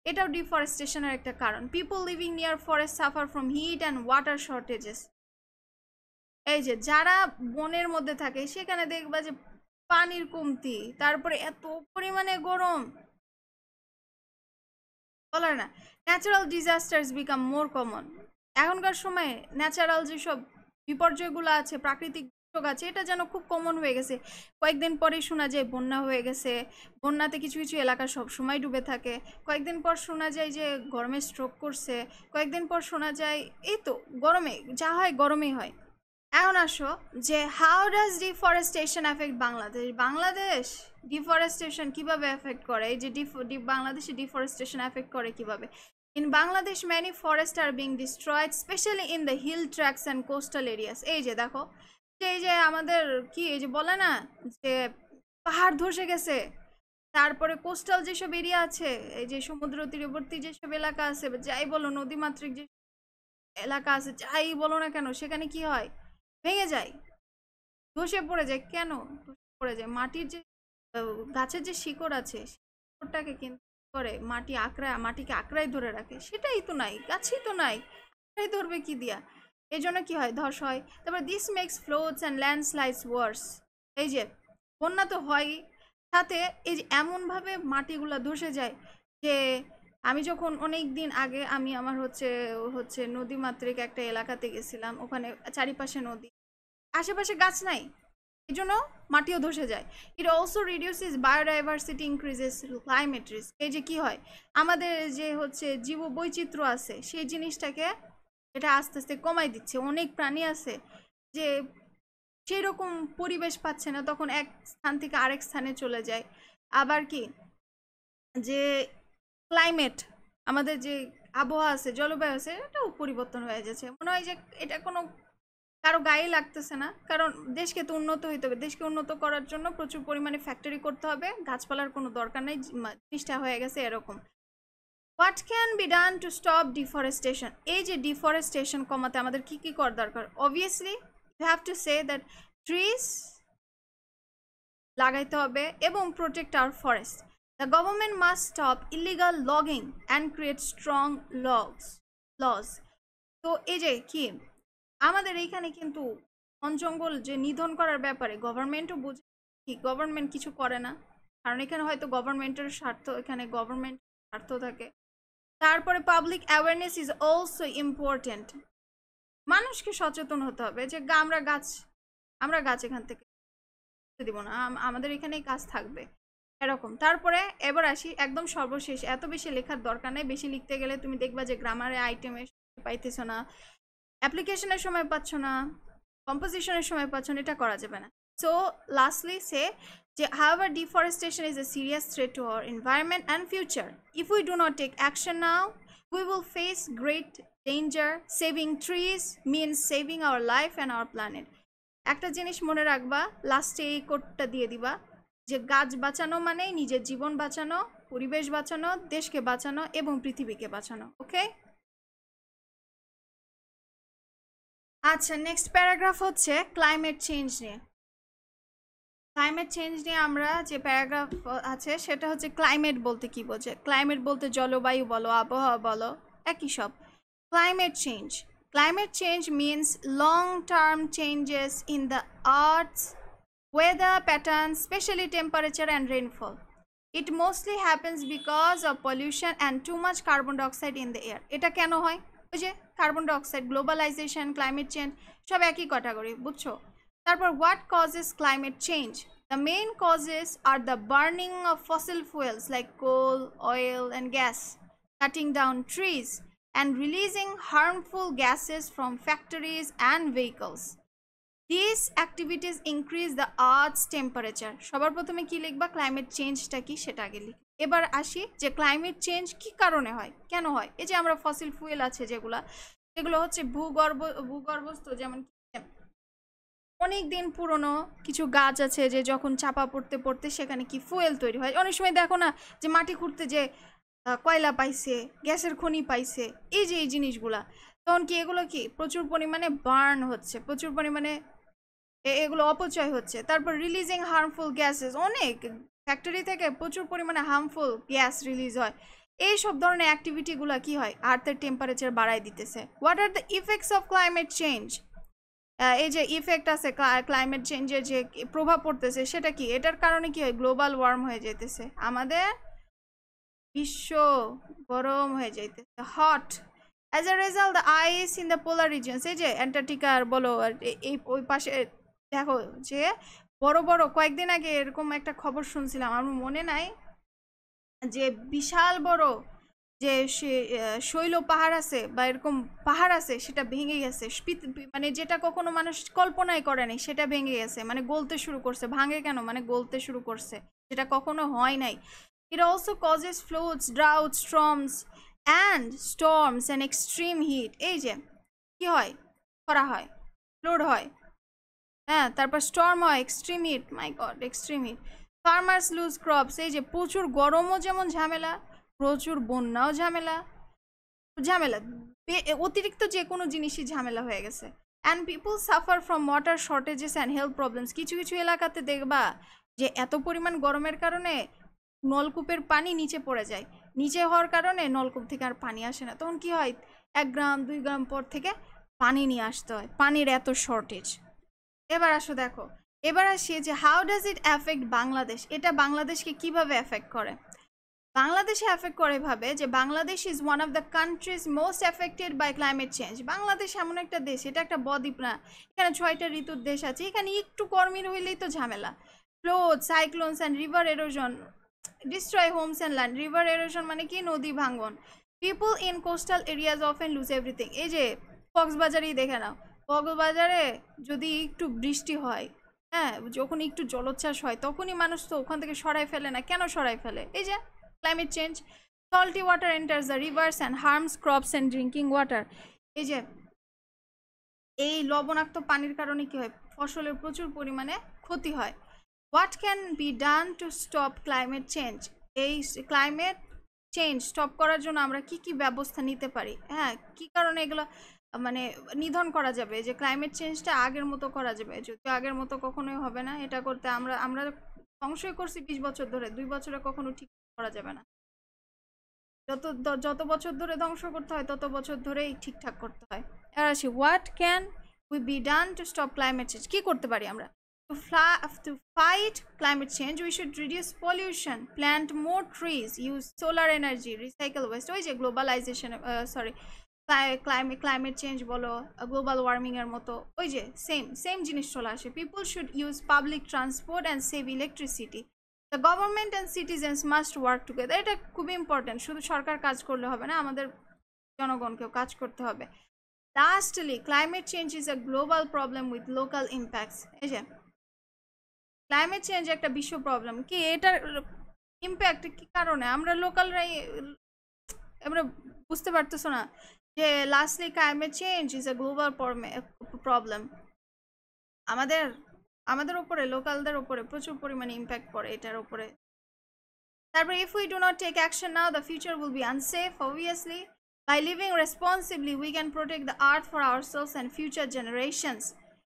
এটাও ডিফরেস্টেশনের একটা কারণ। People living near forest suffer from heat and water shortages. এই যে যারা বনের মধ্যে থাকে সেখানে দেখবা যে পানির কমতি, তারপরে এত পরিমাণে গরম, বলার না। Natural disasters become more common. এখনকার সময়ে ন্যাচারাল যেসব বিপর্যয়গুলো আছে, প্রাকৃতিক দুর্যোগ আছে, এটা যেন খুব কমন হয়ে গেছে। কয়েকদিন পরে শোনা যায় বন্যা হয়ে গেছে, বন্যাতে কিছু কিছু এলাকা সব সময় ডুবে থাকে। কয়েকদিন পর শোনা যায় যে গরমে স্ট্রোক করছে, কয়েকদিন পর শোনা যায় এই তো গরমে যা হয় গরমেই হয়। এখন আসো যে how does deforestation effect Bangladesh. Bangladesh deforestation কিভাবে এফেক্ট করে, এই যে বাংলাদেশে ডিফরেস্টেশন এফেক্ট করে কিভাবে। In Bangladesh many forests are being destroyed especially in the hill tracts and coastal areas। এই যে দেখো যে এই যে আমাদের কি এই যে বলে না যে পাহাড় ধসে গেছে, তারপরে কোস্টাল যেসব এরিয়া আছে, এই যে সমুদ্র তীরবর্তী যেসব এলাকা আছে, যাই বলো নদীমাতৃক যে এলাকা আছে যাই বলো না কেন, সেখানে কি হয়, ভেঙে যায়, ধসে পড়ে যায়। কেন ধসে পড়ে যায়? মাটির যে গাছের যে শিকড় আছে, শিকড়টাকে কিন্তু করে মাটিকে আঁকড়ায় ধরে রাখে, সেটাই তো নাই, গাছই তো নাই, আঁকড়ায় ধরবে কি দিয়া? এই জন্য কি হয়, ধস হয়। তারপর দিস মেক্স ফ্লোডস অ্যান্ড ল্যান্ডস্লাইডস ওয়ার্স। এই যে বন্যা তো হয়, সাথে এই যে এমনভাবে মাটিগুলো ধসে যায় যে আমি যখন অনেক দিন আগে আমি আমার হচ্ছে হচ্ছে নদীমাতৃক একটা এলাকাতে গেছিলাম, ওখানে চারিপাশে নদী, আশেপাশে গাছ নাই, এই জন্য মাটিও ধসে যায়। It also reduces biodiversity, increases climate risk. এই যে কি হয়, আমাদের যে হচ্ছে জীব বৈচিত্র্য আছে সেই জিনিসটাকে এটা আস্তে আস্তে কমাই দিচ্ছে। অনেক প্রাণী আছে যে সেই রকম পরিবেশ পাচ্ছে না, তখন এক স্থান থেকে আরেক স্থানে চলে যায়। আবার কি যে ক্লাইমেট, আমাদের যে আবহাওয়া আছে, জলবায়ু আছে, এটাও পরিবর্তন হয়ে যাচ্ছে। মনে হয় যে এটা কোনো কারো গায়ে লাগতেছে না, কারণ দেশকে তো উন্নত হইতে হবে, দেশকে উন্নত করার জন্য প্রচুর পরিমাণে ফ্যাক্টরি করতে হবে, গাছপালার কোনো দরকার নেই, জিনিসটা হয়ে গেছে এরকম। What can be done to stop deforestation? এই যে ডিফরেস্টেশন কমাতে আমাদের কি কি করা দরকার? Obviously you have to say that trees লাগাইতে হবে এবং protect our forest. The government must stop illegal logging and create strong laws. তো এই যে কি আমাদের এইখানে কিন্তু বন জঙ্গল যে নিধন করার ব্যাপারে গভর্নমেন্টও বুঝে, কি গভর্নমেন্ট কিছু করে না, কারণ এখানে হয়তো গভর্নমেন্টের স্বার্থ, এখানে গভর্নমেন্ট স্বার্থ থাকে। তারপরে public awareness is also important. মানুষকে সচেতন হতে হবে যে আমরা গাছ এখান থেকে দিব না, আমাদের এখানেই কাজ থাকবে এরকম। তারপরে এবার আসি একদম সর্বশেষ, এত বেশি লেখার দরকার নেই, বেশি লিখতে গেলে তুমি দেখবা যে গ্রামারে আইটেমে পাইতেছ না, অ্যাপ্লিকেশনের সময় পাচ্ছ না, কম্পোজিশনের সময় পাচ্ছ না, এটা করা যাবে না। সো লাস্টলি সে যে however deforestation is a serious threat to our environment and future. If we do not take action now, we will face great danger. Saving trees means saving our life and our planet. একটা জিনিস মনে রাখবা, লাস্টে এই কোডটা দিয়ে দিবা যে গাছ বাঁচানো মানে নিজের জীবন বাঁচানো, পরিবেশ বাঁচানো, দেশকে বাঁচানো এবং পৃথিবীকে বাঁচানো। ওকে, আচ্ছা নেক্সট প্যারাগ্রাফ হচ্ছে ক্লাইমেট চেঞ্জ নিয়ে। ক্লাইমেট চেঞ্জ নিয়ে আমরা যে প্যারাগ্রাফ আছে সেটা হচ্ছে ক্লাইমেট বলতে কি বোঝে। ক্লাইমেট বলতে জলবায়ু বলো, আবহাওয়া বলো, একই সব। Climate change means long term changes in the earths weather patterns, especially temperature and rainfall. It mostly happens because of pollution and too much carbon dioxide in the air. এটা কেন হয়? ওই যে carbon dioxide, globalization, climate change সব একই ক্যাটাগরি, বুঝছো? তারপর what causes climate change? The main causes are the burning of fossil fuels like coal, oil and gas, cutting down trees and releasing harmful gases from factories and vehicles. These activities increase the earth's temperature. সবার প্রথমে কি লিখবা, ক্লাইমেট চেঞ্জটা কি সেটা আগে লিখ। এবার আসি যে ক্লাইমেট চেঞ্জ কি কারণে হয়, কেন হয়। এই যে আমরা ফসিল ফুয়েল আছে যেগুলো হচ্ছে ভূগর্ভস্থ, যেমন অনেক দিন পুরনো কিছু গাছ আছে যে যখন চাপা পড়তে পড়তে সেখানে কি ফুয়েল তৈরি হয়। অনেক সময় দেখো না যে মাটি খুঁড়তে যে কয়লা পাইছে, গ্যাসের খনি পাইছে, এই যে এই জিনিসগুলা, তখন কি এগুলো কি প্রচুর পরিমাণে বার্ন হচ্ছে, প্রচুর পরিমাণে এগুলো অপচয় হচ্ছে। তারপর রিলিজিং হার্মফুল গ্যাসেস, অনেক ফ্যাক্টরি থেকে প্রচুর পরিমাণে হার্মফুল গ্যাস রিলিজ হয়। এই সব ধরনের অ্যাক্টিভিটিগুলো কি হয়, আর্থের টেম্পারেচার বাড়ায় দিতেছে। What are the effects of climate change? এই যে ইফেক্ট আছে ক্লাইমেট চেঞ্জের যে প্রভাব পড়তেছে সেটা কি, এটার কারণে কি হয়, গ্লোবাল ওয়ার্ম হয়ে যেতেছে, আমাদের বিশ্ব গরম হয়ে যাইতেছে, hot. As a result the ice in the polar regions, এই যে অ্যান্টার্কটিকার বলো এই ওই পাশে দেখো যে বড় বড়, কয়েকদিন আগে এরকম একটা খবর শুনছিলাম, আমার মনে নাই, যে বিশাল বড় যে শৈল পাহাড় আছে বা এরকম পাহাড় আছে সেটা ভেঙে গেছে, মানে যেটা কখনো মানুষ কল্পনাই করেনি সেটা ভেঙে গেছে, মানে গলতে শুরু করছে। ভাঙে কেন, মানে গলতে শুরু করছে, যেটা কখনো হয় নাই। It also causes floods, droughts, storms and extreme heat. এই যে কি হয়, খরা হয়, ফ্লুড হয়, হ্যাঁ, তারপর স্টর্ম হয়, extreme heat, my god extreme heat, farmers lose crops. এই যে প্রচুর গরমও যেমন ঝামেলা, প্রচুর বন্যাও ঝামেলা, ঝামেলা অতিরিক্ত যে কোনো জিনিসই ঝামেলা হয়ে গেছে। And people suffer from water shortages and health problems. কিছু কিছু এলাকাতে দেখবা যে এত পরিমাণ গরমের কারণে নলকূপের পানি নিচে পড়ে যায়, নিচে হওয়ার কারণে নলকূপ থেকে আর পানি আসে না। তখন কি হয়, 1 গ্রাম 2 গ্রাম পর থেকে পানি নিয়ে আসতে হয়, পানির এত শর্টেজ। এবার আসো দেখো, এবার আসি যে how does it affect Bangladesh. এটা বাংলাদেশকে কিভাবে এফেক্ট করে। বাংলাদেশে এফেক্ট করে ভাবে যে Bangladesh is one of the countries most affected by climate change. Bangladesh এমন একটা দেশ, এটা একটা বদ্বীপ না, এখানে 6টা ঋতুর দেশ আছে, এখানে একটু গরমির হইলেই তো ঝামেলা। Flood, cyclones and river erosion destroy Holmes and land. River erosion মানে কি, নদী ভাঙ্গন। People in coastal areas often lose everything. এই যে কক্সবাজারই দেখে নাও, কক্সবাজারে যদি একটু বৃষ্টি হয়, হ্যাঁ, যখন একটু জলোচ্ছ্বাস হয়, তখনই মানুষ তো ওখান থেকে সরাই ফেলে না। কেন সরাই ফেলে, এই যে climate change. Salty water enters the rivers and harms crops and drinking water. এই যে এই লবণাক্ত পানির কারণে কি হয়, ফসলের প্রচুর পরিমাণে ক্ষতি হয়। What can be done to stop climate change? এই ক্লাইমেট চেঞ্জ স্টপ করার জন্য আমরা কি কি ব্যবস্থা নিতে পারি, হ্যাঁ, কি কারণে এগুলো মানে নিধন করা যাবে, যে ক্লাইমেট চেঞ্জটা আগের মতো করা যাবে। যদিও আগের মতো কখনোই হবে না, এটা করতে আমরা আমরা ধ্বংসই করছি 20 বছর ধরে, 2 বছরে কখনো ঠিক করা যাবে না। যত বছর ধরে ধ্বংস করতে হয় তত বছর ধরেই ঠিকঠাক করতে হয়। এবার আসি, what can we be done to stop climate change. কি করতে পারি আমরা to fight climate change? We should reduce pollution, plant more trees, use solar energy, recycle West. ওই যে গ্লোবালাইজেশন, সরি, ক্লাইমেট চেঞ্জ বলো, গ্লোবাল ওয়ার্মিং এর মতো, ওই যে সেম জিনিস চলে আসে। People should use public transport and save electricity. The government and citizens must work together. এটা খুবই ইম্পর্টেন্ট, শুধু সরকার কাজ করলে হবে না, আমাদের জনগণকেও কাজ করতে হবে। Lastly, climate change is a global problem with local impacts. এই যে ক্লাইমেট চেঞ্জ একটা বিশ্ব প্রবলেম, কি এটার ইম্প্যাক্ট কি কারণে, আমরা লোকালরাই আমরা বুঝতে পারতেছো না যে lastly climate change is a global problem. আমাদের আমাদের উপরে, লোকালদের উপরে প্রচুর পরিমাণে ইম্প্যাক্ট পড়ে এটার উপরে। তারপরে if we do not take action now, the future will be unsafe. Obviously, by living responsibly, we can protect the earth for ourselves and future generations.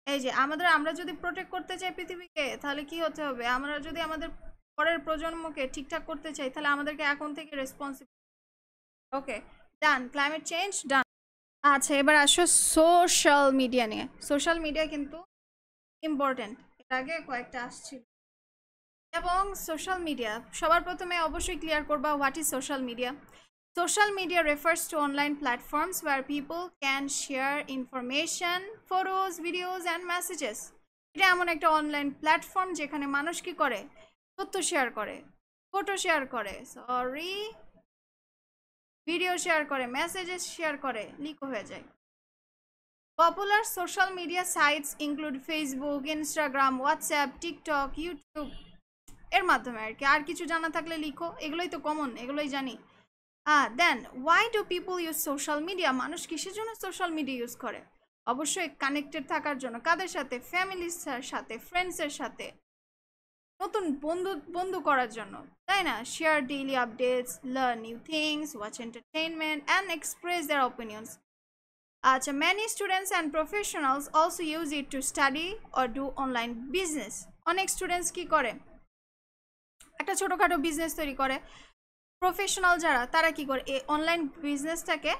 এই যে আমরা যদি প্রোটেক্ট করতে চাই পৃথিবীকে, তাহলে কি হতে হবে, আমরা যদি আমাদের পরের প্রজন্মকে ঠিকঠাক করতে চাই, তাহলে আমাদেরকে এখন থেকে রেসপন্সিবল। ওকে, ডান, ক্লাইমেট চেঞ্জ ডান। আচ্ছা, এবার আসো সোশ্যাল মিডিয়া নিয়ে। সোশ্যাল মিডিয়া কিন্তু ইম্পর্টেন্ট, এর আগে কয়েকটা আসছিল। এবং সোশ্যাল মিডিয়া সবার প্রথমে অবশ্যই ক্লিয়ার করবা, what is social media. Social media refers to online platforms where people can share information, photos, videos and messages. এটা এমন একটা অনলাইন প্ল্যাটফর্ম যেখানে মানুষ কি করে, তথ্য শেয়ার করে, ফটো শেয়ার করে, ভিডিও শেয়ার করে, মেসেজেস শেয়ার করে, লিক হয়ে যায়। Popular social media sites include Facebook, Instagram, WhatsApp, TikTok, YouTube। এর মাধ্যমে আর কি, আর কিছু জানা থাকলে লিখো, এগুলোই তো কমন, এগুলোই জানি। Then why do people use social media? মানুষ কিসের জন্য সোশ্যাল মিডিয়া ইউজ করে? অবশ্যই কানেক্টেড থাকার জন্য। কাদের সাথে? ফ্যামিলির সাথে, ফ্রেন্ডসের সাথে, নতুন বন্ধু করার জন্য, তাই না? Share daily updates, learn new things, watch entertainment and express their opinions. আচ্ছা, many students and professionals also use it to study or do online business. অনেক স্টুডেন্টস কি করে, একটা ছোটোখাটো বিজনেস তৈরি করে। প্রফেশনাল যারা, তারা কি করে, এই অনলাইন বিজনেসটাকে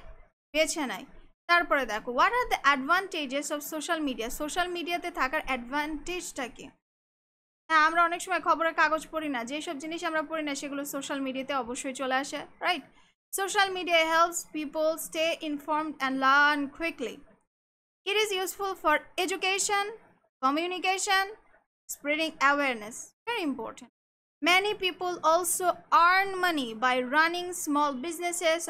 বেছে নেয়। তারপরে দেখো, what are the advantages of social media. Social মিডিয়াতে থাকার অ্যাডভান্টেজটা কি? হ্যাঁ, আমরা অনেক সময় খবরের কাগজ পড়ি না, যেসব জিনিস আমরা পড়ি না সেগুলো সোশ্যাল মিডিয়াতে অবশ্যই চলে আসে, right? Social media helps people stay informed and learn quickly. It is useful for education, communication, spreading awareness. Very important. Many people also earn money by running small businesses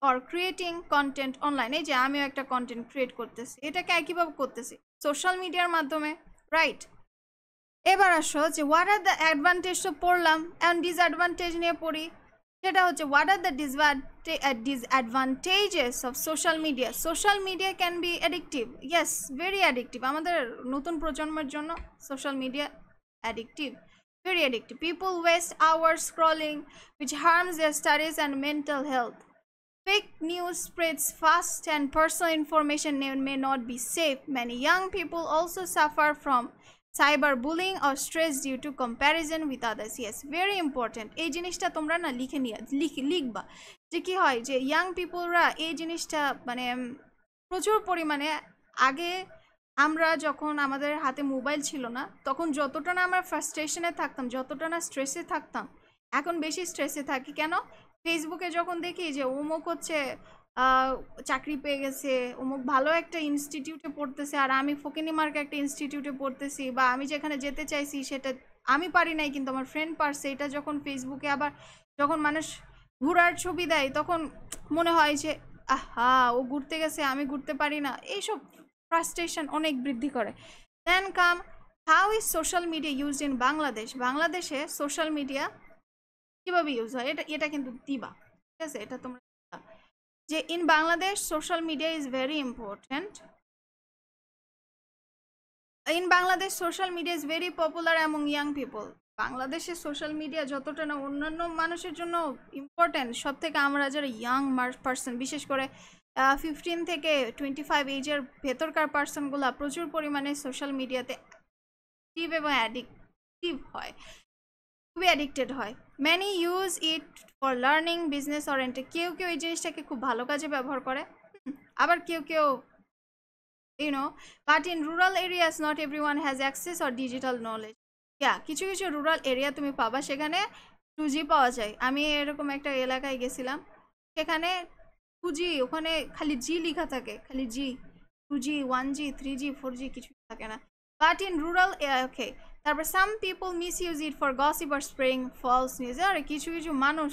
or creating content online. এই যে আমিও একটা কন্টেন্ট ক্রিয়েট করতেছি, এটাকে একইভাবে করতেছি সোশ্যাল মিডিয়ার মাধ্যমে, রাইট? এবার আসো যে হোয়াট আর দ্য অ্যাডভান্টেজ, তো পড়লাম, এখন ডিসঅ্যাডভান্টেজ নিয়ে পড়ি। সেটা হচ্ছে what are the disadvantages of social media. Social media can be addictive, yes, very addictive. আমাদের নতুন প্রজন্মের জন্য social media addictive, very addictive. People waste hours scrolling, which harms their studies and mental health. Fake news spreads fast and personal information may not be safe. Many young people also suffer from cyberbullying or stress due to comparison with others. Yes, very important. এই জিনিসটা তোমরা না লিখবা যে কি হয় যে ইয়াং পিপলরা এই জিনিসটা মানে প্রচুর পরিমাণে, আগে আমরা যখন আমাদের হাতে মোবাইল ছিল না তখন যতটা না আমরা ফ্রাস্ট্রেশনে থাকতাম, যতটা না স্ট্রেসে থাকতাম, এখন বেশি স্ট্রেসে থাকি। কেন? ফেসবুকে যখন দেখি যে অমুক হচ্ছে চাকরি পেয়ে গেছে, অমুক ভালো একটা ইনস্টিটিউটে পড়তেছে, আর আমি ফকিনি মার্কে একটা ইনস্টিটিউটে পড়তেছি, বা আমি যেখানে যেতে চাইছি সেটা আমি পারি নাই কিন্তু আমার ফ্রেন্ড পারছে, এটা যখন ফেসবুকে আবার যখন মানুষ ঘোরার ছবি দেয় তখন মনে হয় যে আহা ও ঘুরতে গেছে আমি ঘুরতে পারি না, এইসব ফ্রাস্ট্রেশন অনেক বৃদ্ধি করে। Then come how is social media used in Bangladesh. বাংলাদেশে সোশ্যাল মিডিয়া কিভাবে ইউজ হয়, এটা কিন্তু দিবা, ঠিক আছে? এটা তোমরা যে in Bangladesh social media is very important. In Bangladesh social media is very popular among young people. বাংলাদেশের সোশ্যাল মিডিয়া যতটা না অন্যান্য মানুষের জন্য ইম্পর্টেন্ট, সব থেকে আমরা যারা ইয়াং পার্সন, বিশেষ করে 15 থেকে 25 এজের ভেতরকার পার্সনগুলো প্রচুর পরিমাণে সোশ্যাল মিডিয়াতে অ্যাক্টিভ এবং অ্যাডিকটিভ হয়, খুবই অ্যাডিক্টেড হয়। Many use it for learning, business oriented. কেউ কেউ এই জিনিসটাকে খুব ভালো কাজে ব্যবহার করে, আবার কেউ কেউ but in rural areas not everyone has access or digital knowledge. কিছু কিছু রুরাল এরিয়া তুমি পাবা সেখানে 2G পাওয়া যায়। আমি এরকম একটা এলাকায় গেছিলাম, সেখানে 2G, ওখানে খালি জি লেখা থাকে, খালি জি, 2G 1G 3G 4G কিছু থাকে না। But in rural okay. তারপর some people misuse it for gossip আর স্প্রেইং ফলস নিউজ। আর কিছু কিছু মানুষ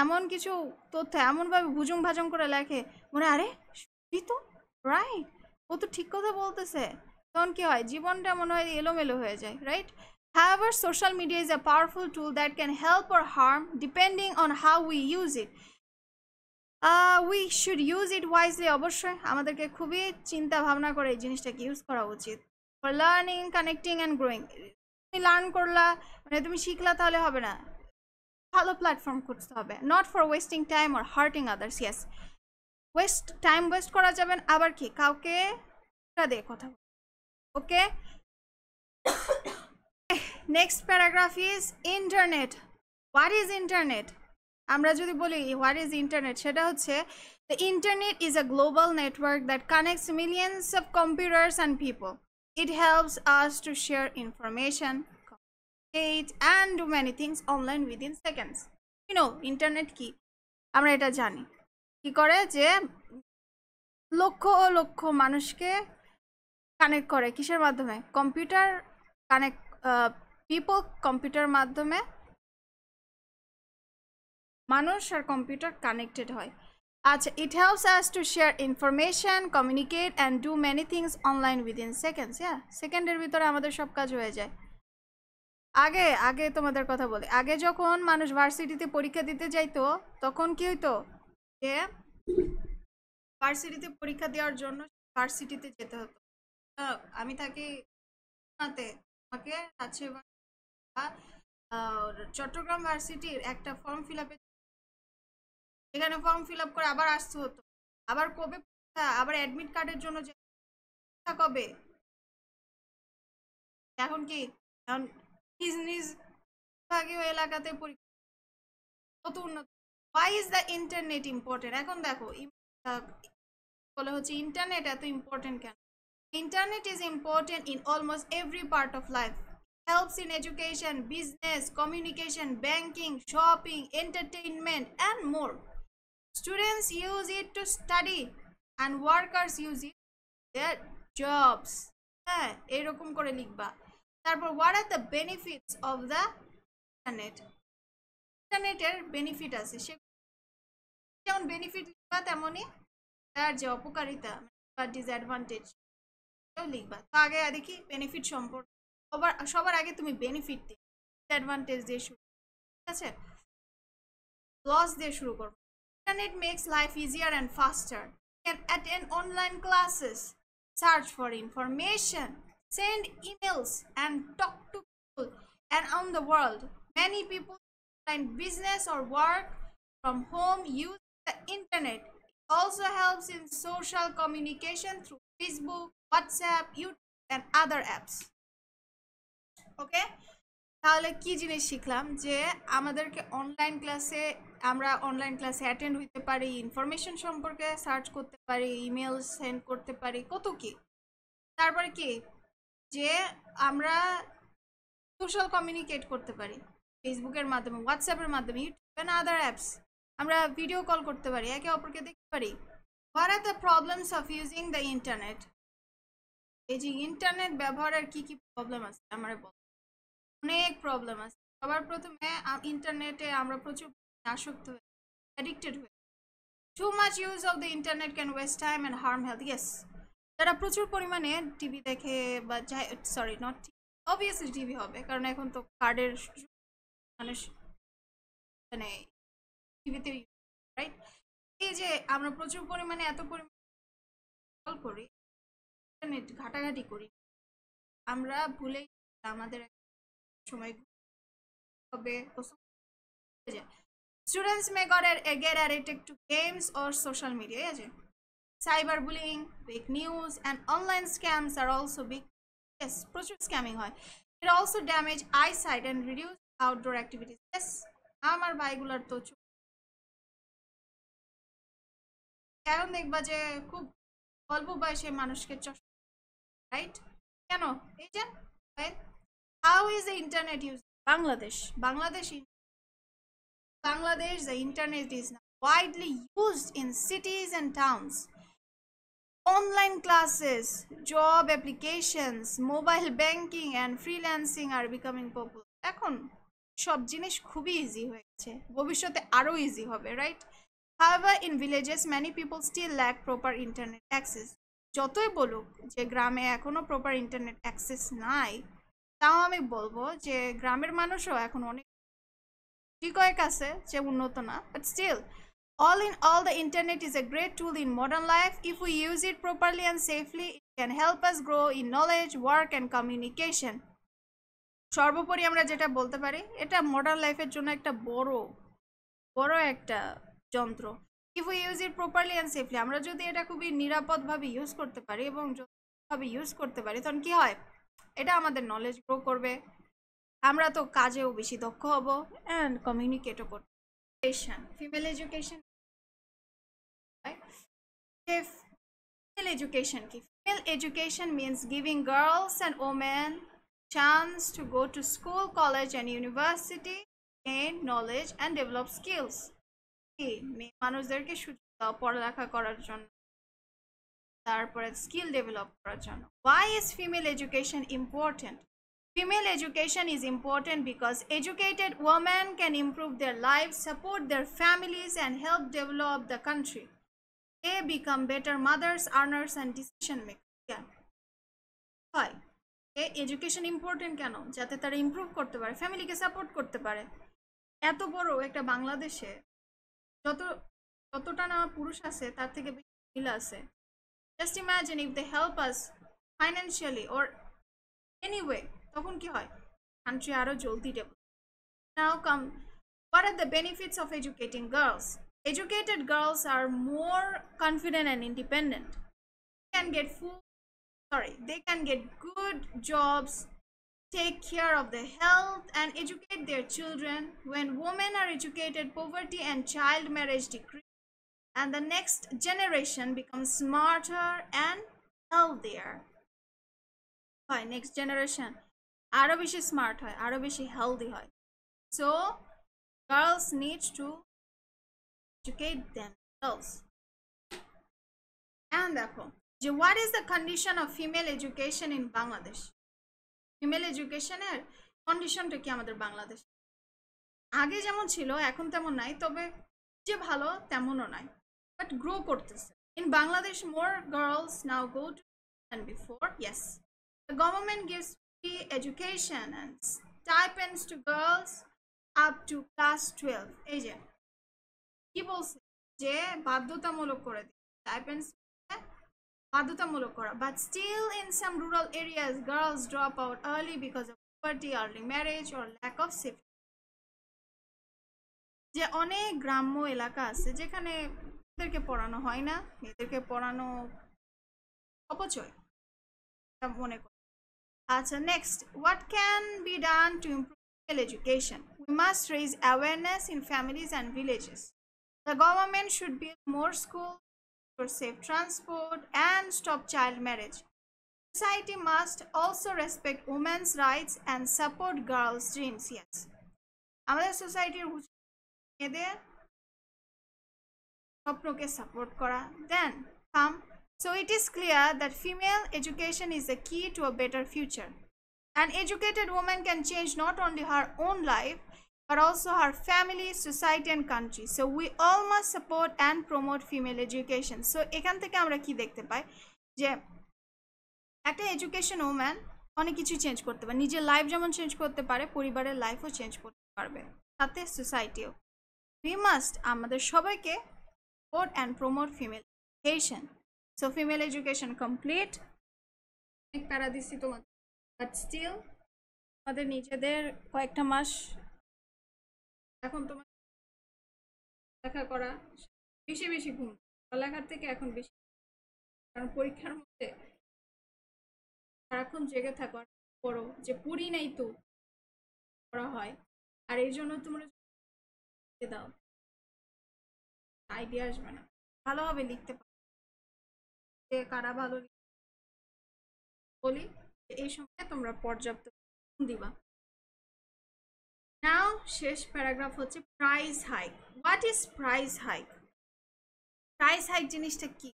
এমন কিছু তথ্য এমনভাবে ভুজুম ভাজুম করে লেখে, মনে আরে সত্যি তো, রাইট, ও তো ঠিক কথা বলতেছে, তখন কি হয় জীবনটা মনে হয় এলোমেলো হয়ে যায়, right? However, social media is a powerful tool that can help or harm depending on how we use it. We should use it wisely. অবশ্যই আমাদেরকে খুবই চিন্তা ভাবনা করে এই জিনিসটাকে ইউজ করা উচিত। For learning, connecting and growing. তুমি লার্ন করলা মানে তুমি শিখলা তাহলে হবে না, ভালো প্ল্যাটফর্ম খুঁজতে হবে। Not for wasting time or hurting others. Yes, time waste করা যাবে না, আবার কি কাউকে দিয়ে কথা, okay? Next paragraph is internet. What is internet? আমরা যদি বলি হোয়াট ইজ ইন্টারনেট, সেটা হচ্ছে the internet is a global network that connects millions of computers and people. It helps us to share information, communicate and do many things online within seconds. Internet কি আমরা এটা জানি, কি করে যে লক্ষ লক্ষ মানুষকে কানেক্ট করে, কিসের মাধ্যমে? কম্পিউটার কানেক্ট, পিপল কম্পিউটার মাধ্যমে, মানুষ আর কম্পিউটার কানেক্টেড হয়। আচ্ছা, ইট helps us to share information, communicate and do many things online within seconds. সেকেন্ডের ভিতরে আমাদের সব কাজ হয়ে যায়। আগে আগে তোমাদের কথা বলি, আগে যখন মানুষ ভার্সিটিতে পরীক্ষা দিতে যাইতো তখন কি হইতো যে ভার্সিটিতে পরীক্ষা দেওয়ার জন্য ভার্সিটিতে যেতে হতো। আমি থাকি আমাকে চট্টগ্রাম ভার্সিটির একটা ফর্ম ফিল আপে, এখানে ফর্ম ফিল আপ করে আবার আসতে হতো, আবার কবে আবার অ্যাডমিট কার্ডের জন্য যে কবে, এখন কি এখন নিজ নিজ বিভাগীয় এলাকাতে পরীক্ষা, কত উন্নত। Why is the internet important? এখন দেখো বলে হচ্ছে ইন্টারনেট এত ইম্পর্টেন্ট কেন? Internet is important in almost every part of life. Helps in education, business, communication, banking, shopping, entertainment, and more. Students use it to study, and workers use it for their jobs. এরকম করে লিখবা। তারপর what are the benefits of the ইন্টারনেটের বেনিফিট আছে, সে যেমন বেনিফিট লিখবা তেমনই তার যে অপকারিতা বা ডিসঅ্যাডভান্টেজ লিখবা। তো আগে দেখি বেনিফিট সম্পর্কে। সবার আগে তুমি বেনিফিট দিই, ডিসঅ্যাডভান্টেজ দিয়ে শুরু, ঠিক আছে? লস দিয়ে শুরু করবো। Internet makes life easier and faster. Can attend online classes, search for information, send emails, and talk to people around the world. Many people find business or work from home use the internet. It also helps in social communication through Facebook, WhatsApp, YouTube, and other apps. ওকে, তাহলে কি জিনিস শিখলাম? যে আমাদেরকে আমরা অনলাইন ক্লাসে অ্যাটেন্ড হইতে পারি, ইনফরমেশন সম্পর্কে সার্চ করতে পারি, ইমেল সেন্ড করতে পারি, কত কি। তারপরে কি, যে আমরা সোশ্যাল কমিউনিকেট করতে পারি ফেসবুকের মাধ্যমে, হোয়াটসঅ্যাপের মাধ্যমে, ইউটিউব এন্ড আদার অ্যাপস। আমরা ভিডিও কল করতে পারি, একে অপরকে দেখতে পারি। What are the problems of using the internet? এই যে ইন্টারনেট ব্যবহারের কি কি প্রবলেম আছে আমার বল। অনেক প্রবলেম আছে। সবার প্রথমে ইন্টারনেটে আমরা প্রচুর আসক্ত হই, অ্যাডিক্টেড হই। Too much use of the internet can waste time and harm health. Yes, যারা প্রচুর পরিমাণে টিভি দেখে বা সরি নট অবভিয়াসলি টিভি হবে, কারণ এখন তো কার্ডের মানুষ মানে টিভিতে, রাইট? এই যে আমরা প্রচুর পরিমাণে এত পরিমাণে করি, ইন্টারনেট ঘাটাঘাটি করি, আমরা ভুলেই আমাদের সময় হবে। Students may get addicted to games or social media. Yes. Cyberbullying, fake news, and online scams are also big. Yes, প্রচুর স্ক্যামিং হয়। It also damage eyesight and reduce outdoor activities. Yes, আমার ভাইগুলার তো এখন দেখবা যে খুব অল্প বয়সে মানুষকে চশমা, রাইট? কেন? এই যে how is the internet used? Bangladesh, the internet is now widely used in cities and towns. Online classes, job applications, mobile banking, and freelancing are becoming popular. এখন সব জিনিস খুবই ইজি হয়ে গেছে, ভবিষ্যতে আরো ইজি হবে, right? However, in villages, many people still lack proper internet access. যতই বলুক যে গ্রামে এখনো প্রপার ইন্টারনেট অ্যাক্সেস নাই, তাও আমি বলবো যে গ্রামের মানুষও এখন অনেক কয়েক আছে যে উন্নত না, but still all in all the internet is a great tool in modern life. If we use it properly and safely, it can help us grow in knowledge, work and communication. সর্বোপরি আমরা যেটা বলতে পারি, এটা মডার্ন লাইফের জন্য একটা বড় একটা যন্ত্র। If we use it properly and safely, আমরা যদি এটা খুবই নিরাপদভাবে ইউজ করতে পারি এবং ভাবে ইউজ করতে পারি, তখন কি হয়, এটা আমাদের নলেজ গ্রো করবে, আমরা তো কাজেও বেশি দক্ষ হব অ্যান্ড কমিউনিকেটও করব। Female education, female education ki? Female education means giving girls and women chance to go to school, college and university, gain knowledge and develop skills. মেয়ে মানুষদেরকে সুযোগ দাও পড়ালেখা করার জন্য, তারপরে স্কিল ডেভেলপ করার জন্য। Why is female education important? Female education is important because educated women can improve their lives, support their families and help develop the country. They become better mothers, earners and decision makers. হয় এডুকেশন ইম্পর্টেন্ট কেন? যাতে তারা ইমপ্রুভ করতে পারে, ফ্যামিলিকে সাপোর্ট করতে পারে। এত বড় একটা বাংলাদেশে যতটা না পুরুষ আছে তার থেকে বেশি মহিলা আছে। Just imagine if they help us financially or anyway, তখন কি হয়, কান্ট্রি আরো জলদি develop. Now come, what are the benefits of educating girls? Educated girls are more confident and independent. They can get good jobs, take care of their health and educate their children. When women are educated, poverty and child marriage decrease and the next generation becomes smarter and healthier. Next generation আরো বেশি স্মার্ট হয়, আরো বেশি হেলদি হয়। So girls need to educate themselves. And দেখো যে what is the condition of female education in Bangladesh? Female এডুকেশনের কন্ডিশনটা কি আমাদের বাংলাদেশ? আগে যেমন ছিল এখন তেমন নাই, তবে যে ভালো তেমনও নাই, বাট গ্রো করতেছে। In Bangladesh, more girls now go to than before. Yes, the government gives free education and stipends to girls up to class 12. এই যে কি বলছে যে বাধ্যতামূলক করে দিচ্ছে, স্টাইপেন্ডস বাধ্যতামূলক করা, but still in some rural areas girls drop out early because of poverty, early marriage or lack of safety. যে অনেক গ্রাম্য এলাকা আছে যেখানে মেয়েদেরকে পড়ানো হয় না, মেয়েদেরকে পড়ানো অপচয় মনে করি। আচ্ছা, next, what can be done to improve female education? We must raise awareness in families and villages. The government should build more schools for safe transport and stop child marriage. Society must also respect women's rights and support girls' dreams. Yes, আমাদের সোসাইটির মেয়েদের স্বপ্নকে সাপোর্ট করা। Then come, so it is clear that female education is the key to a better future. An educated woman can change not only her own life but also her family, society and country. So we all must support and promote female education. So এখান থেকে আমরা কি দেখতে পাই যে একটা এডুকেশন ওম্যান অনেক কিছু চেঞ্জ করতে পারে, নিজের লাইফ যেমন চেঞ্জ করতে পারে, পরিবারের লাইফও চেঞ্জ করতে পারবে, সাথে সোসাইটিও। We must আমাদের সবাইকে support and promote female education. So female education complete. অনেক প্যারা দিচ্ছি তোমাদের, বাট স্টিল আমাদের নিজেদের কয়েকটা মাস এখন তোমার লেখা করা, বেশি বেশি ঘুম, পড়ালেখার থেকে এখন বেশি, কারণ পরীক্ষার মধ্যে সারাক্ষণ জেগে থাকো, পড়ো যে পড়ি নাই তো পড়া হয়, আর এই জন্য তোমরা দাও আইডিয়া আসবে না, ভালোভাবে লিখতে পারো। যে কারা ভালো বলি এই সময় তোমরা পর্যাপ্ত দিবা। নাও শেষ প্যারাগ্রাফ হচ্ছে price hike. What is price hike? Price hike জিনিসটা কি?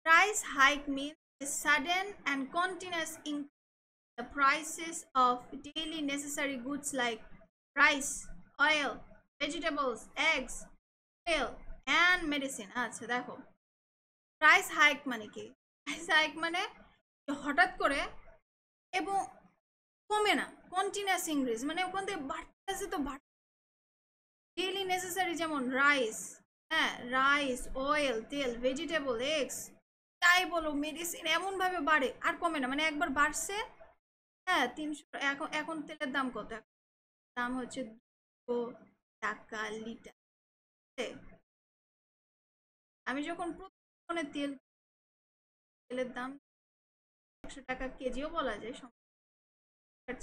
Price hike means a sudden and continuous increase in the prices of daily necessary goods like rice, oil, vegetables, eggs, fuel and medicine. আচ্ছা দেখো, প্রাইস হাইক মানে কি? প্রাইস হাইক মানে হঠাৎ করে এবং কমে না, কন্টিনিউয়াস ইনক্রিজ, মানে ওখান থেকে বাড়তেছে তো ডেইলি নেসেসারি যেমন রাইস, হ্যাঁ রাইস, অয়েল, তেল, ভেজিটেবল, এগস, তাই বলো মেডিসিন এমনভাবে বাড়ে আর কমে না, মানে একবার বাড়ছে, হ্যাঁ 300, এখন তেলের দাম কত? দাম হচ্ছে 200 টাকা লিটার। আমি যখন প্রথমে তেলের দাম 100 টাকা কেজিও বলা যায়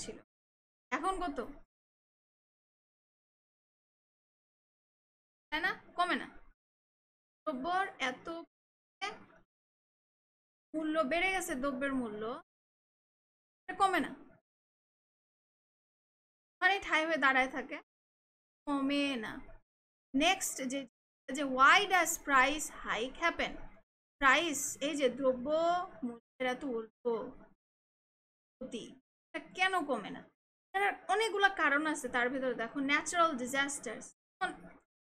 ছিল, এখন কত? তাই না? কমে না, দ্রব্যর এত মূল্য বেড়ে গেছে, দ্রব্যের মূল্য কমে না, মানে ঠাই হয়ে দাঁড়ায় থাকে, কমে না। নেক্সট যে why does price hike happen? Price এই যে দ্রব্য মূল্যের এত ঊর্ধ্বগতি কেন কমে না? অনেকগুলো কারণ আছে, তার ভিতরে দেখো ন্যাচারাল ডিজাস্টার্স,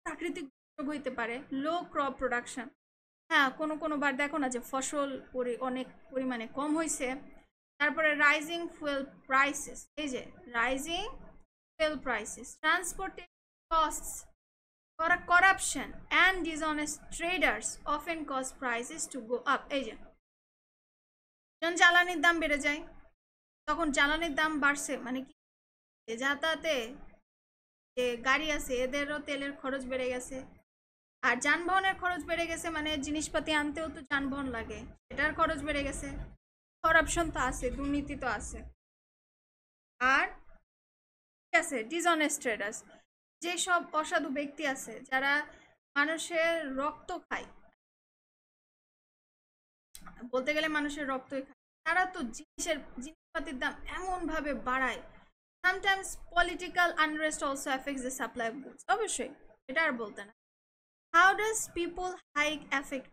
প্রাকৃতিক দুর্যোগ হইতে পারে, লো ক্রপ প্রোডাকশন, হ্যাঁ কোনো বার দেখো না যে ফসল অনেক পরিমাণে কম হয়েছে, তারপরে রাইজিং ফুয়েল প্রাইসেস, এই যে rising fuel prices, transportation costs, corruption and dishonest traders often cause prices to go up. এই যে যখন জ্বালানির দাম বেড়ে যায়, তখন জ্বালানির দাম বাড়ছে মানে কি, যাতায়াতে যে গাড়ি আছে এদেরও তেলের খরচ বেড়ে গেছে, আর যানবাহনের খরচ বেড়ে গেছে, মানে জিনিসপাতি আনতেও তো যানবাহন লাগে, এটার খরচ বেড়ে গেছে, করাপশন তো আছে, দুর্নীতি তো আছে, আর ঠিক আছে ডিসঅনেস্ট ট্রেডার্স, যেসব অসাধু ব্যক্তি আছে যারা মানুষের রক্ত খায়, বলতে গেলে মানুষের রক্তই খায়, তারা তো জিনিসপাতির দাম এমন ভাবে বাড়ায়। Sometimes political unrest also effects the supply of goods. অবশ্যই এটা আর বলতে না। How does people hike effect?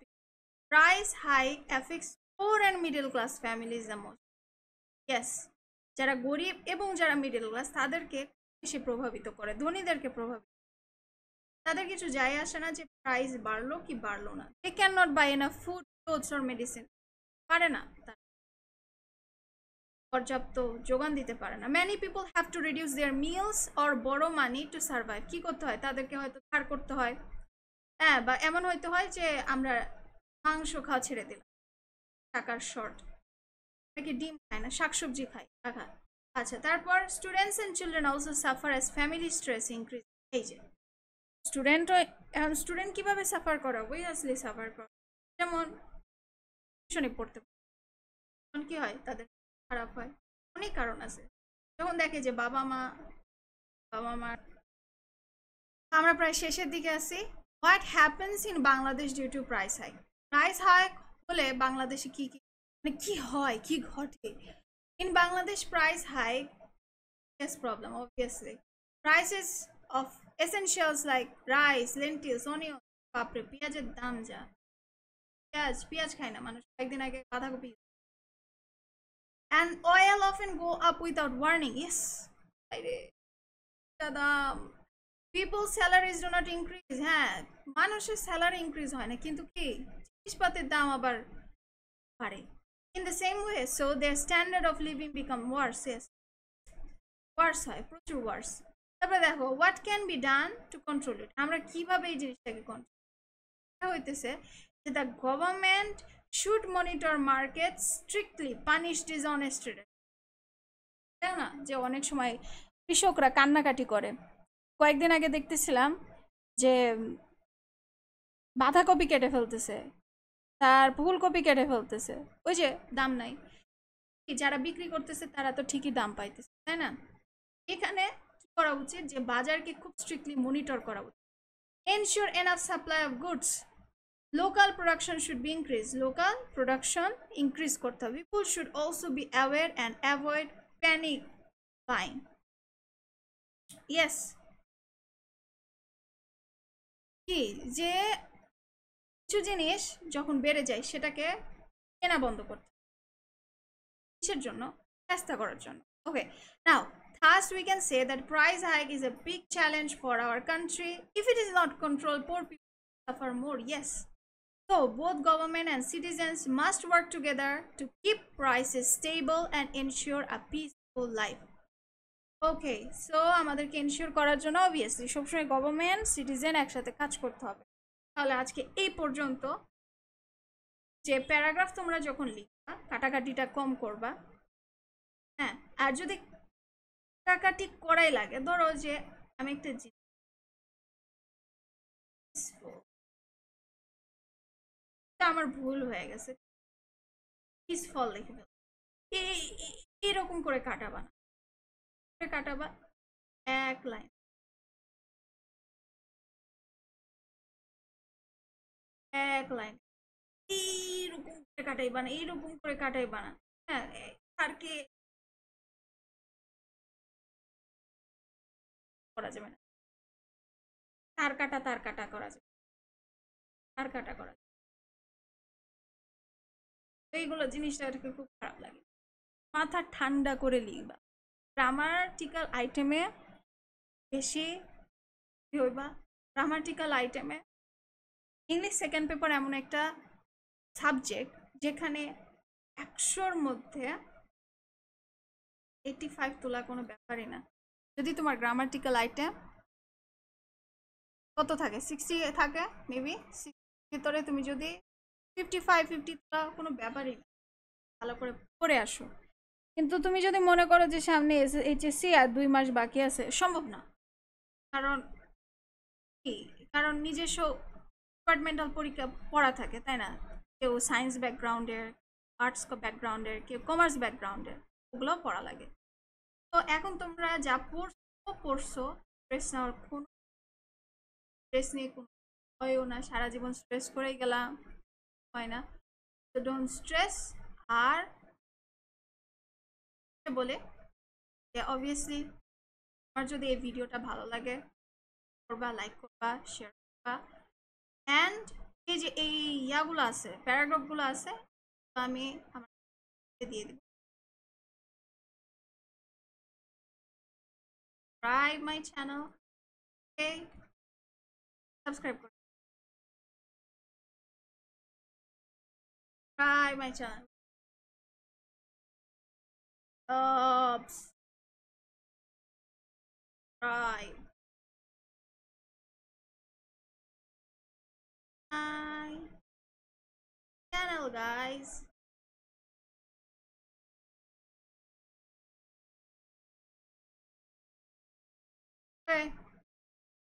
Price hike effects poor and middle class families the most. Yes, যারা গরিব এবং যারা মিডল ক্লাস তাদেরকে বেশি প্রভাবিত করে, ধনীদেরকে প্রভাবিত। তাদের কিছু যায় আসে না যে প্রাইস বাড়লো কি বাড়লো না। They can not buy enough food, clothes or medicine. পারে না, পর্যাপ্ত যোগান দিতে পারে না। Many people have to reduce their meals or borrow money to survive. কি করতে হয়, তাদেরকে হয়তো ধার করতে হয়, হ্যাঁ, বা এমন হয়তো হয় যে আমরা মাংস খাওয়া ছেড়ে দিলাম, টাকার শর্ট, নাকি ডিম খায় না, শাকসবজি খাই টাকা। আচ্ছা, তারপর students and children also suffer as family stress increase. এই যে স্টুডেন্ট কিভাবে সাফার করে, অবভিয়াসলি সাফার করে। যেমন টিউশনে পড়তে তখন কি হয়, তাদের খারাপ হয়, অনেক কারণ আছে। যখন দেখে যে বাবা মা আমরা প্রায় শেষের দিকে আছি। What happens in Bangladesh due to price hike হলে বাংলাদেশে কি কি মানে কি হয়, কি ঘটে? In Bangladesh price hike yes problem obviously. Prices of essentials like rice, lentils, onion, বাপরে পেঁয়াজের দাম যা, পেঁয়াজ খায় না মানুষ, কয়েকদিন আগে বাঁধাকপি। and oil often go up without warning. Yes, দাম। people's salaries do not increase. হ্যাঁ, মানুষের স্যালারি ইনক্রিজ হয় না, কিন্তু কি জিনিসপাতির দাম আবার বাড়ে। in the same way, so their standard of living become worse. Yes, ওয়ার্স হয়, প্রচুর ওয়ার্স। তারপরে দেখো what can be done to control it. আমরা কিভাবে এই জিনিসটাকে কন্ট্রোল হইতেছে যে the government should monitor market strictly, punish dishonest trader. তাই না, যে অনেক সময় কৃষকরা কান্নাকাটি করে। কয়েকদিন আগে দেখতেছিলাম যে বাঁধাকপি কেটে ফেলতেছে, তার ফুলকপি কেটে ফেলতেছে, ওই যে দাম নাই, যারা বিক্রি করতেছে তারা তো ঠিকই দাম পাইতেছে, তাই না? এখানে কি করা উচিত, যে বাজারকে খুব স্ট্রিক্টলি মনিটর করা উচিত। Ensure enough supply of goods, local production should be increase, local production increase করতে হবে। পিপুল should also be aware and avoid panic buying. Yes, কি যে কিছু জিনিস যখন বেড়ে যায় সেটাকে কেনা বন্ধ করতে, কিসের জন্য, চেষ্টা করার জন্য। ওকে, নাও thus we can say that price hike is a big challenge for our country. If it is not controlled, poor people suffer more. Yes, so both government and citizens must work together to keep prices stable and ensure a peaceful life. Okay, so আমাদেরকে এনশিওর করার জন্য অবভিয়াসলি সবসময় গভর্নমেন্ট সিটিজেন একসাথে কাজ করতে হবে। তাহলে আজকে এই পর্যন্ত। যে প্যারাগ্রাফ তোমরা যখন লিখবা কাটাকাটিটা কম করবা, হ্যাঁ, আর যদি কাটাকাটি করাই লাগে, ধরো যে আমি একটা আমার ভুল হয়ে গেছে, ফল লিখে ফেল, এরকম করে কাটাবা না, কাটাবা এক লাইন, এক লাইন, এইরকম করে কাটাইবা না, এইরকম করে কাটাইবা না। হ্যাঁ, আর কি করা যাবে না, তার কাটা করা যাবে, তার কাটা করা যাবে, এইগুলো জিনিসটা খুব খারাপ লাগে। মাথা ঠান্ডা করে লিখবা, গ্রামাটিক্যাল আইটেমে বেশি হইবা। গ্রামাটিক্যাল আইটেমে ইংলিশ সেকেন্ড পেপার এমন একটা সাবজেক্ট যেখানে 100-র মধ্যে 85 তোলা কোনো ব্যাপারই না। যদি তোমার গ্রামাটিক্যাল আইটেম কত থাকে, 60 থাকে, মেবি 60 ভিতরে তুমি যদি 55-50 তোলা কোনো ব্যাপারই না, ভালো করে পড়ে আসো। কিন্তু তুমি যদি মনে করো যে সামনে এইচএসসি আর 2 মাস বাকি আছে, সম্ভব না। কারণ কি, কারণ নিজস্ব ডিপার্টমেন্টাল পরীক্ষা পড়া থাকে, তাই না? কেউ সায়েন্স ব্যাকগ্রাউন্ডের, আর্টস ব্যাকগ্রাউন্ডের, কেউ কমার্স ব্যাকগ্রাউন্ডের, ওগুলো পড়া লাগে। তো এখন তোমরা যা পড়ছো স্ট্রেস নেওয়ার কোনো, স্ট্রেস নিয়ে কোনো হয়ও না, সারা জীবন স্ট্রেস করেই গেলাম, হয় না। তো ডোন্ট স্ট্রেস। আর বলে যে অবভিয়াসলি আমার যদি এই ভিডিওটা ভালো লাগে, করবা, লাইক করবা, শেয়ার করবা, অ্যান্ড এই যে এই ইয়াগুলো আছে, প্যারাগ্রাফগুলো আছে, আমি আমার দিয়ে দিব। subscribe my channel. Okay, subscribe করুন, subscribe my channel. Subscribe my channel, guys. Okay.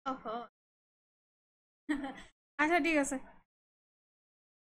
Oh. আচ্ছা ঠিক আছে